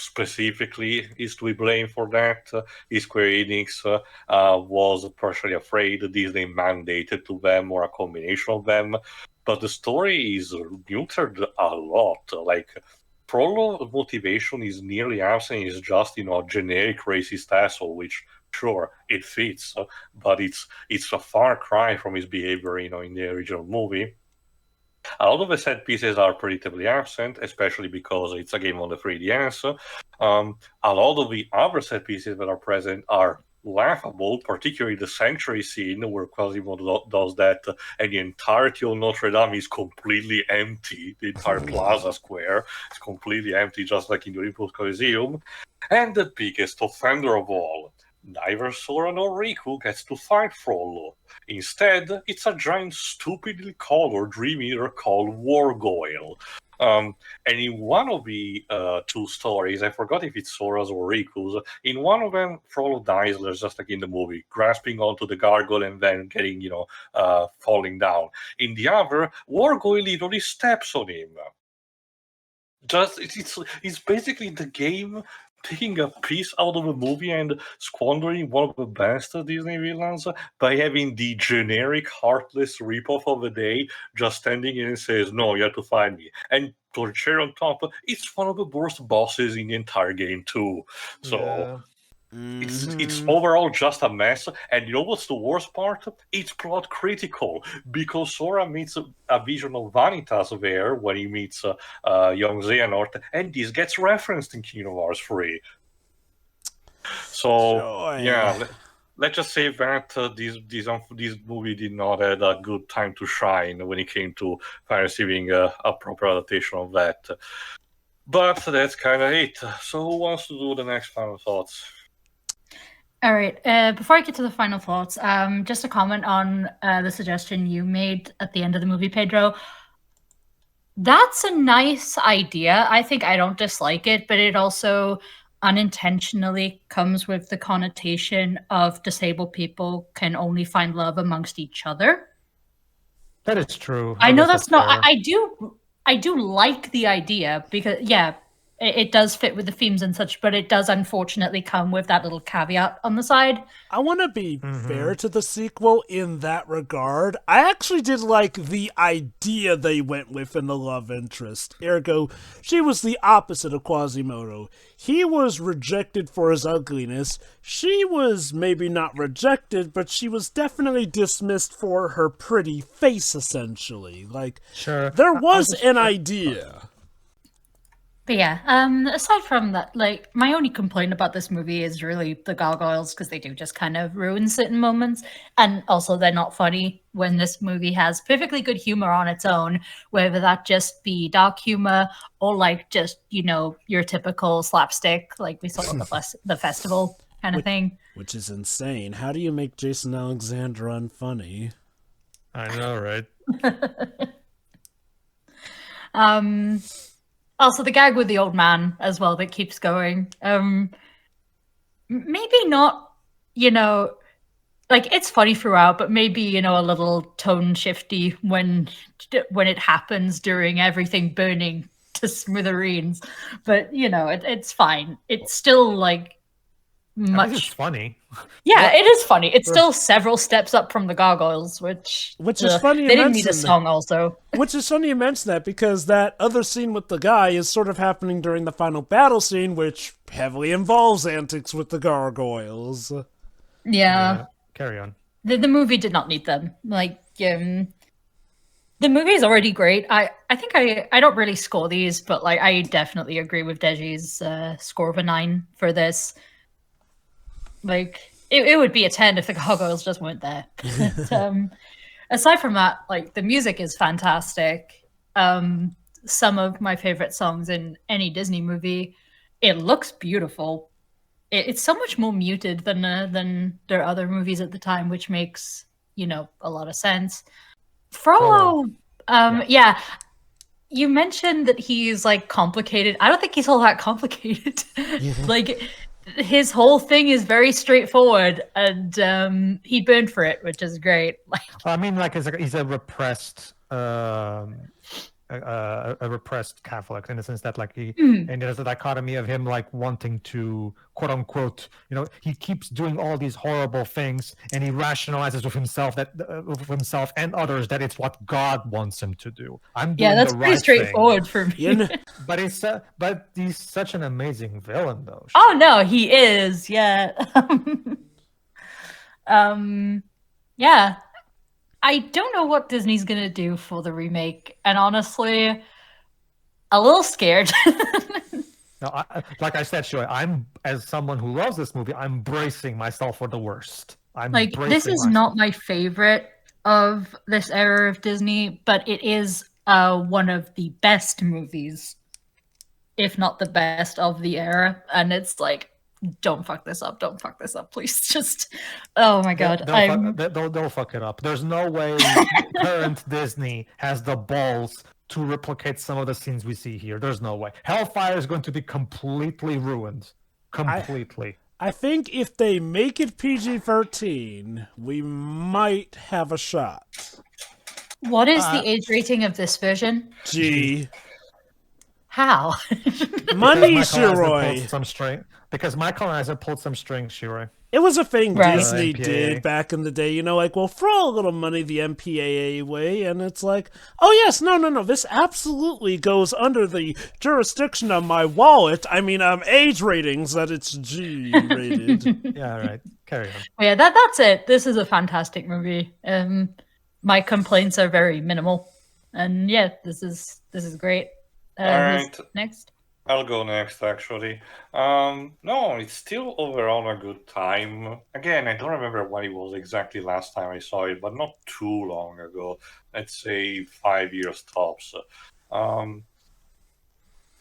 specifically is to be blamed for that. Square Enix was partially afraid Disney mandated to them, or a combination of them, but the story is neutered a lot. Like, Frollo motivation is nearly absent. It's just a generic racist asshole, which sure it fits, but it's a far cry from his behavior in the original movie. A lot of the set pieces are predictably absent, especially because it's a game on the 3DS. A lot of the other set pieces that are present are laughable, particularly the sanctuary scene where Quasimodo does that, and the entirety of Notre Dame is completely empty. The entire plaza square is completely empty, just like in the Olympus Coliseum. And the biggest offender of all, neither Sora nor Riku gets to fight Frollo. Instead, it's a giant, stupidly colored Dream Eater called Wargoyle. And in one of the two stories, I forgot if it's Sora's or Riku's, in one of them, Frollo dies, just like in the movie, grasping onto the gargoyle and then getting, falling down. In the other, Wargoyle literally steps on him. It's basically the game taking a piece out of a movie and squandering one of the best Disney villains by having the generic, heartless ripoff of the day just standing in and says, "No, you have to find me." And to the cherry on top, it's one of the worst bosses in the entire game too. So Yeah. it's overall just a mess. And you know what's the worst part? It's plot critical, because Sora meets a vision of Vanitas there when he meets young Xehanort, and this gets referenced in Kingdom Hearts 3. So Joy. yeah, let's just say that this movie did not have a good time to shine when it came to receiving a proper adaptation of that. But that's kind of it. So who wants to do the next final thoughts? All right. Before I get to the final thoughts, just a comment on the suggestion you made at the end of the movie, Pedro. That's a nice idea. I think I don't dislike it, but it also unintentionally comes with the connotation of disabled people can only find love amongst each other. That is true. I know guess that's not. fair. I do like the idea because, yeah, it does fit with the themes and such, but it does unfortunately come with that little caveat on the side. I want to be fair to the sequel in that regard. I actually did like the idea they went with in the love interest. Ergo, she was the opposite of Quasimodo. He was rejected for his ugliness. She was maybe not rejected, but she was definitely dismissed for her pretty face, essentially. Like, Sure. there was an idea. But yeah, aside from that, like, my only complaint about this movie is really the gargoyles, because they do just kind of ruin certain moments. And also, they're not funny when this movie has perfectly good humor on its own, whether that just be dark humor or, like, just, you know, your typical slapstick, like we saw at the festival kind of thing. Which is insane. How do you make Jason Alexander unfunny? I know, right? Also, the gag with the old man as well that keeps going. Maybe not, you know, like, it's funny throughout, but maybe, you know, a little tone shifty when it happens during everything burning to smithereens. But, you know, it's fine. It's still, like, It's funny. Yeah, it is funny. It's still several steps up from the gargoyles, which is funny. They didn't need a song, also. Which is funny you mention that, because that other scene with the guy is sort of happening during the final battle scene, which heavily involves antics with the gargoyles. Yeah. Carry on. The movie did not need them. Like, the movie is already great. I think I don't really score these, but, like, I definitely agree with Deji's score of a 9 for this. Like, it would be a 10 if the gargoyles just weren't there. But, aside from that, like, the music is fantastic. Some of my favorite songs in any Disney movie. It looks beautiful. It's so much more muted than their other movies at the time, which makes, you know, a lot of sense. Frollo, yeah. You mentioned that he's, like, complicated. I don't think he's all that complicated. Like, his whole thing is very straightforward, and he burned for it, which is great. Like, I mean, like, he's a repressed, a repressed Catholic, in the sense that, like, and there's a dichotomy of him, like, wanting to, quote unquote, you know, he keeps doing all these horrible things, and he rationalizes with himself and others that it's what God wants him to do. That's pretty straightforward for me. But he's such an amazing villain, though. Oh no, he is. Yeah. Yeah. I don't know what Disney's gonna do for the remake, and honestly, a little scared. No, like I said, Shui, I'm, as someone who loves this movie, I'm bracing myself for the worst. This is not my favorite of this era of Disney, but it is one of the best movies, if not the best of the era. And it's like, don't fuck this up. Don't fuck this up, please. Just, oh my god. They'll fuck it up. There's no way current Disney has the balls to replicate some of the scenes we see here. There's no way. Hellfire is going to be completely ruined. Completely. I think if they make it PG-13, we might have a shot. What is the age rating of this version? G. How? Money, Shiroi. Because my colonizer pulled some strings, Shiroi. It was a thing Disney MPAA. did back in the day, you know, like, well, throw a little money the MPAA way, and it's like, oh yes, no, this absolutely goes under the jurisdiction of my wallet. I mean, age ratings, that it's G-rated. Yeah, all right. Carry on. Yeah, that's it. This is a fantastic movie. My complaints are very minimal. And yeah, this is great. All right. Next. I'll go next, actually. No, it's still overall a good time. Again, I don't remember when it was exactly last time I saw it, but not too long ago. Let's say 5 years tops.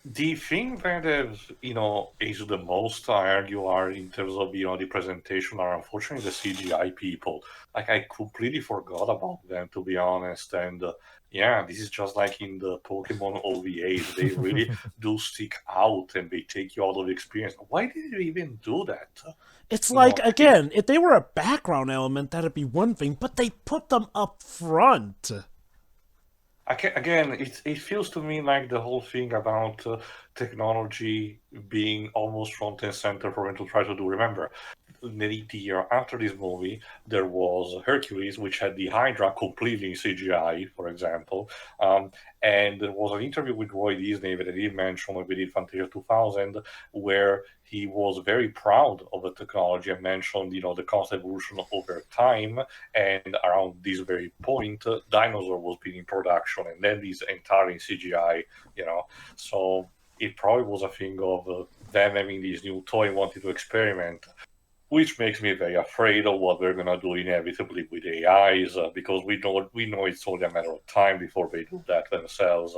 The thing that has, aged the most, I argue, are in terms of, the presentation, are unfortunately the CGI people. Like, I completely forgot about them, to be honest, and yeah, this is just like in the Pokemon OVAs. They really do stick out and they take you out of the experience. Why did you even do that? It's like, again, if they were a background element, that'd be one thing, but they put them up front. Again, it feels to me like the whole thing about technology being almost front and center for him to try to do. Remember, the year after this movie, there was Hercules, which had the Hydra completely in CGI, for example. And there was an interview with Roy Disney that he mentioned when we did Fantasia 2000, where he was very proud of the technology and mentioned, the constant evolution over time. And around this very point, Dinosaur was being in production, and then this entirely in CGI, So it probably was a thing of them having this new toy and wanting to experiment, which makes me very afraid of what we're gonna do inevitably with AIs, because we know it's only a matter of time before they do that themselves.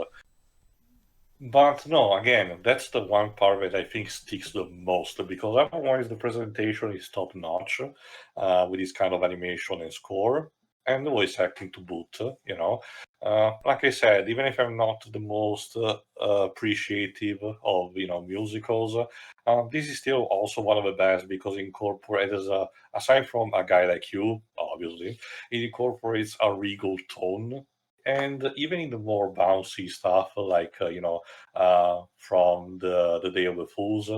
But no, again, that's the one part that I think sticks the most, because otherwise the presentation is top notch with this kind of animation and score, and the voice acting to boot. Like I said, even if I'm not the most appreciative of musicals, this is still also one of the best because it incorporates, aside from a guy like you, obviously, it incorporates a regal tone. And even in the more bouncy stuff, like from the Day of the Fools,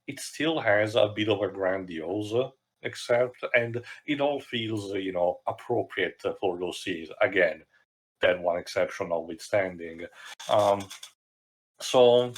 it still has a bit of a grandiose, except, and it all feels appropriate for those scenes. Again, that one exception notwithstanding. So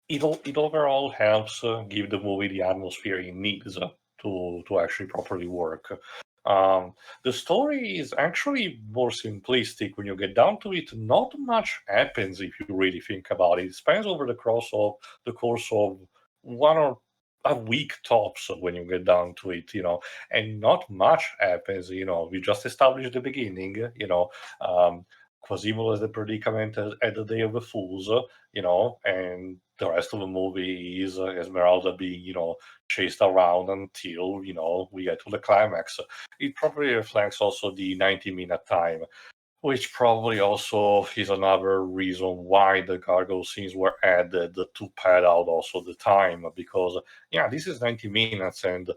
it overall helps give the movie the atmosphere it needs to actually properly work. The story is actually more simplistic when you get down to it. Not much happens if you really think about it. It spans over the course of one or a week tops when you get down to it, and not much happens. We just established the beginning, Quasimodo as the predicament at the Day of the Fools, and the rest of the movie is Esmeralda being, chased around until, we get to the climax. It probably reflects also the 90-minute time, which probably also is another reason why the gargoyle scenes were added to pad out also the time, because, this is 90 minutes, and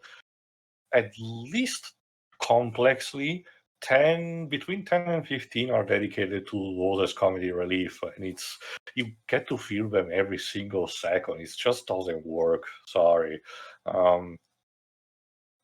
at least complexly, between 10 and 15 are dedicated to Rose's comedy relief, and you get to feel them every single second. It just doesn't work. Sorry. And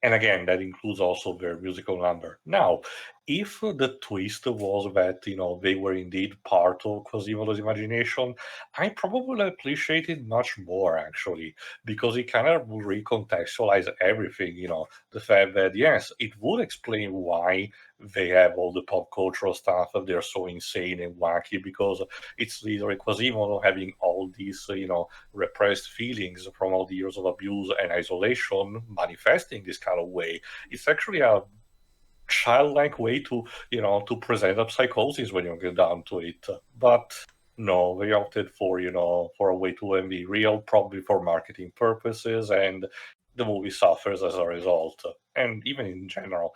again, that includes also their musical number. Now, if the twist was that, they were indeed part of Quasimodo's imagination, I probably appreciate it much more, actually, because it kind of would recontextualize everything, the fact that, yes, it would explain why they have all the pop cultural stuff, and they're so insane and wacky, because it's literally Quasimodo having all these, repressed feelings from all the years of abuse and isolation manifesting this kind of way. It's actually a childlike way to present a psychosis when you get down to it. But no, they opted for for a way to be real, probably for marketing purposes, and the movie suffers as a result. And even in general,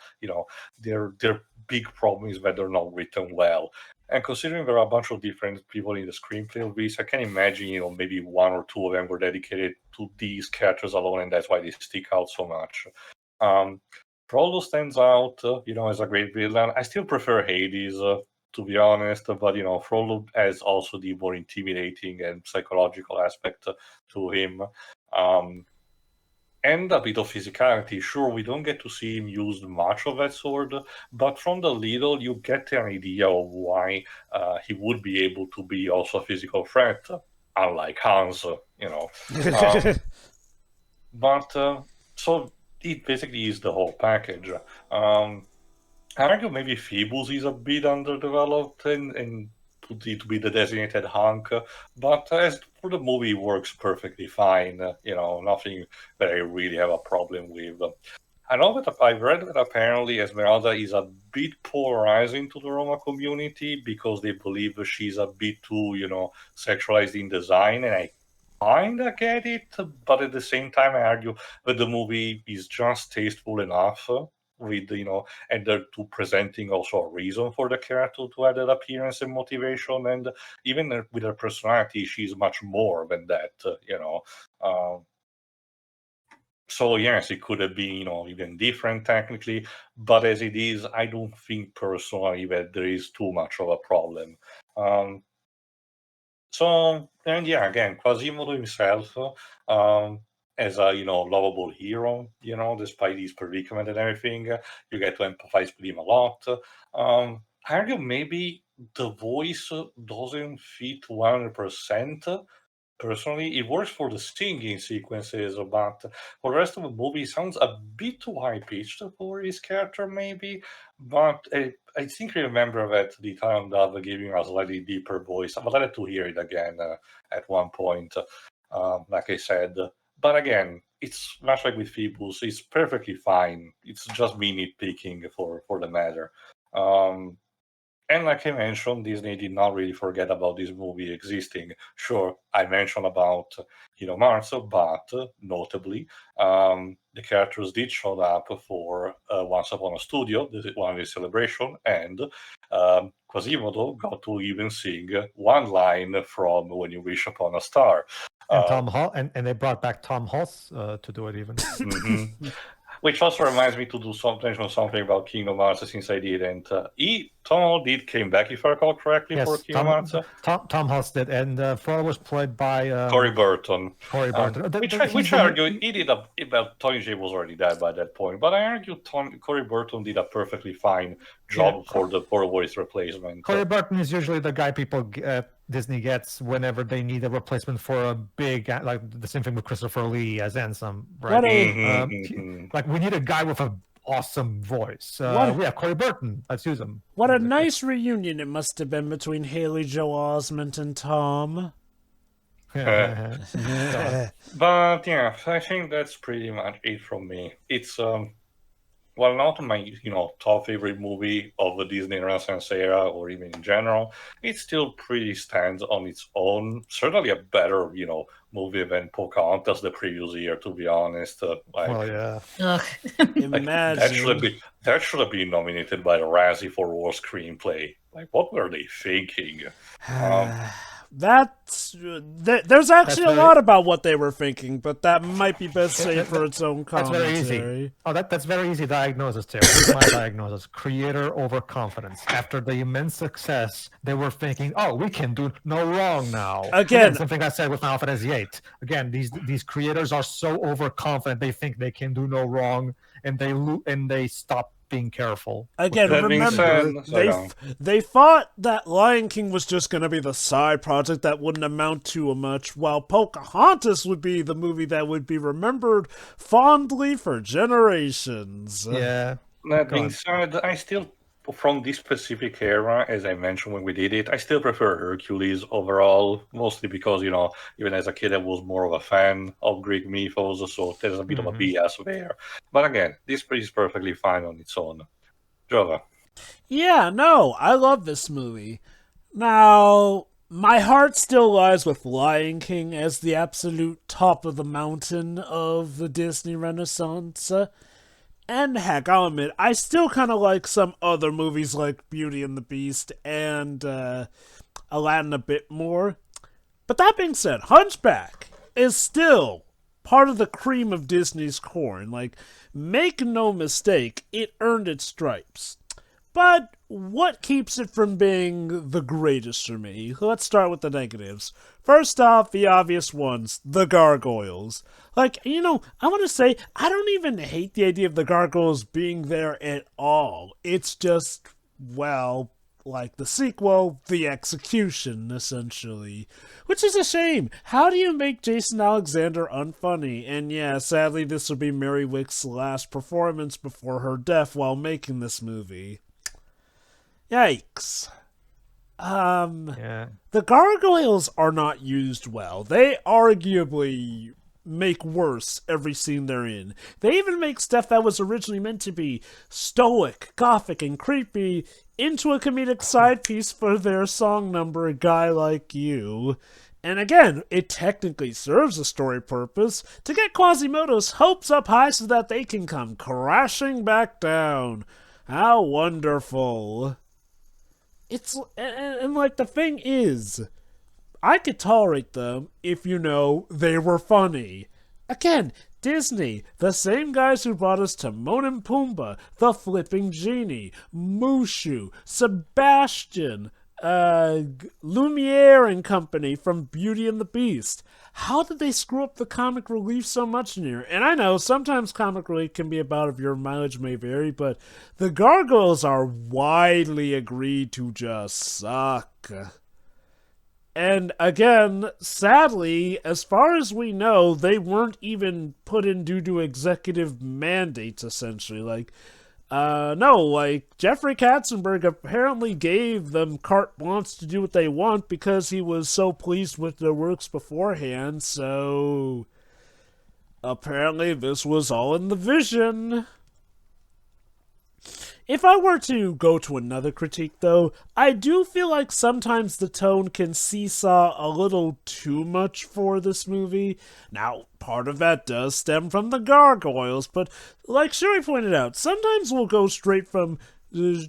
their big problem is that they're not written well. And considering there are a bunch of different people in the screenplay of this, I can imagine, maybe one or two of them were dedicated to these characters alone, and that's why they stick out so much. Frollo stands out, as a great villain. I still prefer Hades, to be honest, but Frollo has also the more intimidating and psychological aspect to him. And a bit of physicality. Sure, we don't get to see him use much of that sword, but from the little, you get an idea of why he would be able to be also a physical threat, unlike Hans, But so it basically is the whole package. I argue maybe Phoebus is a bit underdeveloped and put it to be the designated hunk, but as for the movie, it works perfectly fine. Nothing that I really have a problem with. I know that I've read that apparently Esmeralda is a bit polarizing to the Roma community because they believe she's a bit too, sexualized in design, and I kinda get it, but at the same time, I argue that the movie is just tasteful enough with and they're to presenting also a reason for the character to have that appearance and motivation, and even with her personality, she's much more than that. So yes, it could have been, even different technically, but as it is, I don't think personally that there is too much of a problem. So, and yeah, again, Quasimodo himself, as a lovable hero, despite his predicament and everything, you get to empathize with him a lot. I argue maybe the voice doesn't fit 100%. Personally, it works for the singing sequences, but for the rest of the movie, it sounds a bit too high pitched for his character, maybe. But I think I remember that the Italian dub gave him a slightly deeper voice, but I had to hear it again at one point, like I said. But again, it's much like with Phoebus, it's perfectly fine. It's just me nitpicking for the matter. And like I mentioned, Disney did not really forget about this movie existing. Sure, I mentioned about Marzo, but notably, the characters did show up for Once Upon a Studio, this is one of the celebration, and Quasimodo got to even sing one line from When You Wish Upon a Star. And Tom Hall, and they brought back Tom Hulse to do it even. Mm-hmm. Which also reminds me to do something about Kingdom Hearts since I didn't. Tom Hall did came back, if I recall correctly, Yes, for Kingdom Hearts. Tom Hulse did, and Frollo was played by Corey Burton. Which Which I argue he did Tony J was already dead by that point, but I argue Corey Burton did a perfectly fine job for the voice replacement. Corey Burton is usually the guy Disney gets whenever they need a replacement for a big, like the same thing with Christopher Lee as Ansem, right? Like we need a guy with an awesome voice. We have Corey Burton. Let's use him. What a nice reunion it must have been between Haley Joel Osment and Tom. But yeah, I think that's pretty much it from me. It's while not my top favorite movie of the Disney Renaissance era or even in general, it still pretty stands on its own. Certainly a better movie than Pocahontas the previous year, to be honest. Imagine that should have been nominated by the Razzie for worst screenplay. Like, what were they thinking? There's actually a lot about what they were thinking, but that might be best saved for its own commentary. That's very easy. Oh, that's very easy diagnosis, Terry. Here's my diagnosis. Creator overconfidence. After the immense success, they were thinking, oh, we can do no wrong now. Again something I said with Final Fantasy VIII. Again, these creators are so overconfident, they think they can do no wrong, and they stop being careful. Again, remember, they thought that Lion King was just going to be the side project that wouldn't amount to much, while Pocahontas would be the movie that would be remembered fondly for generations. Yeah. That being said, I still, from this specific era, as I mentioned when we did it, I still prefer Hercules overall, mostly because, even as a kid, I was more of a fan of Greek mythos, so there's a bit of a bias there. But again, this is perfectly fine on its own. Jova. Yeah, no, I love this movie. Now, my heart still lies with Lion King as the absolute top of the mountain of the Disney Renaissance. And heck, I'll admit, I still kind of like some other movies like Beauty and the Beast and Aladdin a bit more. But that being said, Hunchback is still part of the cream of Disney's corn. Like, make no mistake, it earned its stripes. But what keeps it from being the greatest for me? Let's start with the negatives. First off, the obvious ones, the gargoyles. Like, I want to say, I don't even hate the idea of the gargoyles being there at all. It's just, well, like the sequel, the execution, essentially. Which is a shame. How do you make Jason Alexander unfunny? And yeah, sadly, this will be Mary Wick's last performance before her death while making this movie. Yikes. The gargoyles are not used well. They arguably make worse every scene they're in. They even make stuff that was originally meant to be stoic, gothic, and creepy into a comedic side piece for their song number, A Guy Like You. And again, it technically serves a story purpose to get Quasimodo's hopes up high so that they can come crashing back down. How wonderful. It's, and like, the thing is, I could tolerate them if, they were funny. Again, Disney, the same guys who brought us Timon and Pumbaa, The Flipping Genie, Mushu, Sebastian, Lumiere and Company from Beauty and the Beast. How did they screw up the comic relief so much in here? And I know sometimes comic relief can be about if your mileage may vary, but the Gargoyles are widely agreed to just suck. And again, sadly, as far as we know, they weren't even put in due to executive mandates, essentially. Jeffrey Katzenberg apparently gave them carte blanche to do what they want because he was so pleased with their works beforehand, so apparently this was all in the vision. If I were to go to another critique, though, I do feel like sometimes the tone can seesaw a little too much for this movie. Now, part of that does stem from the Gargoyles, but like Sherry pointed out, sometimes we'll go straight from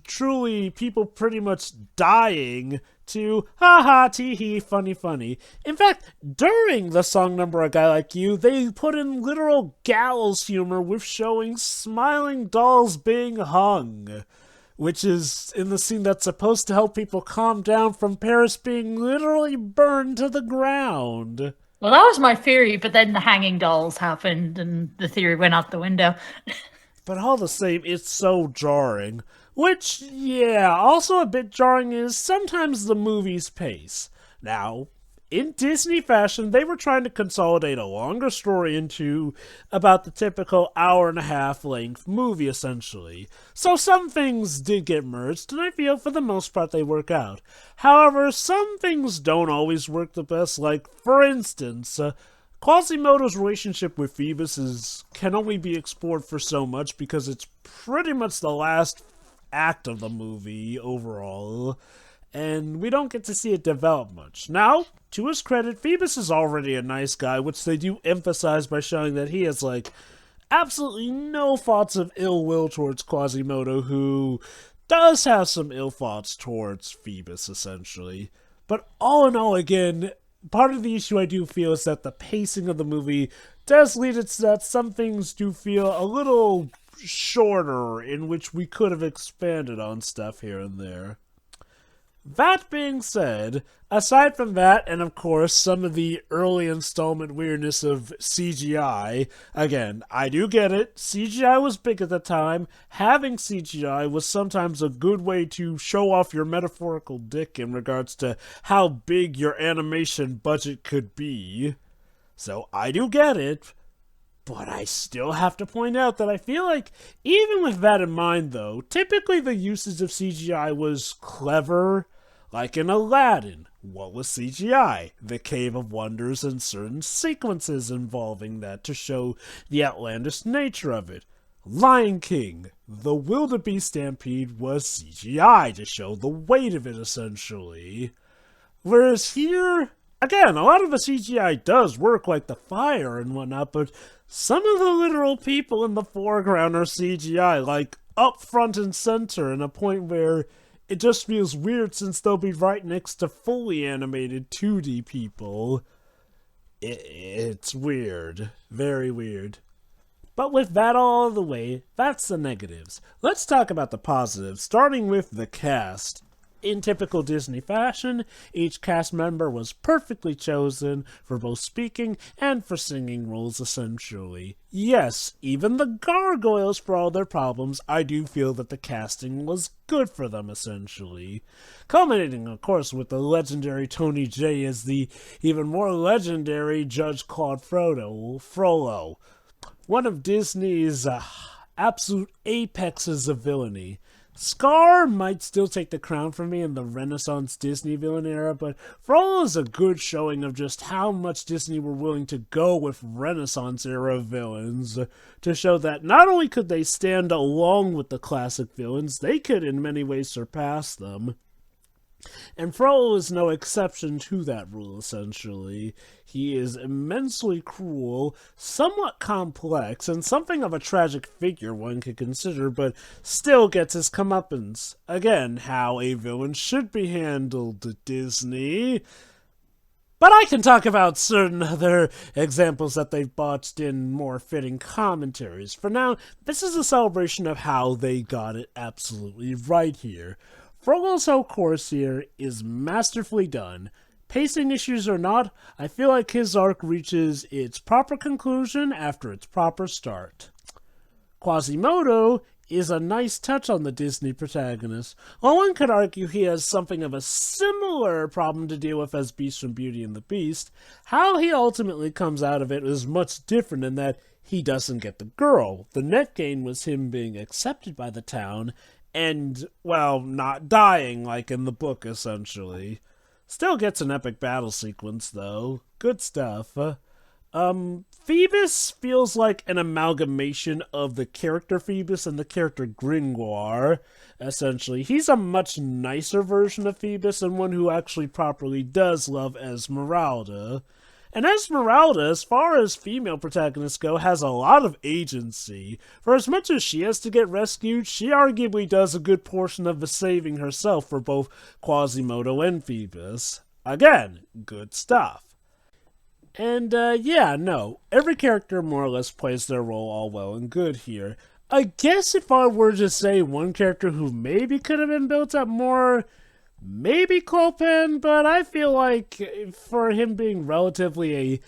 truly people pretty much dying to ha-ha, tee-hee, funny. In fact, during the song number A Guy Like You, they put in literal gallows humor with showing smiling dolls being hung, which is in the scene that's supposed to help people calm down from Paris being literally burned to the ground. Well, that was my theory, but then the hanging dolls happened and the theory went out the window. But all the same, it's so jarring. Which, yeah, also a bit jarring is sometimes the movie's pace. Now, in Disney fashion, they were trying to consolidate a longer story into about the typical hour-and-a-half length movie, essentially. So some things did get merged, and I feel for the most part they work out. However, some things don't always work the best, like, for instance, Quasimodo's relationship with Phoebus can only be explored for so much because it's pretty much the last act of the movie overall, and we don't get to see it develop much. Now, to his credit, Phoebus is already a nice guy, which they do emphasize by showing that he has, absolutely no thoughts of ill will towards Quasimodo, who does have some ill thoughts towards Phoebus, essentially. But all in all, again, part of the issue I do feel is that the pacing of the movie does lead it to that some things do feel a little shorter, in which we could have expanded on stuff here and there. That being said, aside from that, and of course some of the early installment weirdness of CGI, again, I do get it, CGI was big at the time, having CGI was sometimes a good way to show off your metaphorical dick in regards to how big your animation budget could be, so I do get it. But I still have to point out that I feel like, even with that in mind though, typically the usage of CGI was clever. Like in Aladdin, what was CGI? The Cave of Wonders and certain sequences involving that to show the outlandish nature of it. Lion King, the wildebeest stampede was CGI to show the weight of it essentially. Whereas here, again, a lot of the CGI does work like the fire and whatnot, but some of the literal people in the foreground are CGI, like up front and center, in a point where it just feels weird since they'll be right next to fully animated 2D people. It's weird. Very weird. But with that all out of the way, that's the negatives. Let's talk about the positives, starting with the cast. In typical Disney fashion, each cast member was perfectly chosen for both speaking and for singing roles, essentially. Yes, even the Gargoyles, for all their problems, I do feel that the casting was good for them, essentially. Culminating, of course, with the legendary Tony Jay as the even more legendary Judge Claude Frollo. One of Disney's absolute apexes of villainy. Scar might still take the crown from me in the Renaissance Disney villain era, but Frollo is a good showing of just how much Disney were willing to go with Renaissance era villains, to show that not only could they stand along with the classic villains, they could in many ways surpass them. And Frollo is no exception to that rule, essentially. He is immensely cruel, somewhat complex, and something of a tragic figure one could consider, but still gets his comeuppance. Again, how a villain should be handled, Disney. But I can talk about certain other examples that they've botched in more fitting commentaries. For now, this is a celebration of how they got it absolutely right here. Frogel's whole course here is masterfully done. Pacing issues or not, I feel like his arc reaches its proper conclusion after its proper start. Quasimodo is a nice touch on the Disney protagonist. While one could argue he has something of a similar problem to deal with as Beast from Beauty and the Beast, how he ultimately comes out of it is much different in that he doesn't get the girl. The net gain was him being accepted by the town and, well, not dying like in the book, essentially. Still gets an epic battle sequence, though. Good stuff. Phoebus feels like an amalgamation of the character Phoebus and the character Gringoire, essentially. He's a much nicer version of Phoebus and one who actually properly does love Esmeralda. And Esmeralda, as far as female protagonists go, has a lot of agency. For as much as she has to get rescued, she arguably does a good portion of the saving herself for both Quasimodo and Phoebus. Again, good stuff. And, every character more or less plays their role all well and good here. I guess if I were to say one character who maybe could have been built up more, maybe Clopin, but I feel like for him being relatively a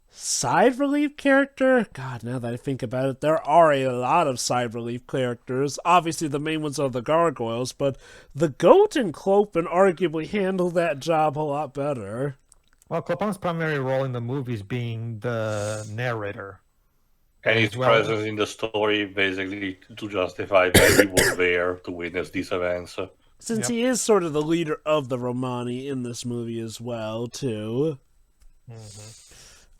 side relief character, God, now that I think about it, there are a lot of side relief characters. Obviously, the main ones are the gargoyles, but the Goat and Clopin arguably handle that job a lot better. Well, Clopin's primary role in the movies being the narrator. And his presence in the story basically to justify that he was there to witness these events. Since he is sort of the leader of the Romani in this movie as well, too.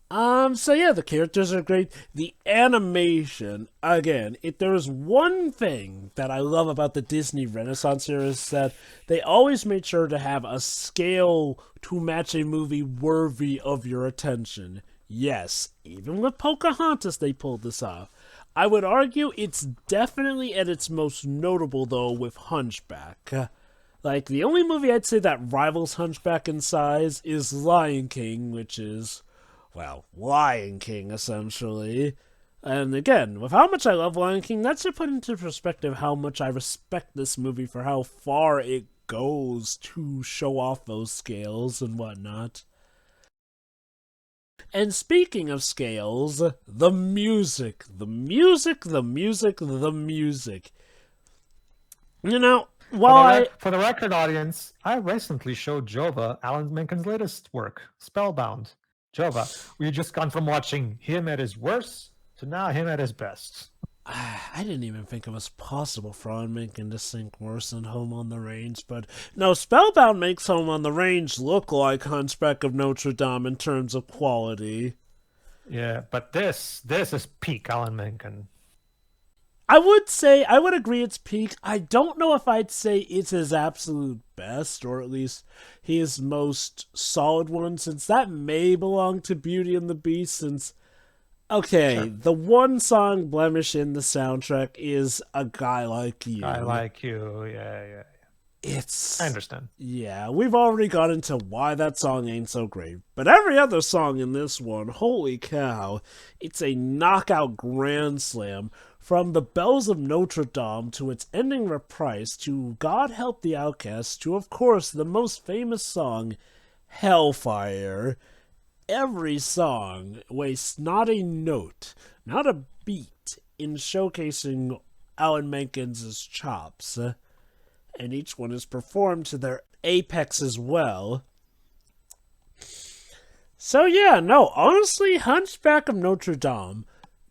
The characters are great. The animation, again, if there is one thing that I love about the Disney Renaissance era is that they always made sure to have a scale to match a movie worthy of your attention. Yes, even with Pocahontas they pulled this off. I would argue it's definitely at its most notable, though, with Hunchback. Like, the only movie I'd say that rivals Hunchback in size is Lion King, which is, well, Lion King, essentially. And again, with how much I love Lion King, that should put into perspective how much I respect this movie for how far it goes to show off those scales and whatnot. And speaking of scales, the music. You know, for the record, audience, I recently showed Jova Alan Menken's latest work, Spellbound. Jova, we've just gone from watching him at his worst to now him at his best. I didn't even think it was possible for Alan Menken to sing worse than Home on the Range, but no, Spellbound makes Home on the Range look like Hunchback of Notre Dame in terms of quality. Yeah, but this is peak Alan Menken. I would agree it's peak. I don't know if I'd say it's his absolute best, or at least his most solid one, since that may belong to Beauty and the Beast, since, okay, sure, the one song blemish in the soundtrack is A Guy Like You. I Like You, yeah. I understand. Yeah, we've already got into why that song ain't so great. But every other song in this one, holy cow, it's a knockout grand slam. From the Bells of Notre Dame to its ending reprise to God Help the Outcast to, of course, the most famous song, Hellfire. Every song wastes not a note, not a beat in showcasing Alan Menken's chops. And each one is performed to their apex as well. So honestly, Hunchback of Notre Dame,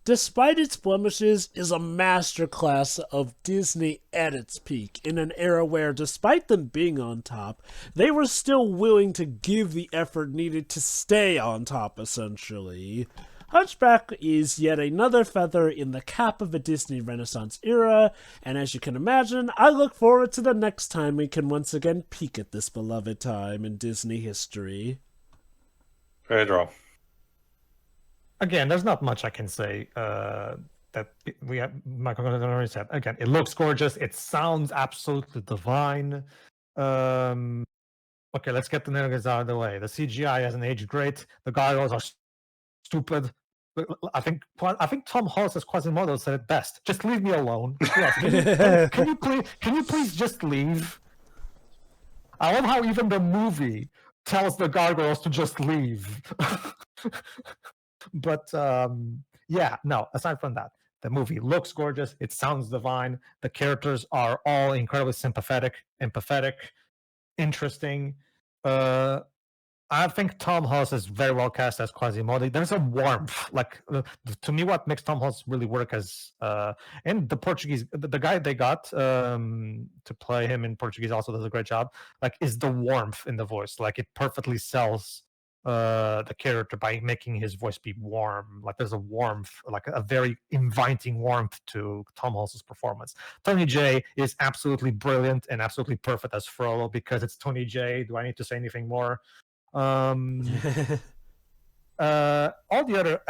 despite its blemishes, is a masterclass of Disney at its peak, in an era where, despite them being on top, they were still willing to give the effort needed to stay on top, essentially. Hunchback is yet another feather in the cap of the Disney Renaissance era, and as you can imagine, I look forward to the next time we can once again peek at this beloved time in Disney history. Pedro. Again, there's not much I can say that we have. Michael already said. Again, it looks gorgeous. It sounds absolutely divine. okay, let's get the negatives out of the way. The CGI hasn't aged great. The gargoyles are stupid. I think Tom Hollis as Quasimodo said it best. Just leave me alone. Yes, can you please just leave? I love how even the movie tells the gargoyles to just leave. But yeah, no. Aside from that, the movie looks gorgeous. It sounds divine. The characters are all incredibly sympathetic, empathetic, interesting. I think Tom Hollis is very well cast as Quasimodo. There's a warmth, like to me, what makes Tom Hollis really work as and the Portuguese, the guy they got to play him in Portuguese also does a great job. Like, is the warmth in the voice? Like, it perfectly sells the character by making his voice be warm. Like, there's a warmth, like a very inviting warmth to Tom Hollis's performance. Tony Jay is absolutely brilliant and absolutely perfect as Frollo because it's Tony Jay. Do I need to say anything more? All the other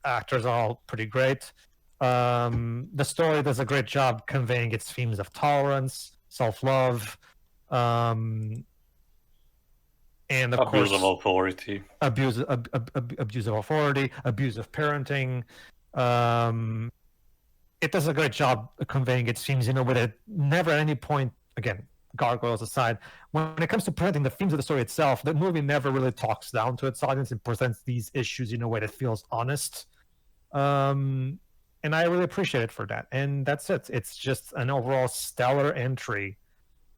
actors are all pretty great. The story does a great job conveying its themes of tolerance, self-love, and of Abuse course, of authority. abuse of authority, abuse of parenting. It does a great job conveying its themes in a way that never at any point, again, gargoyles aside, when it comes to presenting the themes of the story itself, the movie never really talks down to its audience and presents these issues in a way that feels honest. And I really appreciate it for that. And that's it. It's just an overall stellar entry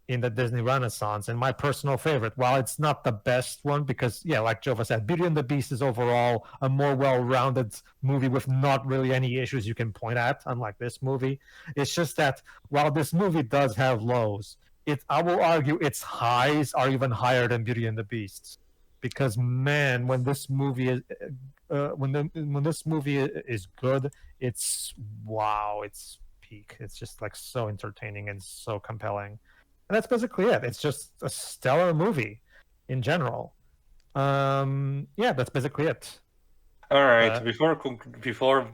in the Disney Renaissance, and my personal favorite. While it's not the best one, because yeah, like Jova said, Beauty and the Beast is overall a more well-rounded movie with not really any issues you can point at, unlike this movie. It's just that while this movie does have lows, I will argue its highs are even higher than Beauty and the Beast, because man, when this movie is when this movie is good, it's wow, it's peak. It's just like so entertaining and so compelling. And that's basically it. It's just a stellar movie in general. Yeah, that's basically it. All right. Before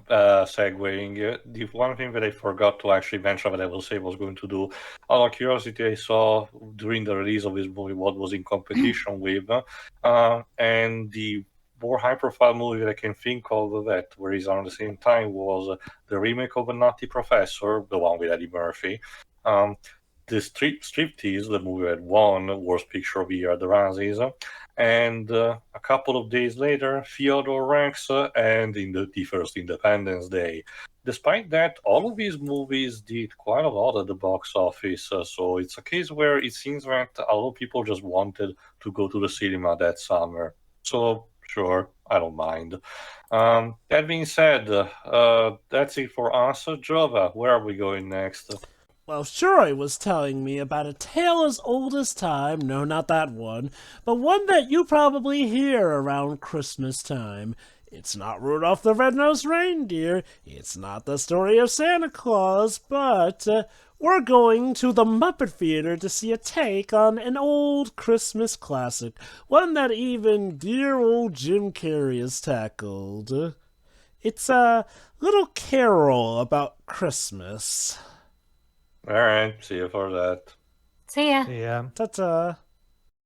segueing, the one thing that I forgot to actually mention that I will say I was going to do, out of curiosity, I saw during the release of this movie what was in competition with, and the more high-profile movie that I can think of that were is on the same time was the remake of The Nutty Professor, the one with Eddie Murphy. The Striptease, the movie that won Worst Picture of the Year at the Razzies, and a couple of days later, Theodore Rex and in the first Independence Day. Despite that, all of these movies did quite a lot at the box office, so it's a case where it seems that a lot of people just wanted to go to the cinema that summer. So, sure, I don't mind. That being said, that's it for us. Jova, where are we going next? Well, Shuri was telling me about a tale as old as time, no, not that one, but one that you probably hear around Christmas time. It's not Rudolph the Red-Nosed Reindeer, it's not the story of Santa Claus, but we're going to the Muppet Theater to see a take on an old Christmas classic, one that even dear old Jim Carrey has tackled. It's a little carol about Christmas. All right, see you for that. See ya. Yeah. Ta-ta.